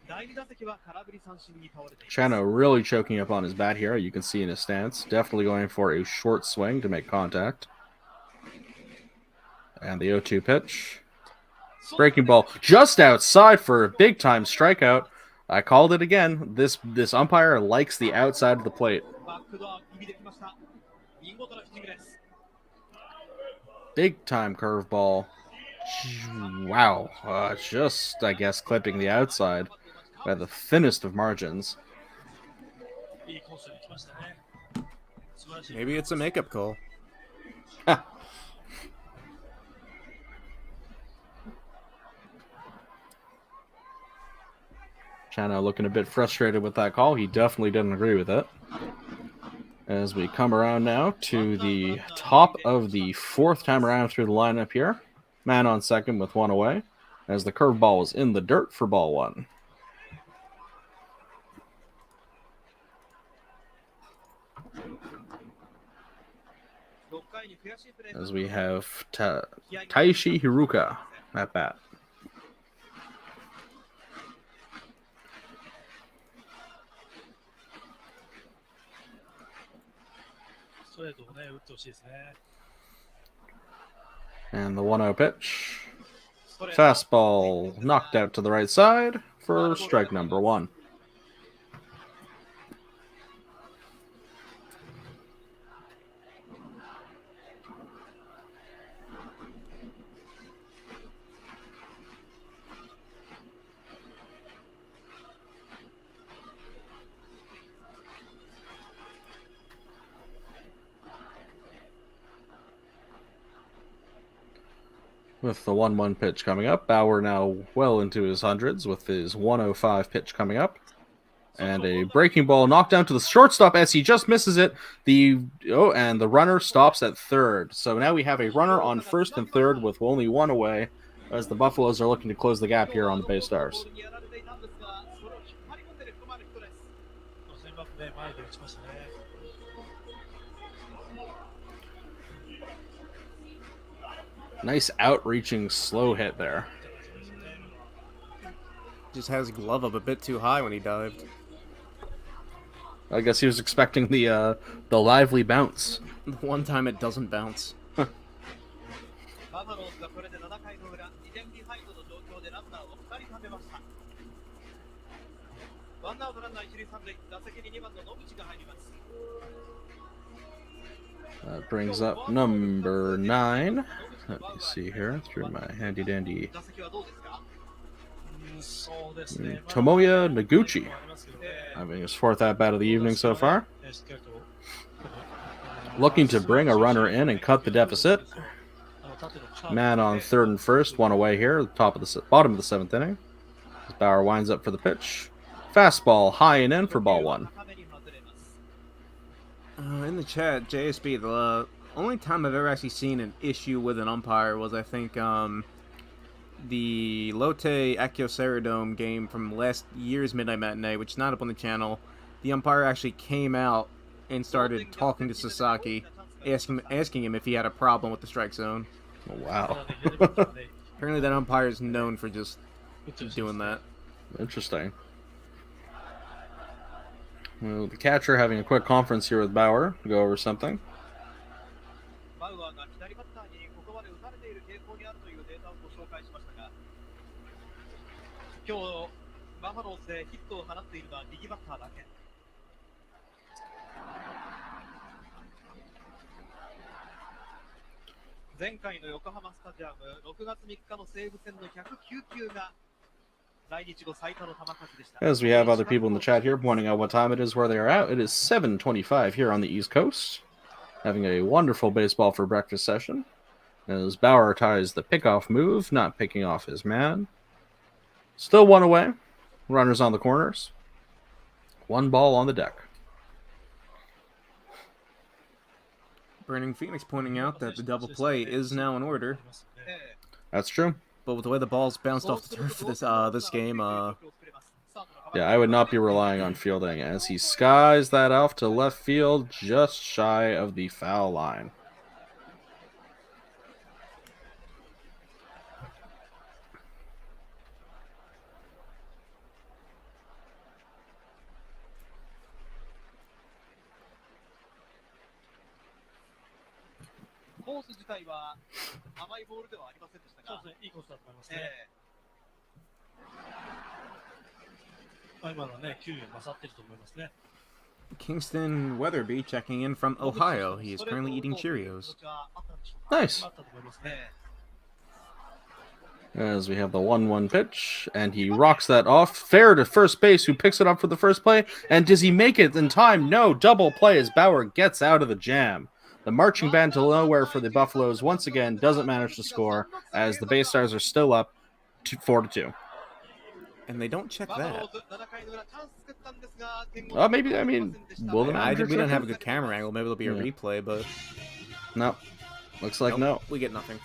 第2打席は空振り三振に倒れています。Chano really choking up on his bat here. You can see in his stance. Definitely going for a short swing to make contact. And the 0-2 pitch. Breaking ball just outside for a big time strikeout. I called it again. This umpire likes the outside of the plate. Big time curveball. Wow. Just, I guess, clipping the outside by the thinnest of margins. Maybe it's a makeup call. Chano looking a bit frustrated with that call. He definitely didn't agree with it. As we come around now to the top of the fourth time around through the lineup here. Man on second with one away. As the curveball is in the dirt for ball one. As we have Taishi Hiruka at bat. And the 1-0 pitch. Fastball knocked out to the right side for strike number one. With the 1-1 pitch coming up, Bauer now well into his hundreds with his 105 pitch coming up. And a breaking ball knocked down to the shortstop as he just misses it. And the runner stops at third. So now we have a runner on first and third with only one away as the Buffaloes are looking to close the gap here on the Baystars. Nice outreaching slow hit there. Just has his glove up a bit too high when he dived. I guess he was expecting the lively bounce. One time it doesn't bounce. That brings up number 9. Let me see here through my handy dandy. Tomoya Noguchi, having his fourth at-bat of the evening so far. Looking to bring a runner in and cut the deficit. Man on third and first, one away here, bottom of the seventh inning. As Bauer winds up for the pitch. Fastball high and in for ball one. In the chat, JSB, the only time I've ever actually seen an issue with an umpire was, I think, the Lotte Akio Ceradome game from last year's Midnight Matinee, which is not up on the channel. The umpire actually came out and started talking to Sasaki, asking him if he had a problem with the strike zone. Oh, wow. Apparently that umpire is known for just doing that. Interesting. Well, the catcher having a quick conference here with Bauer to go over something. As we have other people in the chat here pointing out what time it is where they are at, it is 7:25 here on the East Coast. Having a wonderful baseball for breakfast session. As Bauer ties the pickoff move, not picking off his man. Still one away. Runners on the corners. One ball on the deck. Burning Phoenix pointing out that the double play is now in order. That's true. But with the way the ball's bounced off the turf this this game, Yeah, I would not be relying on fielding as he skies that off to left field just shy of the foul line. Kingston Weatherby checking in from Ohio. He is currently eating Cheerios. Nice. As we have the 1-1 pitch, and he rocks that off. Fair to first base, who picks it up for the first play. And does he make it in time? No, double play as Bauer gets out of the jam. The marching band to nowhere for the Buffaloes once again doesn't manage to score, as the Baystars are still up 4-2. And they don't check that. Maybe, I mean, will the manager we don't check have a it? good camera angle. Maybe there'll be a replay, but No. Looks like nope, no. we get nothing.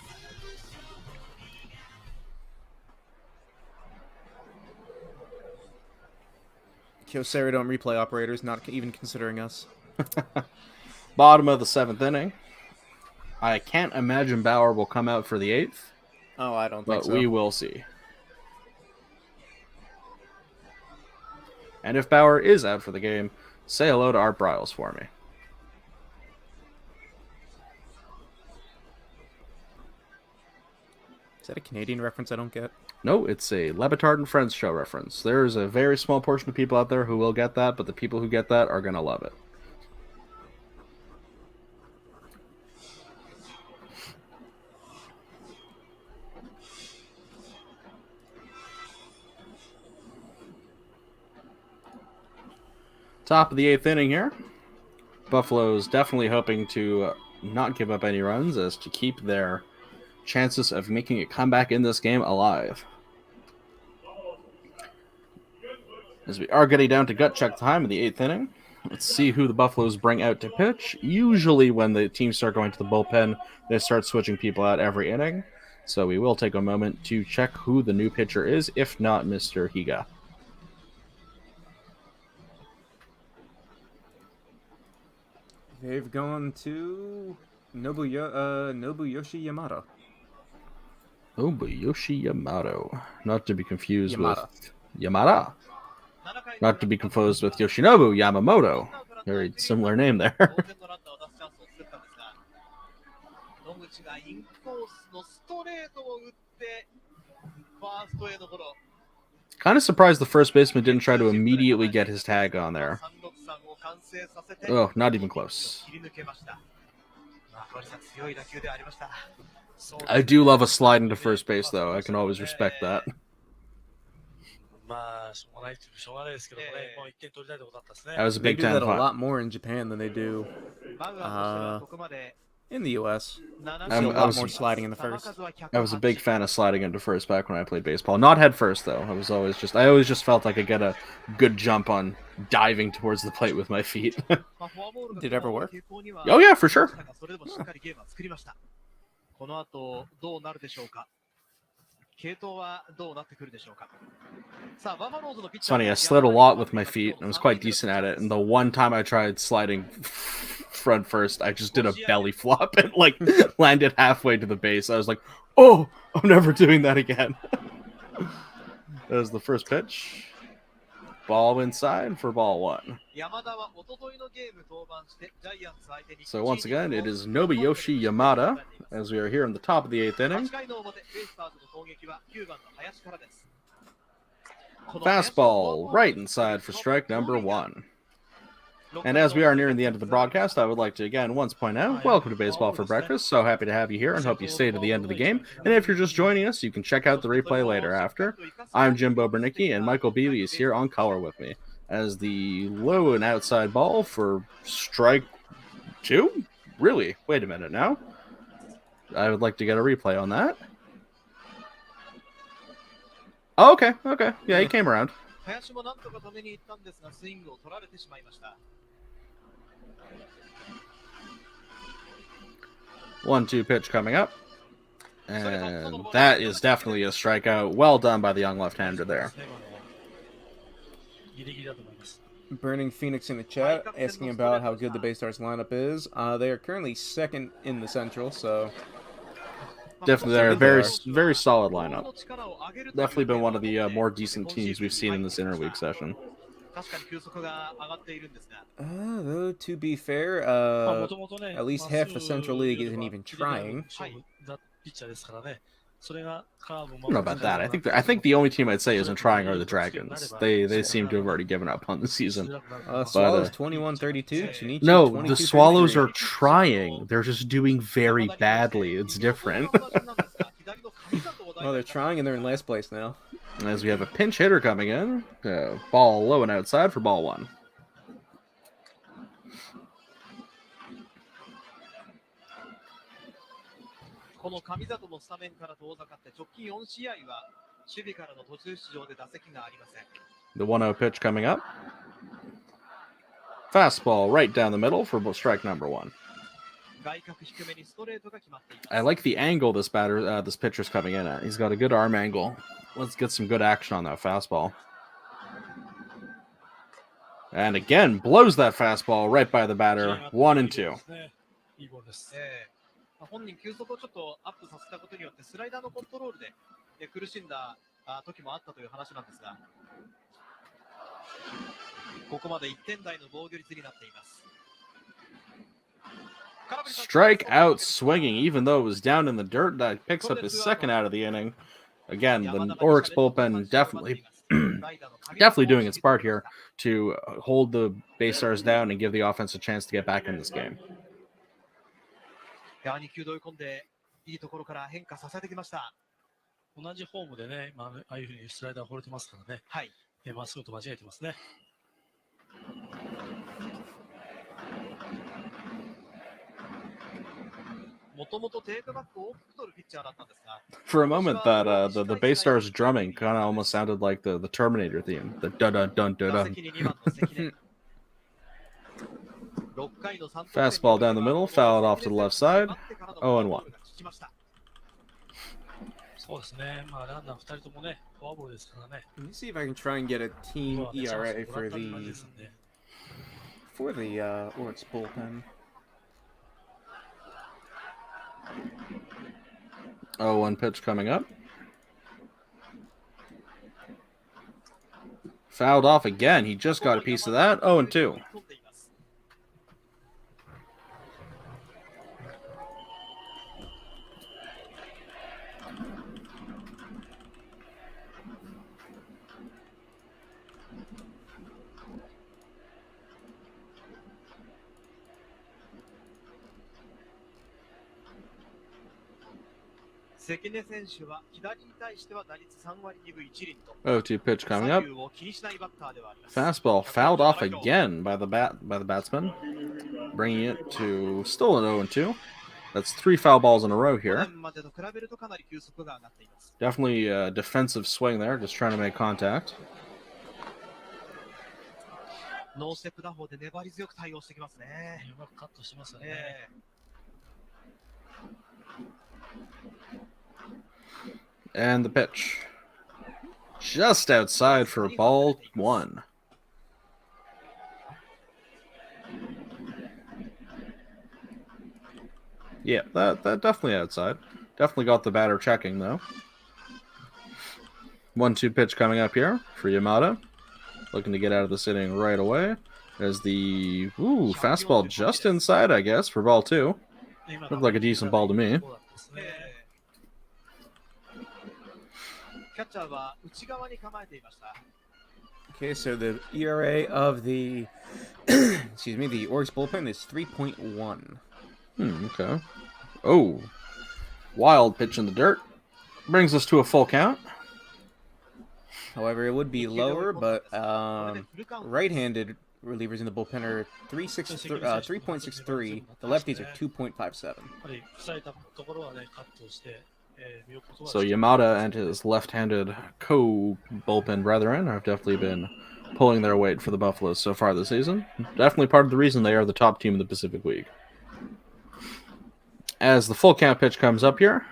Kyocera don't replay operators, not even considering us. Bottom of the 7th inning. I can't imagine Bauer will come out for the 8th, Oh, I don't but think so. we will see. And if Bauer is out for the game, say hello to Art Briles for me. Is that a Canadian reference I don't get? No, it's a Lebitard and Friends show reference. There's a very small portion of people out there who will get that, but the people who get that are going to love it. Top of the 8th inning here. Buffalo's definitely hoping to not give up any runs as to keep their chances of making a comeback in this game alive. As we are getting down to gut check time in the 8th inning, let's see who the Buffaloes bring out to pitch. Usually when the teams start going to the bullpen, they start switching people out every inning. So we will take a moment to check who the new pitcher is, if not Mr. Higa. They've gone to Nobuyoshi Yamada. Nobuyoshi Yamato. Not to be confused Yamada. with Yamada. Not to be confused with Yoshinobu Yamamoto. Very similar name there. Kind of surprised the first baseman didn't try to immediately get his tag on there. Oh, not even close. I do love a slide into first base, though. I can always respect that. I was a They big do fan that a fan. lot more in Japan than they do in the U.S. I see a lot more sliding in the first. I was a big fan of sliding into first back when I played baseball. Not head first, though. I always just felt I could get a good jump on diving towards the plate with my feet. Did it ever work? Oh yeah, for sure. It's funny, I slid a lot with my feet. I was quite decent at it. And the one time I tried sliding front first, I just did a belly flop and landed halfway to the base. I was like, oh, I'm never doing that again. That was the first pitch. Ball inside for ball 1. So once again, it is Nobuyoshi Yamada, as we are here in the top of the 8th inning. Fastball right inside for strike number 1. And as we are nearing the end of the broadcast, I would like to again once point out, welcome to Baseball for Breakfast. So happy to have you here and hope you stay to the end of the game. And if you're just joining us, you can check out the replay later after. I'm Jimbo Bernicki, and Michael Beebe is here on color with me as the low and outside ball for strike 2? Really? Wait a minute now. I would like to get a replay on that. Oh, okay, okay. Yeah, he came around. 林もなんとか止めに行ったんですが、スイングを取られてしまいました。 1-2 pitch coming up. And that is definitely a strikeout. Well done by the young left-hander there. ギリギリだと思います。 Burning Phoenix in the chat, asking about how good the Baystars lineup is. They are currently second in the Central, so Definitely, they're a very solid lineup. Definitely been one of the more decent teams we've seen in this interleague session. 確かに球速が上がっているんですが、 though to be fair, もともとね、 at least half the Central League isn't even 切り替え trying. の勝負だピッチャーですからね。それがカーブ I don't know about that. I think the only team I'd say isn't trying are the Dragons. They seem to have already given up on the season. Swallows 21-32. Shinichi No, the 22-33. Swallows are trying. They're just doing very badly. It's different. Oh, they're trying and they're in last place now. As we have a pinch hitter coming in. Ball low and outside for ball one. この上里もスタメンから遠ざかって直近4試合は守備からの途中出場で打席がありません。 The 1-0 pitch coming up. Fastball right down the middle for strike number one. 外角低めにストレートが決まっています。 I like the angle this pitcher's coming in at. He's got a good arm angle. Let's get some good action on that fastball. And again, blows that fastball right by the batter. 1-2. いいボールです。本人球速をちょっとアップさせたことによってスライダーのコントロールで苦しんだ時もあったという話なんですが、ここまで1点台の防御率になっています。 Strike out swinging, even though it was down in the dirt. That picks up his second out of the inning. Again, the Orix bullpen definitely doing its part here to hold the Baystars down and give the offense a chance to get back in this game. 2球で追い込んでいいところから変化させてきました。 同じフォームでね、ああいうふうにスライダーを放れてますからね。はい。まっすぐと間違えてますね。 もともとテークバックを大きく取るピッチャーだったんですが、 For a moment, that the Baystars drumming kind of almost sounded like the Terminator theme. The dun dun dun dun 打 dun. 席に2番の関根。6回の3 Fastball down the middle, fouled off to the left side. 0-1. そうですね。まあランナー2人ともね、フォアボールですからね。 Let me see if I can try and get a team ERA for the Orix bullpen. 0-1 pitch coming up. Fouled off again. He just got a piece of that. 0-2.関根選手は左に対しては打率3割2分1厘と 0-2 pitch coming up. 左右を気にしないバッターではあります。 Fastball fouled off again by the batsman, bringing it to still an 0-2. That's 3 foul balls in a row 去 here. 年までと比べるとかなり球速が上がっています。 Definitely a defensive swing there, just trying to make contact. ノーステップ打法で粘り強く対応してきますね。うまくカットしてますよね。And the pitch. Just outside for ball one. Yeah, that definitely outside. Definitely got the batter checking, though. 1-2 pitch coming up here for Yamada. Looking to get out of this inning right away. There's the fastball just inside, I guess, for ball two. Looked like a decent ball to me. キャッチャーは内側に構えていました。 Okay, so the ERA of the excuse me, the Orix bullpen is 3.1. Okay. Oh. Wild pitch in the dirt. Brings us to a full count. However, it would be lower, but right-handed Relievers in the bullpen are 3.63. The lefties are 2.57. やっぱり腐れたところはね、カットして、見ることは So Yamada and his left-handed co-bullpen brethren have definitely been pulling their weight for the Buffaloes so far this season. Definitely part of the reason they are the top team in the Pacific League. As the full count pitch comes up here.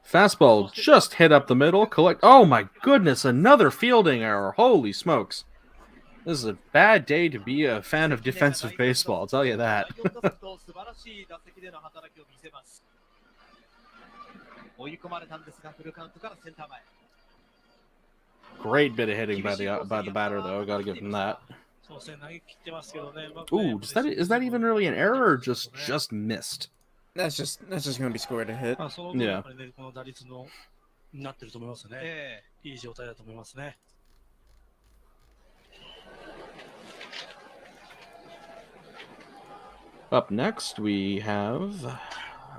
Fastball just hit up the middle. Oh my goodness, another fielding error. Holy smokes. This is a bad day to be a fan of defensive baseball, I'll tell you that. 素晴らしい打席での働きを見せます。追い込まれたんですが、フルカウントからセンター前。 Great bit of hitting by the batter, though. Gotta give him that. そうですね、投げ切ってますけどね。うまくね Ooh, is that even really an error or just missed? That's just going to be scored a hit. まあ、その分やっぱりね、この打率のになってると思いますね。いい状態だと思いますね。 Up next, we have,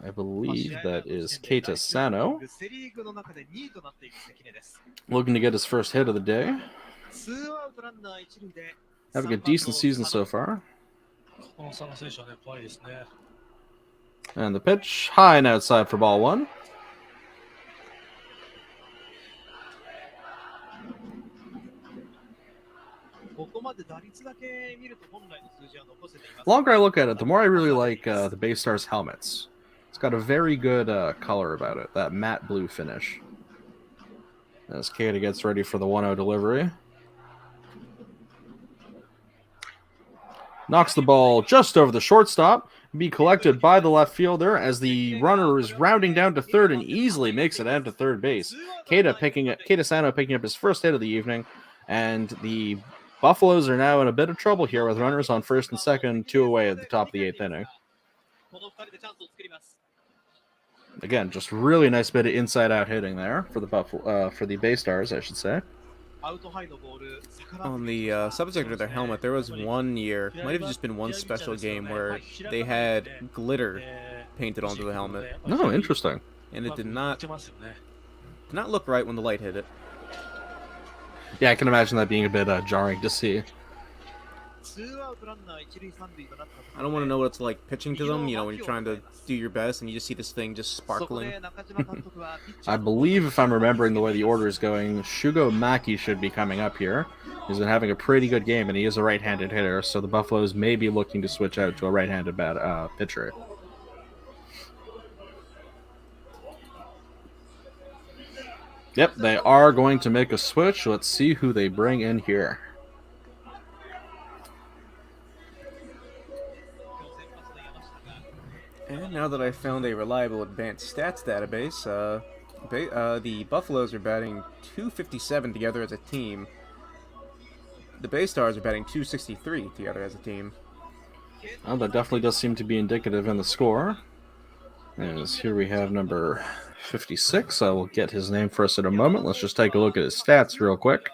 I believe that is Keita Sano, セリーグの中で2位となっている関根です。 looking to get his first hit of the day. ツーアウトランナー一塁で Having a decent season so far. この佐野選手はね、怖いですね。 And the pitch, high and outside for ball one. ここまで打率だけ見ると本来の数字は残せています。 The longer I look at it, the more I really like the Baystars helmets. It's got a very good color about it, that matte blue finish. As Keita gets ready for the 1-0 delivery. Knocks the ball just over the shortstop. Be collected by the left fielder as the runner is rounding down to third and easily makes it out to third base. Keita Sano picking up his first hit of the evening, and the Buffaloes are now in a bit of trouble here with runners on first and second, 2 away at the top of the 8th inning. Again, just really nice bit of inside-out hitting there for the Baystars, I should say. On the subject of their helmet, there was one year, might have just been one special game where they had glitter painted onto the helmet. Oh, interesting. And it did not look right when the light hit it. Yeah, I can imagine that being a bit jarring to see. I don't want to know what it's like pitching to them, you know, when you're trying to do your best and you just see this thing just sparkling. I believe, if I'm remembering the way the order is going, Shugo Maki should be coming up here. He's been having a pretty good game, and he is a right-handed hitter, so the Buffaloes may be looking to switch out to a right-handed pitcher. Yep, they are going to make a switch. Let's see who they bring in here. And now that I found a reliable advanced stats database, the Buffaloes are batting .257 together as a team. The Baystars are batting .263 together as a team. Well, that definitely does seem to be indicative in the score. As here we have number 56. I will get his name for us in a moment. Let's just take a look at his stats real quick.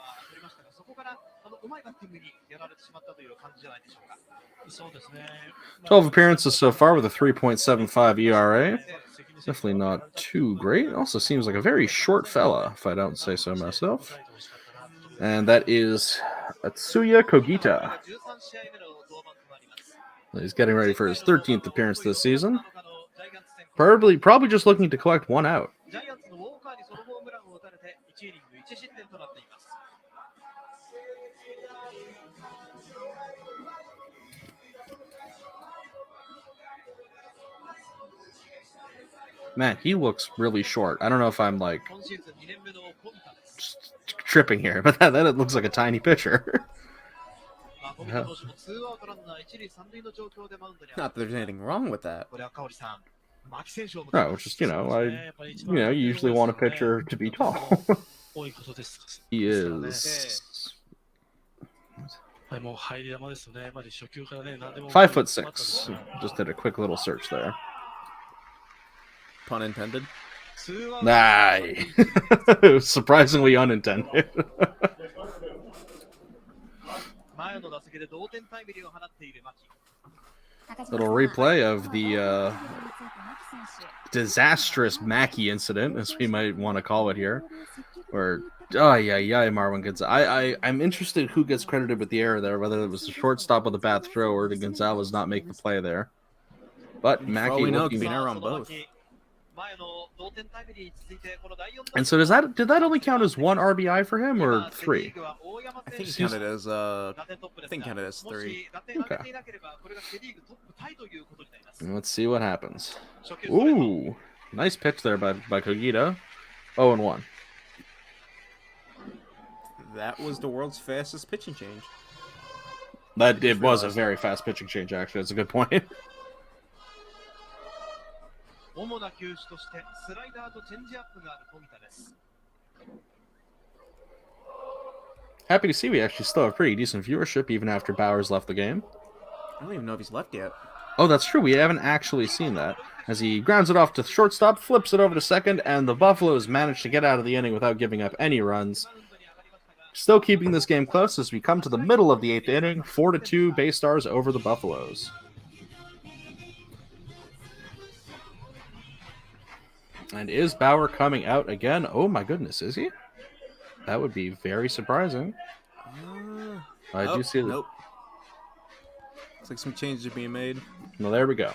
12 appearances so far with a 3.75 ERA. Definitely not too great. Also seems like a very short fella, if I don't say so myself. And that is Atsuya Kogita. He's getting ready for his 13th appearance this season. Probably just looking to collect one out. Man, he looks really short. I don't know if I'm like just tripping here, but that looks like a tiny pitcher. Not that there's anything wrong with that. No, it's just, you usually want a pitcher to be tall. He is 5'6". Just did a quick little search there. Pun intended. Nah, surprisingly unintended. Little replay of the disastrous Mackey incident, as we might want to call it here, where Oh yeah, Marwin Gonzalez. I'm interested who gets credited with the error there, whether it was the shortstop with the bad throw or did Gonzalez not make the play there. But For all Mackey we know, it looking. could be an error on both. 前の同点タイムリーに続いてこの第4 And so did that only count as one RBI for him or 3? I think he counted as I think counted as 3. Okay. Let's see what happens. Ooh, nice pitch there by Kogita. 0-1. That was the world's fastest pitching change. That it was a very fast pitching change. Actually, that's a good point. 主な球種としてスライダーとチェンジアップがある富田です。 Happy to see we actually still have pretty decent viewership even after Bauer's left the game. I don't even know if he's left yet. Oh, that's true. We haven't actually seen that. As he grounds it off to shortstop, flips it over to second, and the Buffaloes manage to get out of the inning without giving up any runs. Still keeping this game close as we come to the middle of the 8th inning. 4-2 Baystars over the Buffaloes. And is Bauer coming out again? Oh my goodness, is he? That would be very surprising. I do see that. Nope. Looks like some changes are being made. Well, there we go.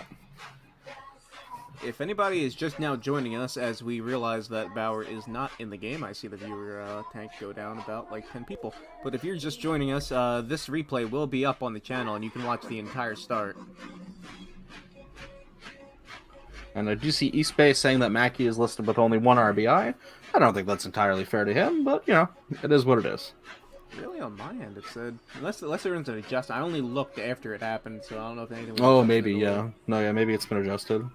If anybody is just now joining us as we realize that Bauer is not in the game, I see the viewer tank go down about like 10 people. But if you're just joining us, this replay will be up on the channel and you can watch the entire start. And I do see East Bay saying that Mackey is listed with only 1 RBI. I don't think that's entirely fair to him, but, you know, it is what it is. Really, on my end, it said... Unless there was an adjustment. I only looked after it happened, so I don't know if anything was Oh, maybe, yeah. No, yeah, maybe it's been adjusted.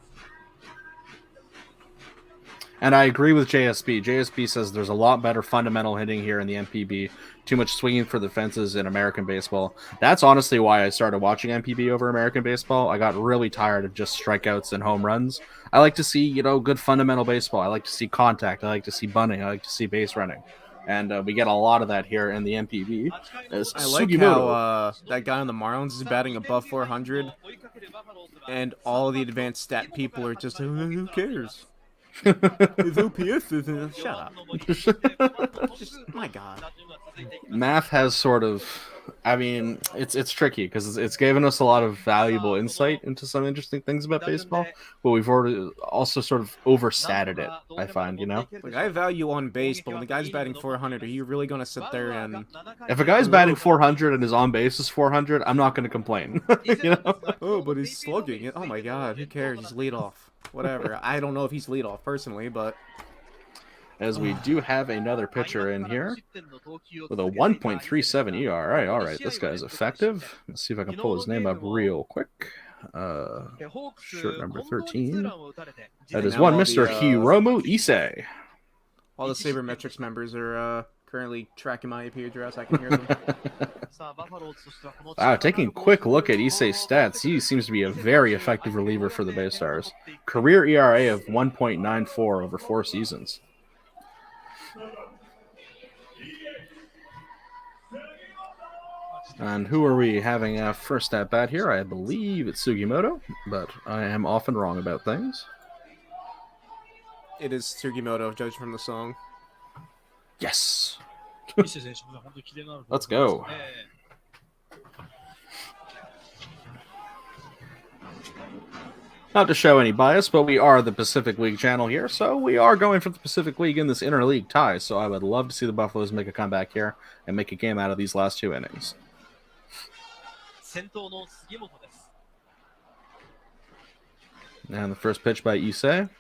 And I agree with JSB. JSB says there's a lot better fundamental hitting here in the MPB. Too much swinging for the fences in American baseball. That's honestly why I started watching MPB over American baseball. I got really tired of just strikeouts and home runs. I like to see, you know, good fundamental baseball. I like to see contact. I like to see bunting. I like to see base running. And we get a lot of that here in the MPB. I like how that guy on the Marlins is batting above 400. And all the advanced stat people are just, who cares? His OPS isn't. Shut up. Just, my God. Math has sort of, I mean, it's tricky because it's given us a lot of valuable insight into some interesting things about baseball, but we've already also sort of overstated it, I find, you know? Like, I value on base, but when the guy's batting 400, are you really going to sit there and... If a guy's batting 400 and his on base is 400, I'm not going to complain, you know? Oh, but he's slugging it. Oh my God, who cares? He's leadoff. Whatever. I don't know if he's leadoff personally, but... As we do have another pitcher in here with a 1.37 ERA. All right, this guy's effective. Let's see if I can pull his name up real quick. Shirt number 13. That is one Mr. Hiromu Issei. All the Sabermetrics members are currently tracking my IP address. I can hear them. Wow, taking a quick look at Issei's stats, he seems to be a very effective reliever for the Baystars. Career ERA of 1.94 over 4 seasons. And who are we having first at bat here? I believe it's Sugimoto, but I am often wrong about things. It is Sugimoto, judged from the song. Yes! Let's go. Not to show any bias, but we are the Pacific League channel here, so we are going for the Pacific League in this interleague tie, so I would love to see the Buffaloes make a comeback here and make a game out of these last 2 innings. And the first pitch by Issei.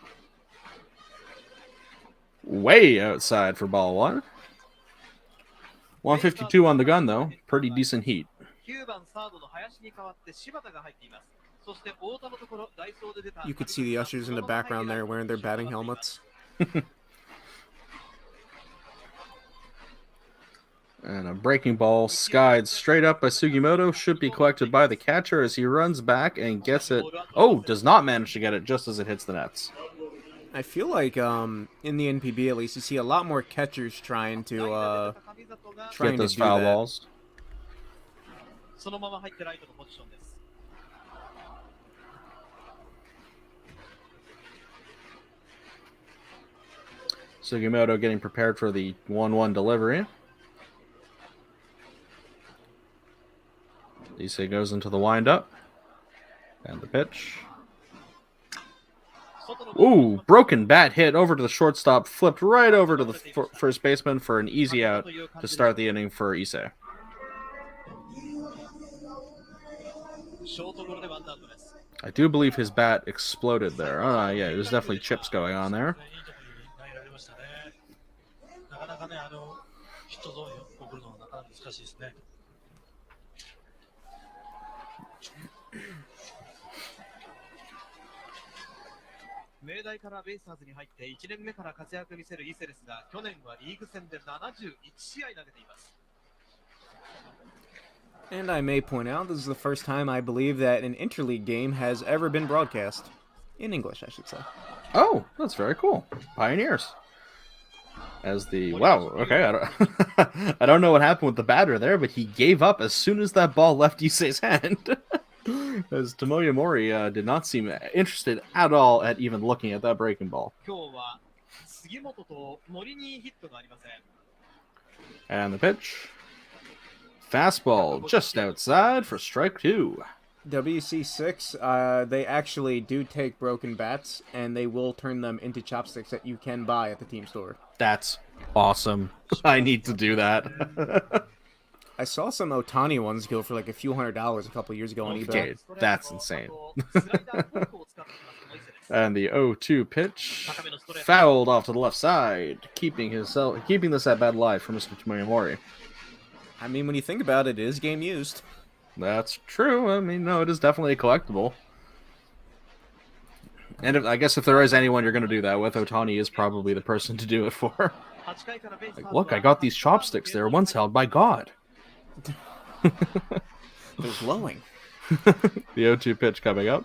Way outside for ball 1. 152 on the gun, though. Pretty decent heat. You could see the ushers in the background there wearing their batting helmets. And a breaking ball skied straight up by Sugimoto. Should be collected by the catcher as he runs back and gets it. Oh, does not manage to get it just as it hits the nets. I feel like in the NPB at least, you see a lot more catchers trying to get those foul balls. Sugimoto getting prepared for the 1-1 delivery. Issei goes into the windup. And the pitch. Ooh, broken bat hit over to the shortstop, flipped right over to the first baseman for an easy out to start the inning for Issei. I do believe his bat exploded there. Oh, yeah, there's definitely chips going on there. なかなかね、ヒットゾーンに送るのはなかなか難しいですね。明大からベイスターズに入って1年目から活躍見せる伊勢ですが、去年はリーグ戦で71試合投げています。 And I may point out, this is the first time I believe that an interleague game has ever been broadcast. In English, I should say. Oh, that's very cool. Pioneers. As the... Wow, okay. I don't know what happened with the batter there, but he gave up as soon as that ball left Issei's hand. As Tomoya Mori did not seem interested at all at even looking at that breaking ball. And the pitch. Fastball just outside for strike 2. WC6, they actually do take broken bats, and they will turn them into chopsticks that you can buy at the team store. That's awesome. I need to do that. I saw some Otani ones go for like a few $100s a couple years ago on eBay. Okay, that's insane. And the 0-2 pitch fouled off to the left side, keeping this at bat alive for Mr. Tomoya Mori. I mean, when you think about it, it is game used. That's true. I mean, no, it is definitely a collectible. And I guess if there is anyone you're going to do that with, Otani is probably the person to do it for. Like, look, I got these chopsticks. They were once held by God. They're glowing. The 0-2 pitch coming up.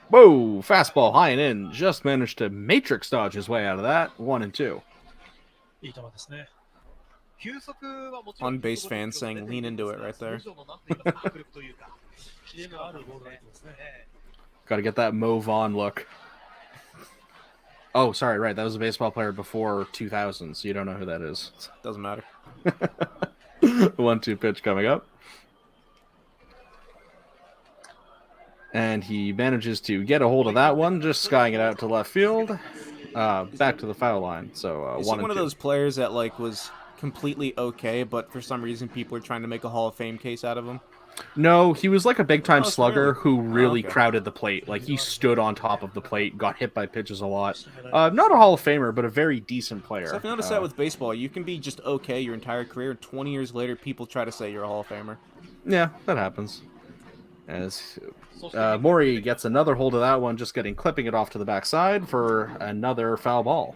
Whoa! Fastball high and in. Just managed to matrix dodge his way out of that. 1-2. On base fans saying lean into it right there. Gotta get that Mo Vaughn look. Oh, sorry, right. That was a baseball player before 2000, so you don't know who that is. Doesn't matter. 1-2 pitch coming up. And he manages to get a hold of that one, just skying it out to left field. Back to the foul line. So is he one of those players that like was completely okay, but for some reason people are trying to make a Hall of Fame case out of him? No, he was like a big-time slugger who really crowded the plate. Like, he stood on top of the plate, got hit by pitches a lot. Not a Hall of Famer, but a very decent player. So I've noticed that with baseball. You can be just okay your entire career, and 20 years later, people try to say you're a Hall of Famer. Yeah, that happens. As Mori gets another hold of that one, just clipping it off to the backside for another foul ball.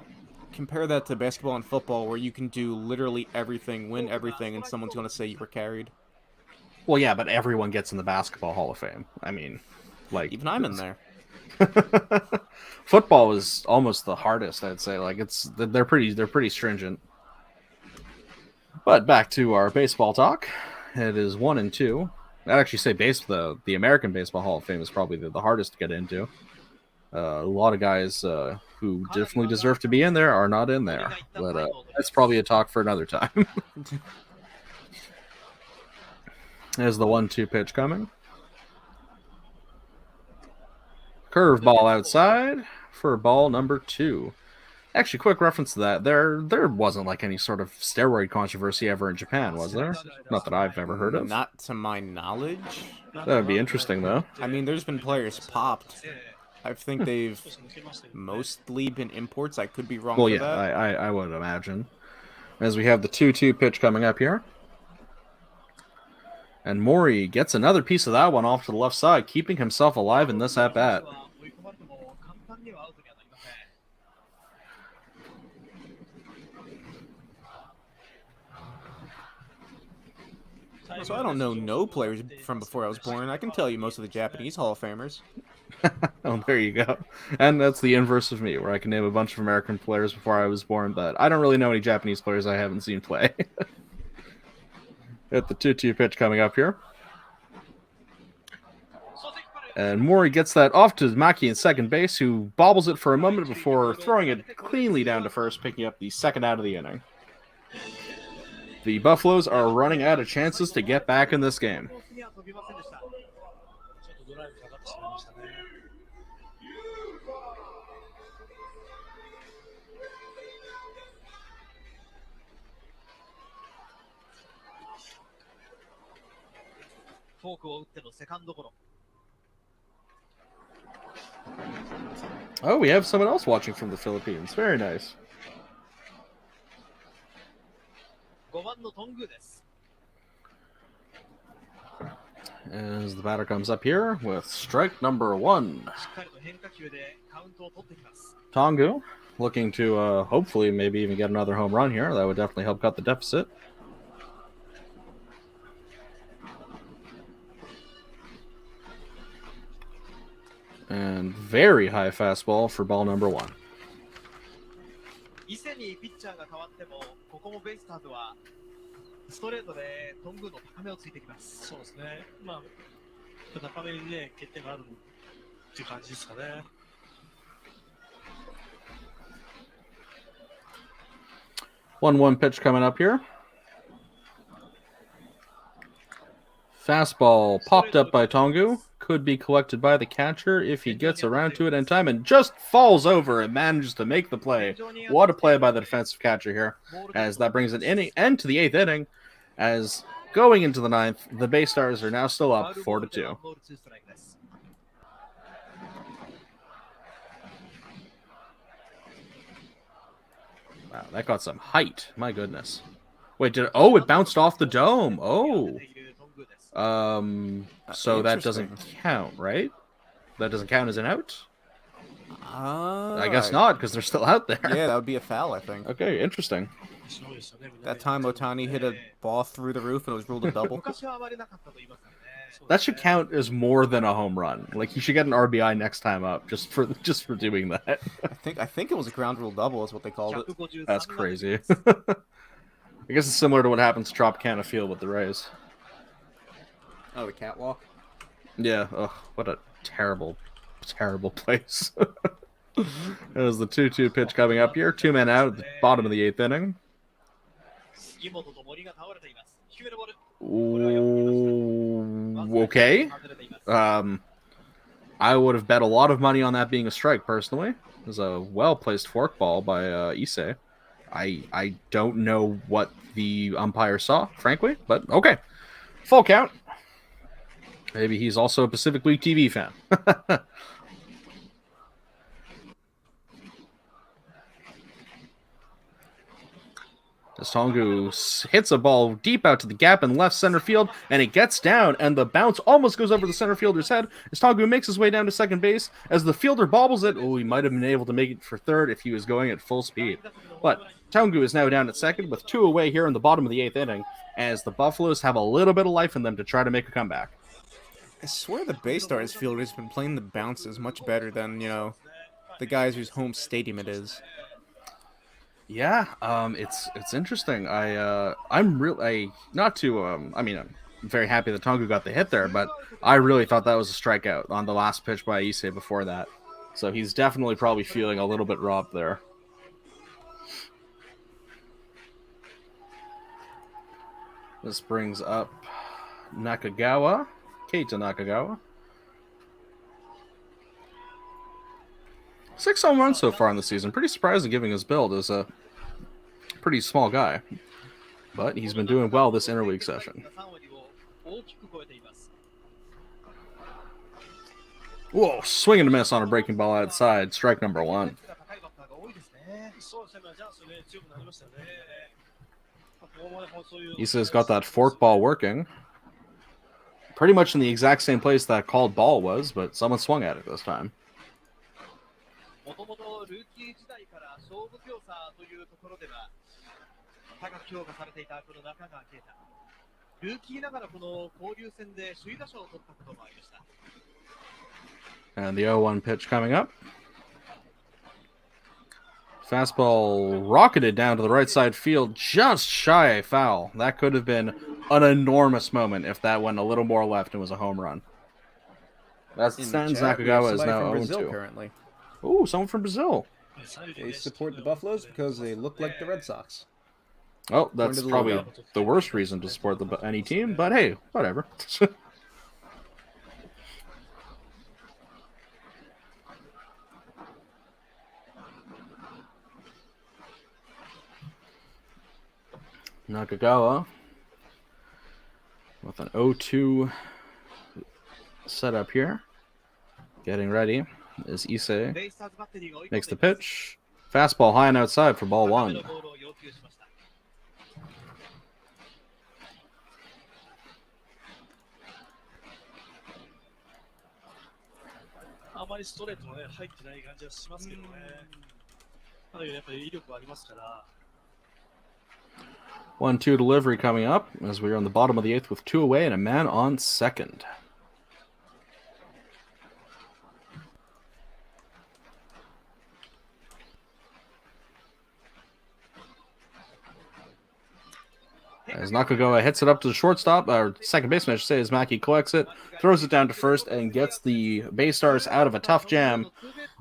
Compare that to basketball and football, where you can do literally everything, win everything, and someone's going to say you were carried. Well, yeah, but everyone gets in the Basketball Hall of Fame. I mean, like... Even I'm in there. Football is almost the hardest, I'd say. Like, they're pretty stringent. But back to our baseball talk. It is 1-2. I'd actually say the American Baseball Hall of Fame is probably the hardest to get into. A lot of guys who definitely deserve to be in there are not in there. But that's probably a talk for another time. There's the 1-2 pitch coming. Curveball outside for ball number 2. Actually, quick reference to that. There wasn't like any sort of steroid controversy ever in Japan, was there? Not that I've ever heard of. Not to my knowledge. That would be interesting, though. I mean, there's been players popped. I think they've mostly been imports. I could be wrong with that. Well, yeah, I would imagine. As we have the 2-2 pitch coming up here. And Mori gets another piece of that one off to the left side, keeping himself alive in this at-bat. So I don't know no players from before I was born. I can tell you most of the Japanese Hall of Famers. Oh, there you go. And that's the inverse of me, where I can name a bunch of American players before I was born, but I don't really know any Japanese players I haven't seen play. At the 2-2 pitch coming up here. And Mori gets that off to Maki in second base, who bobbles it for a moment before throwing it cleanly down to first, picking up the second out of the inning. The Buffaloes are running out of chances to get back in this game. コースには飛びませんでした。ちょっとドライブかかってしまいましたね。フォークを打ってのセカンドゴロ。 Oh, we have someone else watching from the Philippines. Very nice. 5番のトングーです。 As the batter comes up here with strike number 1. しっかりと変化球でカウントを取ってきます。 Tongu looking to hopefully maybe even get another home run here. That would definitely help cut the deficit. And very high fastball for ball number 1. 伊勢にピッチャーが変わっても、ここもベイスターズはストレートでトングーの高めをついてきます。そうですね。まあ、高めにね、欠点があるっていう感じですかね。One pitch coming up here. Fastball popped up by Tongu. Could be collected by the catcher if he gets around to it in time and just falls over and manages to make the play. What a play by the defensive catcher here, as that brings an end to the 8th inning. As going into the 9th, the Baystars are now still up 4-2. Wow, that got some height. My goodness. Wait, it bounced off the dome. Oh. So that doesn't count, right? That doesn't count as an out? I guess not, because they're still out there. Yeah, that would be a foul, I think. Okay, interesting. That time Otani hit a ball through the roof and it was ruled a double. That should count as more than a home run. Like, he should get an RBI next time up just for doing that. I think it was a ground rule double is what they called it. That's crazy. I guess it's similar to what happens to Tropicana Field with the Rays. Oh, the catwalk? Yeah, ugh, what a terrible, terrible place. There's the 2-2 pitch coming up here. 2 men out at the bottom of the 8th inning. Ooh, okay. I would have bet a lot of money on that being a strike, personally. It was a well-placed forkball by Issei. I don't know what the umpire saw, frankly, but okay. Full count. Maybe he's also a Pacific League TV fan. As Tongu hits a ball deep out to the gap in left center field, and it gets down, and the bounce almost goes over the center fielder's head as Tongu makes his way down to second base. As the fielder bobbles it, he might have been able to make it for third if he was going at full speed. But Tongu is now down at second with 2 away here in the bottom of the 8th inning, as the Buffaloes have a little bit of life in them to try to make a comeback. I swear the Baystars fielders have been playing the bounces much better than, the guys whose home stadium it is. Yeah, it's interesting. I'm very happy that Tongu got the hit there, but I really thought that was a strikeout on the last pitch by Issei before that. So he's definitely probably feeling a little bit robbed there. This brings up Nakagawa, Keita Nakagawa. 6 home runs so far in the season. Pretty surprising given his build as a pretty small guy. But he's been doing well this interleague session. Whoa, swing and a miss on a breaking ball outside. Strike number 1. Issei's got that fork ball working. Pretty much in the exact same place that called ball was, but someone swung at it this time. もともとルーキー時代から勝負強さというところでは高く評価されていたこの中川圭太。ルーキーながらこの交流戦で首位打者を取ったこともありました。 And the 0-1 pitch coming up. Fastball rocketed down to the right side field, just shy of foul. That could have been an enormous moment if that went a little more left and was a home run. As it In the stands, chat, we have Nakagawa is somebody now from 0 Brazil 2. currently. Ooh, someone from Brazil. They support the Buffaloes because they look like the Red Sox. Oh, According that's to the probably logo. the worst reason to support any team, but hey, whatever. 'Nakagawa with an 0-2 setup here. Getting ready is Issei. ベイスターズバッテリーが追い込んでいます Makes the pitch. Fastball high and outside for ball 高め 1. のボールを要求しました。あまりストレートもね、入ってない感じはしますけどね。だけどやっぱり威力はありますから。 1-2 delivery coming up as we are on the bottom of the 8th with 2 away and a man on second. As Nakagawa hits it up to the shortstop, or second baseman, I should say, as Maki collects it, throws it down to first, and gets the Baystars out of a tough jam.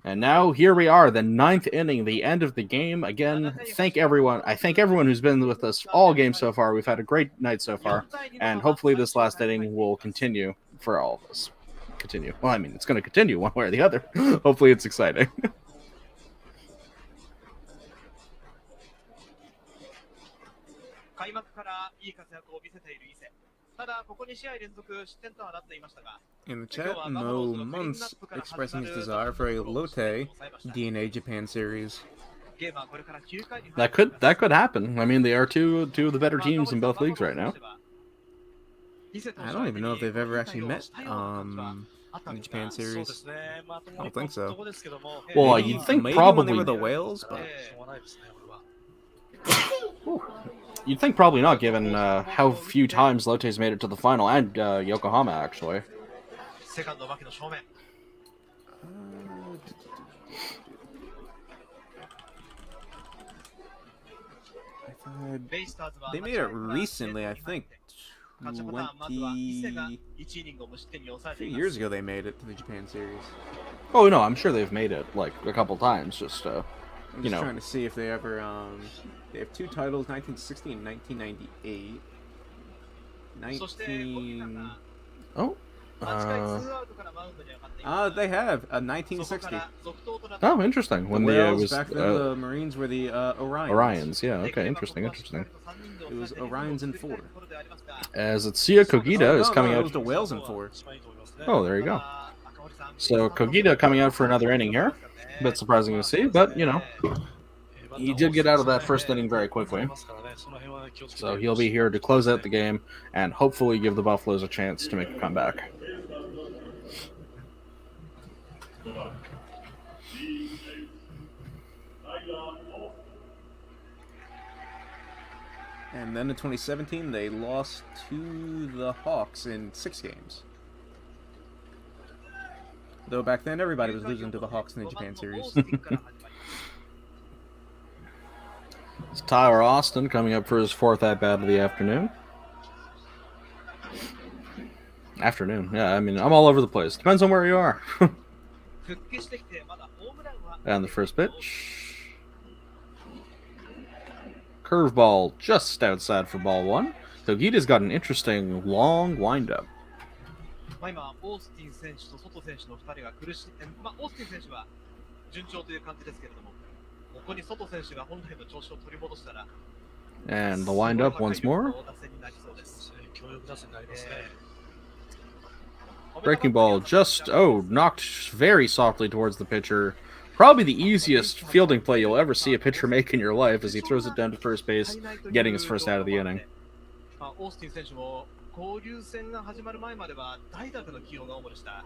And now here we are, the 9th inning, the end of the game. Again, thank everyone. I thank everyone who's been with us all game so far. We've had a great night so far, and hopefully this last inning will continue for all of us. Continue. Well, I mean, it's going to continue one way or the other. Hopefully it's exciting. 開幕からいい活躍を見せている伊勢。ただここ2試合連続失点とはなっていましたが、 In the chat, Mo Munts expressing his desire for a Lotte DeNA Japan series. ゲームはこれから9回に That could happen. I mean, they are two of the better teams in both leagues right now. I don't even know if they've ever actually met in the Japan series. I don't think so. Well, you'd think Maybe when they probably were the Whales, but you'd think probably not, given how few times Lotte's made it to the final, and Yokohama actually. セカンド牧の正面。 ベイスターズは they made it recently, I think. 勝ちパターンまずは伊勢が1イニングを無失点に抑え A て few いま years す。 ago, they made it to the Japan series. Oh no, I'm sure they've made it like a couple times. Just I'm you just know. trying to see if they ever they have 2 titles, 1960 and 1998. そして小木田が Oh. 8回2アウトからマウンドに上がっています。 They have a そこか 1960. ら続投となった Oh, interesting. The When the Whales, was back then the Marines were the Orions. Orions, yeah. Okay, interesting. It was Orions in 4. As Atsuya Kogita is coming It out. was the Whales in 4. Oh, there you go. So Kogita coming out for another inning here. A bit surprising to see, but you know, he did get out of that first inning very quickly. So he'll be here to close out the game and hopefully give the Buffaloes a chance to make a comeback. And then in 2017, they lost to the Hawks in 6 games. Though back then, everybody was losing to the Hawks in the Japan series. It's Tyler Austin coming up for his 4th at-bat of the afternoon. Yeah, I mean, I'm all over the place. Depends on where you are. And the first pitch. Curveball just outside for ball 1. Kogita's got an interesting long windup. 今、オースティン選手とソト選手の2人が苦しい、オースティン選手は順調という感じですけれども、ここにソト選手が本来の調子を取り戻したら、 And the windup once more. Breaking ball just, knocked very softly towards the pitcher. Probably the easiest fielding play you'll ever see a pitcher make in your life as he throws it down to first base, getting his first out of the inning. オースティン選手も交流戦が始まる前までは代打での起用が主でした。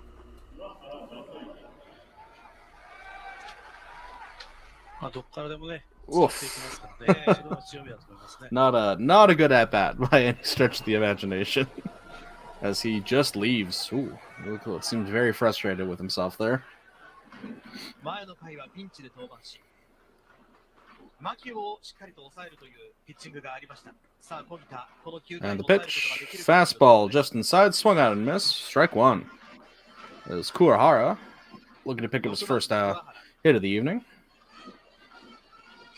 どっからでもね、 Oof. 使っていきますからね。それは強みだと思いますね。 Not a good at bat by any stretch of the imagination. As he just leaves. Ooh, it seems very frustrated with himself there. 前の回はピンチで登板し、牧をしっかりと抑えるというピッチングがありました。さあ、小木田、この9回 And も the 抑えることができ pitch. るか。 Fastball just inside, swung out and missed. Strike 1. As Kurahara looking to pick up his first hit of the evening.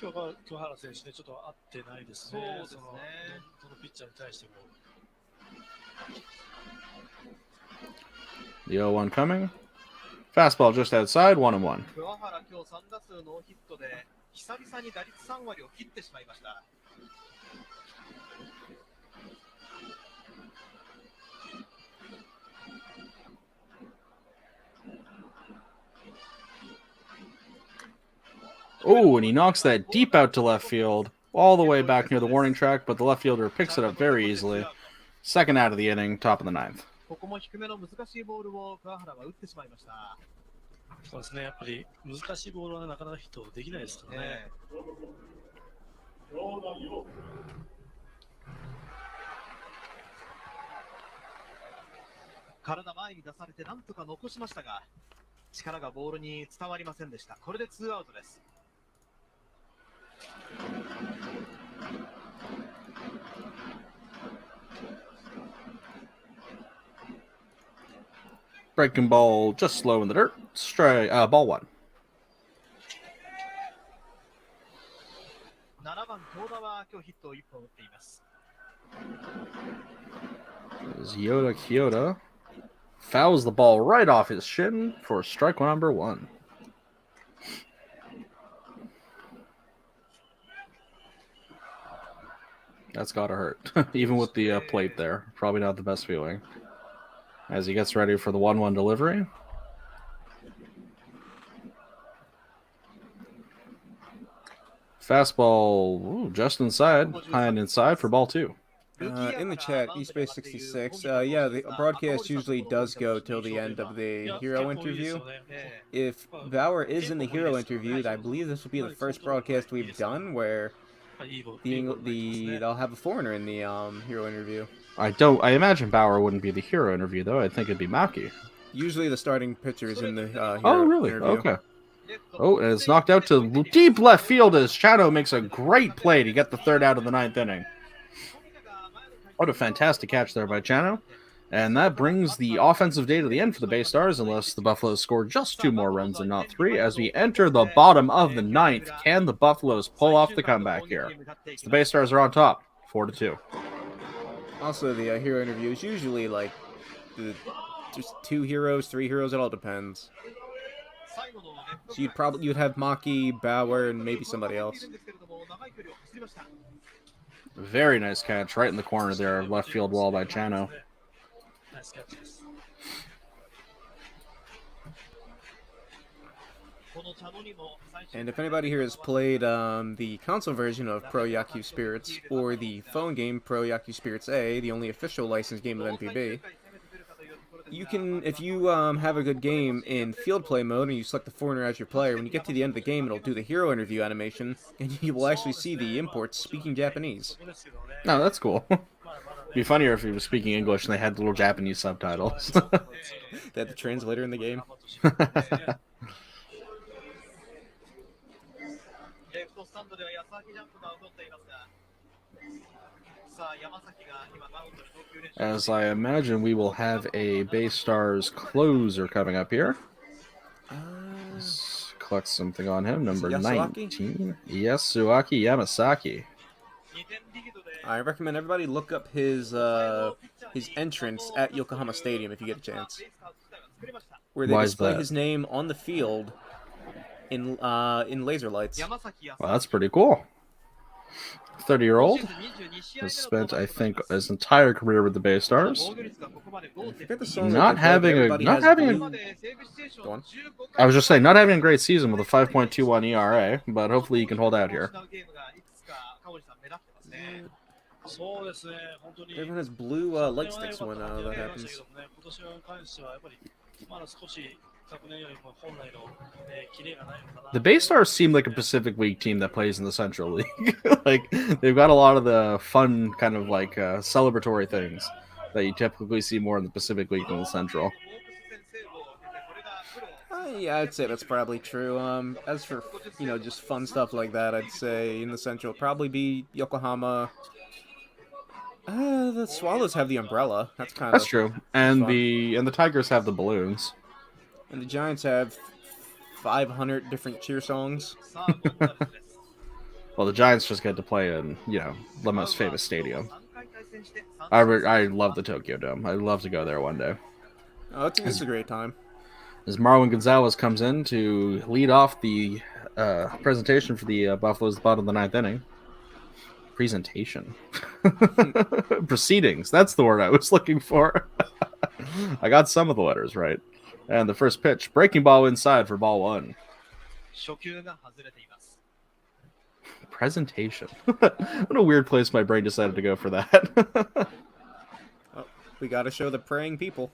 今日は桑原選手ね、ちょっと合ってないですね。そうですね。どのピッチャーに対しても。The 0-1 coming. Fastball just outside, 1-1. 桑原今日3打数ノーヒットで久々に打率3割を切ってしまいました。Oh, and he knocks that deep out to left field, all the way back near the warning track, but the left fielder picks it up very easily. Second out of the inning, top of the ninth. ここも低めの難しいボールを桑原は打ってしまいました。そうですね、やっぱり難しいボールは、ね、なかなかヒットできないですからね。体前に出されてなんとか残しましたが、力がボールに伝わりませんでした。これで2アウトです。Breaking ball just slow in the dirt. Ball 1. 7番東田は今日ヒットを1本打っています。As Yoda Kyoto fouls the ball right off his shin for strike number 1. That's gotta hurt. Even with the plate there. Probably not the best feeling. As he gets ready for the 1-1 delivery. Fastball just inside. High and inside for ball 2. In the chat, eSpace66, yeah, the broadcast usually does go till the end of the hero interview. If Bauer is in the hero interview, I believe this will be the first broadcast we've done where they'll have a foreigner in the hero interview. I imagine Bauer wouldn't be the hero interview though. I think it'd be Maki. Usually the starting pitcher is in the hero Oh, really? interview. Okay. Oh, and it's knocked out to deep left field as Chano makes a great play to get the third out of the 9th inning. What a fantastic catch there by Chano. And that brings the offensive day to the end for the Baystars, unless the Buffaloes score just 2 more runs and not 3. As we enter the bottom of the 9th, can the Buffaloes pull off the comeback here? So the Baystars are on top, 4-2. Also, the hero interview is usually like just 2 heroes, 3 heroes. It all depends. So you'd have Maki, Bauer, and maybe somebody else. Very nice catch right in the corner there, left field wall by Chano. Nice catches. And if anybody here has played the console version of Pro Yaku Spirits or the phone game Pro Yaku Spirits A, the only official licensed game of NPB, you can, if you have a good game in field play mode and you select the foreigner as your player, when you get to the end of the game, it'll do the hero interview animation, and you will actually see the imports speaking Japanese. No, that's cool. It'd be funnier if he was speaking English and they had little Japanese subtitles. They had the translator in the game. As I imagine we will have a Baystars closer coming up here. Let's collect something on him. Number 19. Yasuaki Yamasaki. I recommend everybody look up his entrance at Yokohama Stadium if you get a chance. Where they display his name on the field in laser lights. Well, that's pretty cool. 30-year-old has spent, I think, his entire career with the Baystars. I was just saying, not having a great season with a 5.21 ERA, but hopefully he can hold out here. Everyone has blue light sticks when that happens. The Baystars seem like a Pacific League team that plays in the Central League. Like, they've got a lot of the fun kind of like celebratory things that you typically see more in the Pacific League than the Central. Yeah, I'd say that's probably true. As for, just fun stuff like that, I'd say in the Central probably be Yokohama. The Swallows have the umbrella. That's true. And fun. the Tigers have the balloons. And the Giants have 500 different cheer songs. さあゴンザレスです Well, the Giants just get to play in, you know, the most famous stadium. 3回対戦して3 I love the Tokyo Dome. I'd love to go there one day. Oh, it's a great time. As Marwin Gonzalez comes in to lead off the presentation for the Buffaloes at the bottom of the ninth inning. Presentation. Proceedings. That's the word I was looking for. I got some of the letters right. And the first pitch, breaking ball inside for ball one. 初球が外れています Presentation. What a weird place my brain decided to go for that. Oh, we got to show the praying people.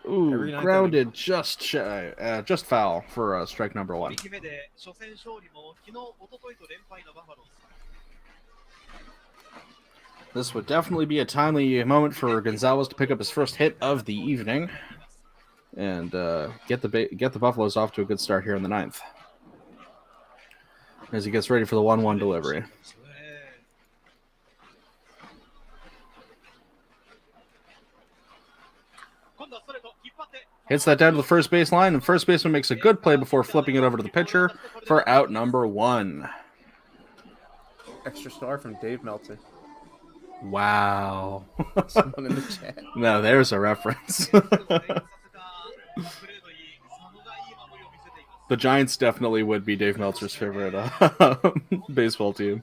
Ooh, Every ninth grounded just shy, just foul for strike number 取 one. り決めで初戦勝利も昨日、一昨日と連敗のバファローズ This would definitely be a timely moment for Gonzalez to pick up his first hit of the evening and get the Buffaloes off to a good start here in the ninth. As he gets ready for the 1-1 delivery. 今度はストレート引っ張って Hits that down to the first base line, and first baseman makes a good play before flipping it over to the pitcher for out number one. Extra star from Dave Meltzer. Wow. Someone in the chat. Now there's a reference. させたプレーのいい佐野がいい守りを見せています The Giants definitely would be Dave Meltzer's favorite baseball team.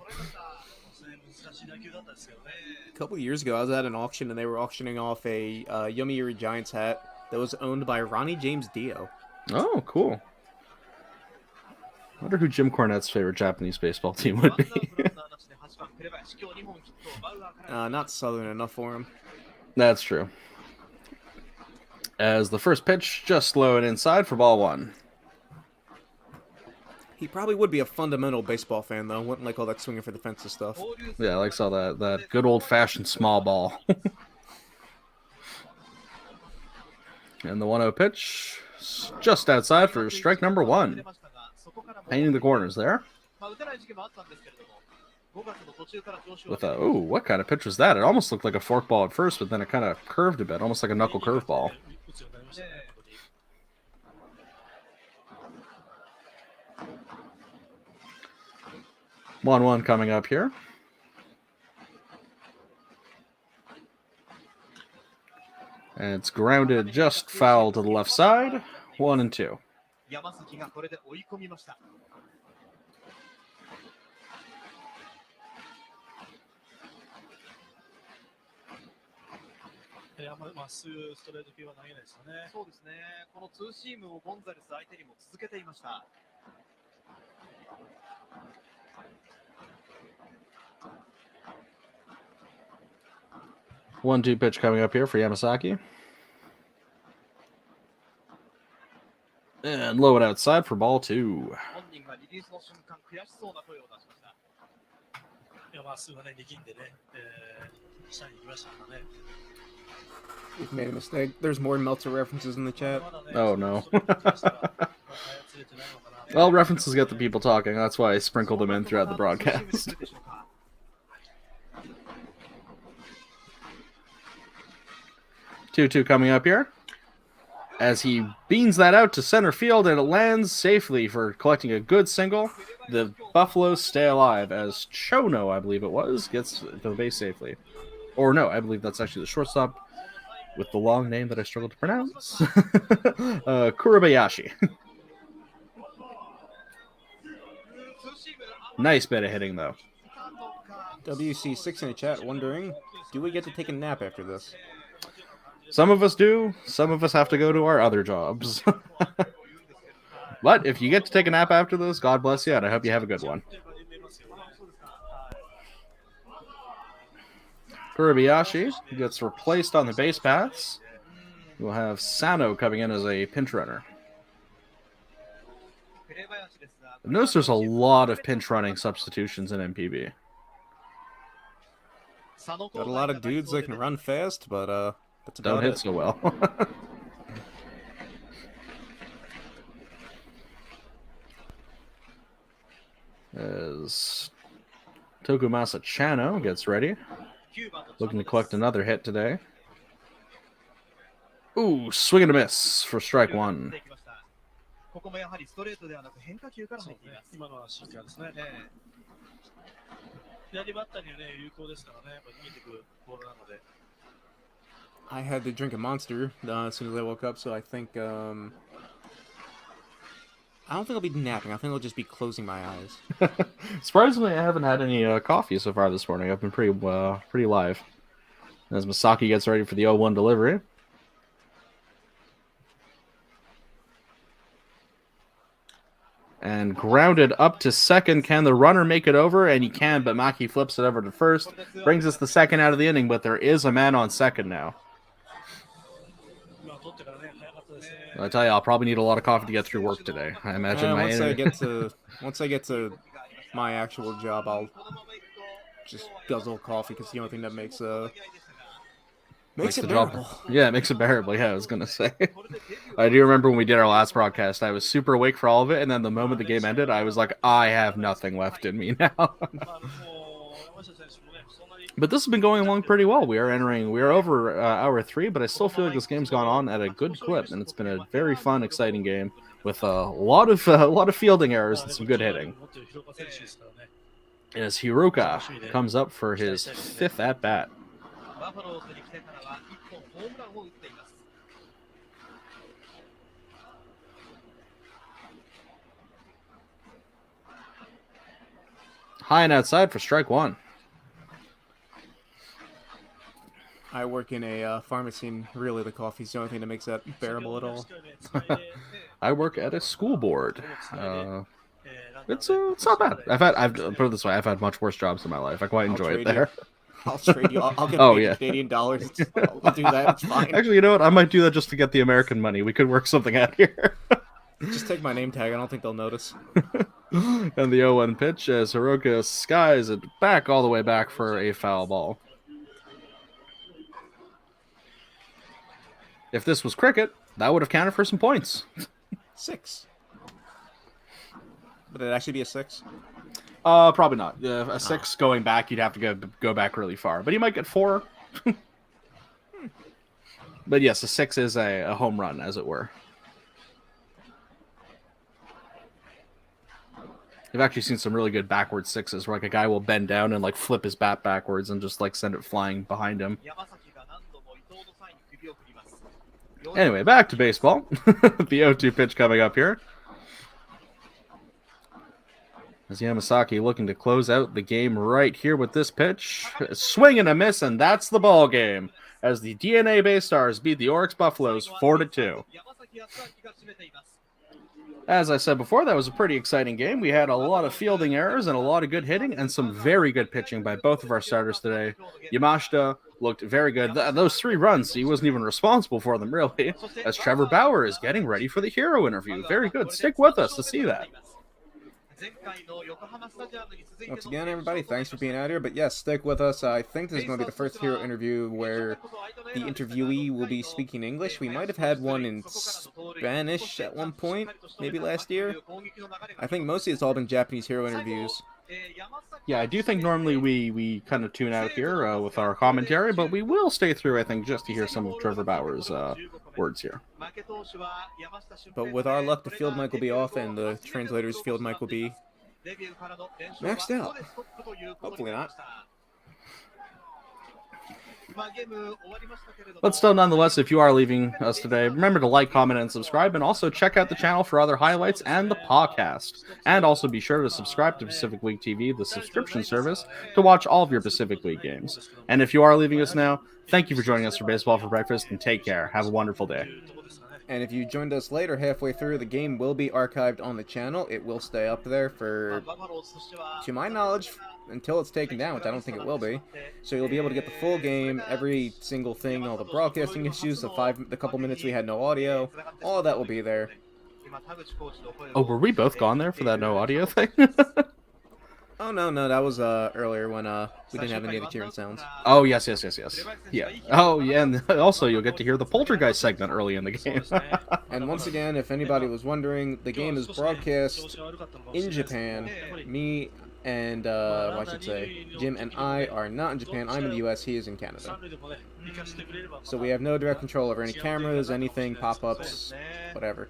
難しい打球だったんですけどね。 A couple years ago, I was at an auction and they were auctioning off a Yomiuri Giants hat that was owned by Ronnie James Dio. Oh, cool. I wonder who Jim Cornette's favorite Japanese baseball team would ワン be. アウトランナーなしで8番紅林今日2本ヒットバウアーから Not southern enough for him. That's true. As the first pitch, just slow it inside for ball one. He probably would be a fundamental baseball fan, though. Wouldn't like all that swinging for the fences stuff. 交流戦 Yeah, I like saw that good old-fashioned small ball. And the 1-0 pitch, just outside for strike number one. ましたがそこからも Painting the corners there. まあ打てない時期もあったんですけれども5月の途中から調子を With a, ooh, what kind of pitch was that? It almost looked like a forkball at first, but then it kind of curved a bit, almost like a knuckle curveball. 打つようになりましたね。本当に 1-1 coming up here. And it's grounded just foul to the left side. 1-2. 山崎がこれで追い込みましたあんまりまっすぐストレート系は投げないですよね。そうですねこのツーシームをゴンザレス相手にも続けていました 1-2 pitch coming up here for Yamasaki. And low it outside for ball two. 本人がリリースの瞬間悔しそうな声を出しました いやまっすぐがね力んでね、下に行きましたからね。 We've made a mistake. There's more Meltzer references in the chat. まだね Oh, no. それに関してはまだ操れてないのかな。 Well, references get the people talking. That's why I sprinkled them in throughout the broadcast. 2-2 coming up here. As he beans that out to center field and it lands safely for collecting a good single. The Buffaloes stay alive as Chono, I believe it was, gets to the base safely. Or no, I believe that's actually the shortstop with the long name that I struggled to pronounce. Kurabayashi. Nice bit of hitting, though. WC6 in the chat wondering, do we get to take a nap after this? Some of us do. Some of us have to go to our other jobs. But if you get to take a nap after this, God bless you, and I hope you have a good one. Kurabayashi gets replaced on the base paths. We'll have Sano coming in as a pinch runner. I've noticed there's a lot of pinch running substitutions in MPB. Got a lot of dudes that can run fast, but that's about Don't hit it. so well. As Tokumasa Chano gets ready, looking to collect another hit today. Ooh, swing and a miss for strike one. ここもやはりストレートではなく変化球から入っています。今のはシンカーですね。左バッターにはね、有効ですからね、やっぱ逃げてくるボールなので。I had to drink a Monster as soon as I woke up, so I think I don't think I'll be napping. I think I'll just be closing my eyes. Surprisingly, I haven't had any coffee so far this morning. I've been pretty live. As Masaki gets ready for the 0-1 delivery. And grounded up to second. Can the runner make it over? And he can, but Maki flips it over to first. Brings us the second out of the inning, but there is a man on second now. I tell you, I'll probably need a lot of coffee to get through work today. I imagine once I get to my actual job, I'll just guzzle coffee because the only thing that makes it bearable. Yeah, it makes it bearable. Yeah, I was gonna say. I do remember when we did our last broadcast, I was super awake for all of it, and then the moment the game ended, I was like, I have nothing left in me now. But this has been going along pretty well. We are over hour 3, but I still feel like this game's gone on at a good clip, and it's been a very fun, exciting game with a lot of fielding errors and some good hitting. As Hiroka comes up for his 5th at bat. High and outside for strike one. I work in a pharmacy, and really the coffee's the only thing that makes that bearable at all. I work at a school board. It's not bad. I've put it this way. I've had much worse jobs in my life. I quite enjoy it there. I'll trade you. I'll get paid Canadian dollars. I'll do that. It's fine. Actually, you know what? I might do that just to get the American money. We could work something out here. Just take my name tag. I don't think they'll notice. And the 0-1 pitch as Hiroka skies it back all the way back for a foul ball. If this was cricket, that would have counted for some points. 6. Would it actually be a 6? Probably not. A 6 going back, you'd have to go back really far. But he might get 4. But yes, a 6 is a home run, as it were. I've actually seen some really good backward 6s where like a guy will bend down and like flip his bat backwards and just like send it flying behind him. Anyway, back to baseball. The 0-2 pitch coming up here. As Yamasaki looking to close out the game right here with this pitch. A swing and a miss, and that's the ball game. As the DeNA Baystars beat the Orix Buffaloes 4-2. As I said before, that was a pretty exciting game. We had a lot of fielding errors and a lot of good hitting and some very good pitching by both of our starters today. Yamashita looked very good. Those 3 runs, he wasn't even responsible for them, really. As Trevor Bauer is getting ready for the hero interview. Very good. Stick with us to see that. Once again, everybody, thanks for being out here. But yes, stick with us. I think this is going to be the first hero interview where the interviewee will be speaking English. We might have had one in Spanish at one point, maybe last year. I think mostly it's all been Japanese hero interviews. Yeah, I do think normally we kind of tune out here with our commentary, but we will stay through, I think, just to hear some of Trevor Bauer's words here. But with our luck, the field mic will be off, and the translator's field mic will be maxed out. Hopefully not. But still, nonetheless, if you are leaving us today, remember to like, comment, and subscribe, and also check out the channel for other highlights and the podcast. And also be sure to subscribe to Pacific League TV, the subscription service, to watch all of your Pacific League games. And if you are leaving us now, thank you for joining us for Baseball for Breakfast, and take care. Have a wonderful day. And if you joined us later, halfway through, the game will be archived on the channel. It will stay up there for, to my knowledge, until it's taken down, which I don't think it will be. So you'll be able to get the full game, every single thing, all the broadcasting issues, the couple minutes we had no audio, all of that will be there. Oh, were we both gone there for that no audio thing? Oh, no, that was earlier when we didn't have any of the cheering sounds. Oh, yes. Yeah. Oh, yeah, and also you'll get to hear the Poltergeist segment early in the game. And once again, if anybody was wondering, the game is broadcast in Japan. Me And, well, I should say, Jim and I are not in Japan. I'm in the US, he is in Canada. So we have no direct control over any cameras, anything, pop-ups, whatever.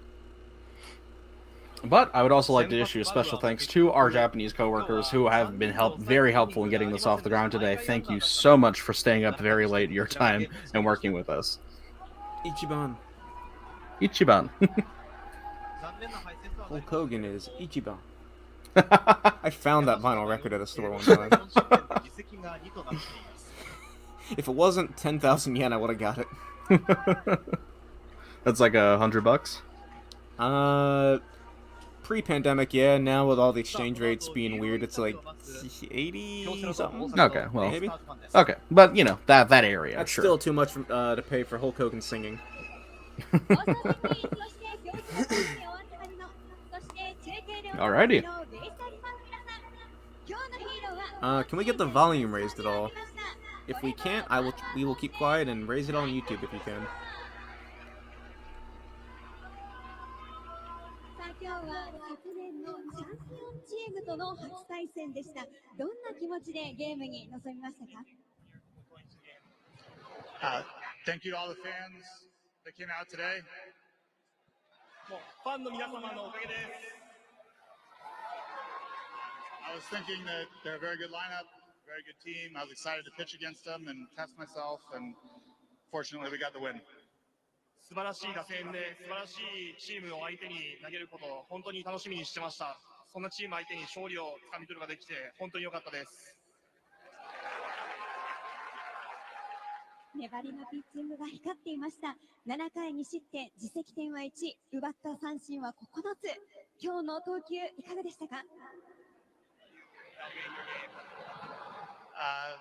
But I would also like to issue a special thanks to our Japanese coworkers who have been very helpful in getting this off the ground today. Thank you so much for staying up very late your time and working with us. Ichiban. Ichiban. Hulk Hogan is Ichiban. I found that vinyl record at a store one time. If it wasn't 10,000 yen, I would have got it. That's like $100. Pre-pandemic, yeah. Now with all the exchange rates being weird, it's like 80 something. Okay, well, maybe. Okay, but you know that area. That's sure. still too much to pay for Hulk Hogan singing. Alrighty. Can we get the volume raised at all? If we can't, we will keep quiet and raise it on YouTube if you can. 今日は昨年のチャンピオンチームとの初対戦でした。どんな気持ちでゲームに臨みましたか？ Thank you to all the fans that came out today. もうファンの皆様のおかげです。 I was thinking that they're a very good lineup, very good team. I was excited to pitch against them and test myself, and fortunately we got the win. 素晴らしい打線で素晴らしいチームを相手に投げることを本当に楽しみにしてました。そんなチーム相手に勝利をつかみ取ることができて本当に良かったです。 粘りのピッチングが光っていました。7回2失点、自責点は1、奪った三振は9つ。今日の投球いかがでしたか？ I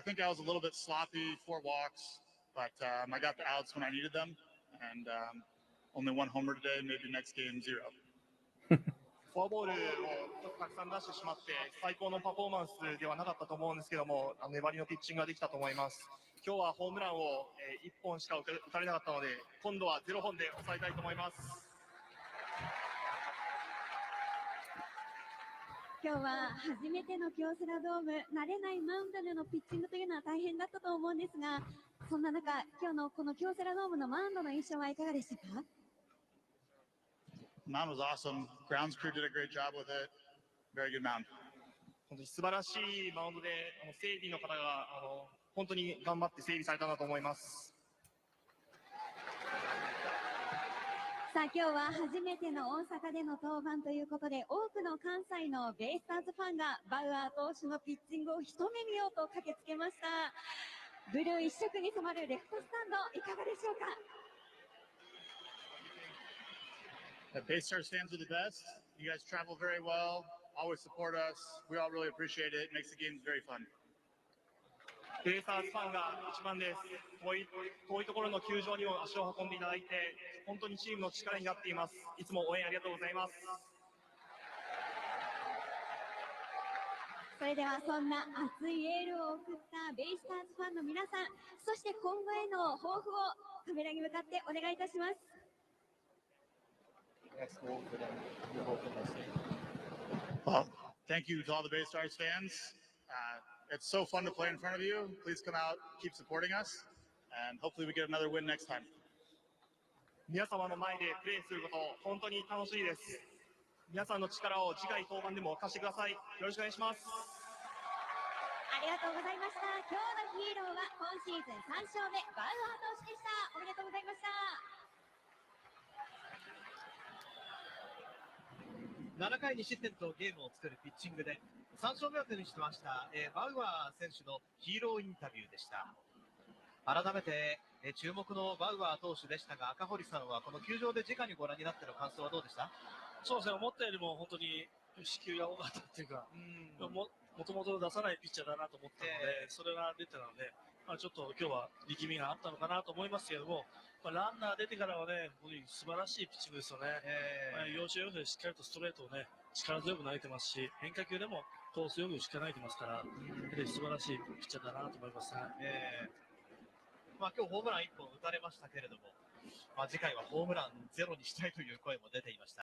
think I was a little bit sloppy, 4 walks, but I got the outs when I needed them, and only 1 homer today, maybe next game 0. フォアボールをたくさん出してしまって最高のパフォーマンスではなかったと思うんですけども、粘りのピッチングができたと思います。今日はホームランを1本しか打たれなかったので、今度は0本で抑えたいと思います。 今日は初めての京セラドーム、慣れないマウンドでのピッチングというのは大変だったと思うんですが、そんな中、今日のこの京セラドームのマウンドの印象はいかがでしたか？ Mound was awesome. Grounds crew did a great job with it. Very good mound. 本当に素晴らしいマウンドで、整備の方が本当に頑張って整備されたなと思います。 さあ今日は初めての大阪での登板ということで、多くの関西のベイスターズファンがバウアー投手のピッチングを一目見ようと駆けつけました。ブルー一色に染まるレフトスタンド、いかがでしょうか？ The Baystars fans are the best. You guys travel very well. Always support us. We all really appreciate it. It makes the games very fun. ベイスターズファンが一番です。遠いところの球場にも足を運んでいただいて、本当にチームの力になっています。いつも応援ありがとうございます。 それではそんな熱いエールを送ったベイスターズファンの皆さん、そして今後への抱負をカメラに向かってお願いいたします。 Well, thank you to all the Baystars fans. It's so fun to play in front of you. Please come out, keep supporting us, and hopefully we get another win next time. 皆様の前でプレーすること本当に楽しいです。皆さんの力を次回登板でも貸してください。よろしくお願いします。 ありがとうございました。今日のヒーローは今シーズン3勝目、バウアー投手でした。おめでとうございました。 7回2失点とゲームを作るピッチングで3勝目を手にしてました、バウアー選手のヒーローインタビューでした。改めて、注目のバウアー投手でしたが、赤堀さんはこの球場で直にご覧になっての感想はどうでした？そうですね、思ったよりも本当に四球が多かったっていうか、もともと出さないピッチャーだなと思ったので、それが出てたので、ちょっと今日は力みがあったのかなと思いますけれども、ランナー出てからはね、本当に素晴らしいピッチングですよね。要所要所でしっかりとストレートをね、力強く投げてますし、変化球でもコースよくしっかり投げてますから、素晴らしいピッチャーだなと思いますね。今日ホームラン1本打たれましたけれども、次回はホームランゼロにしたいという声も出ていました。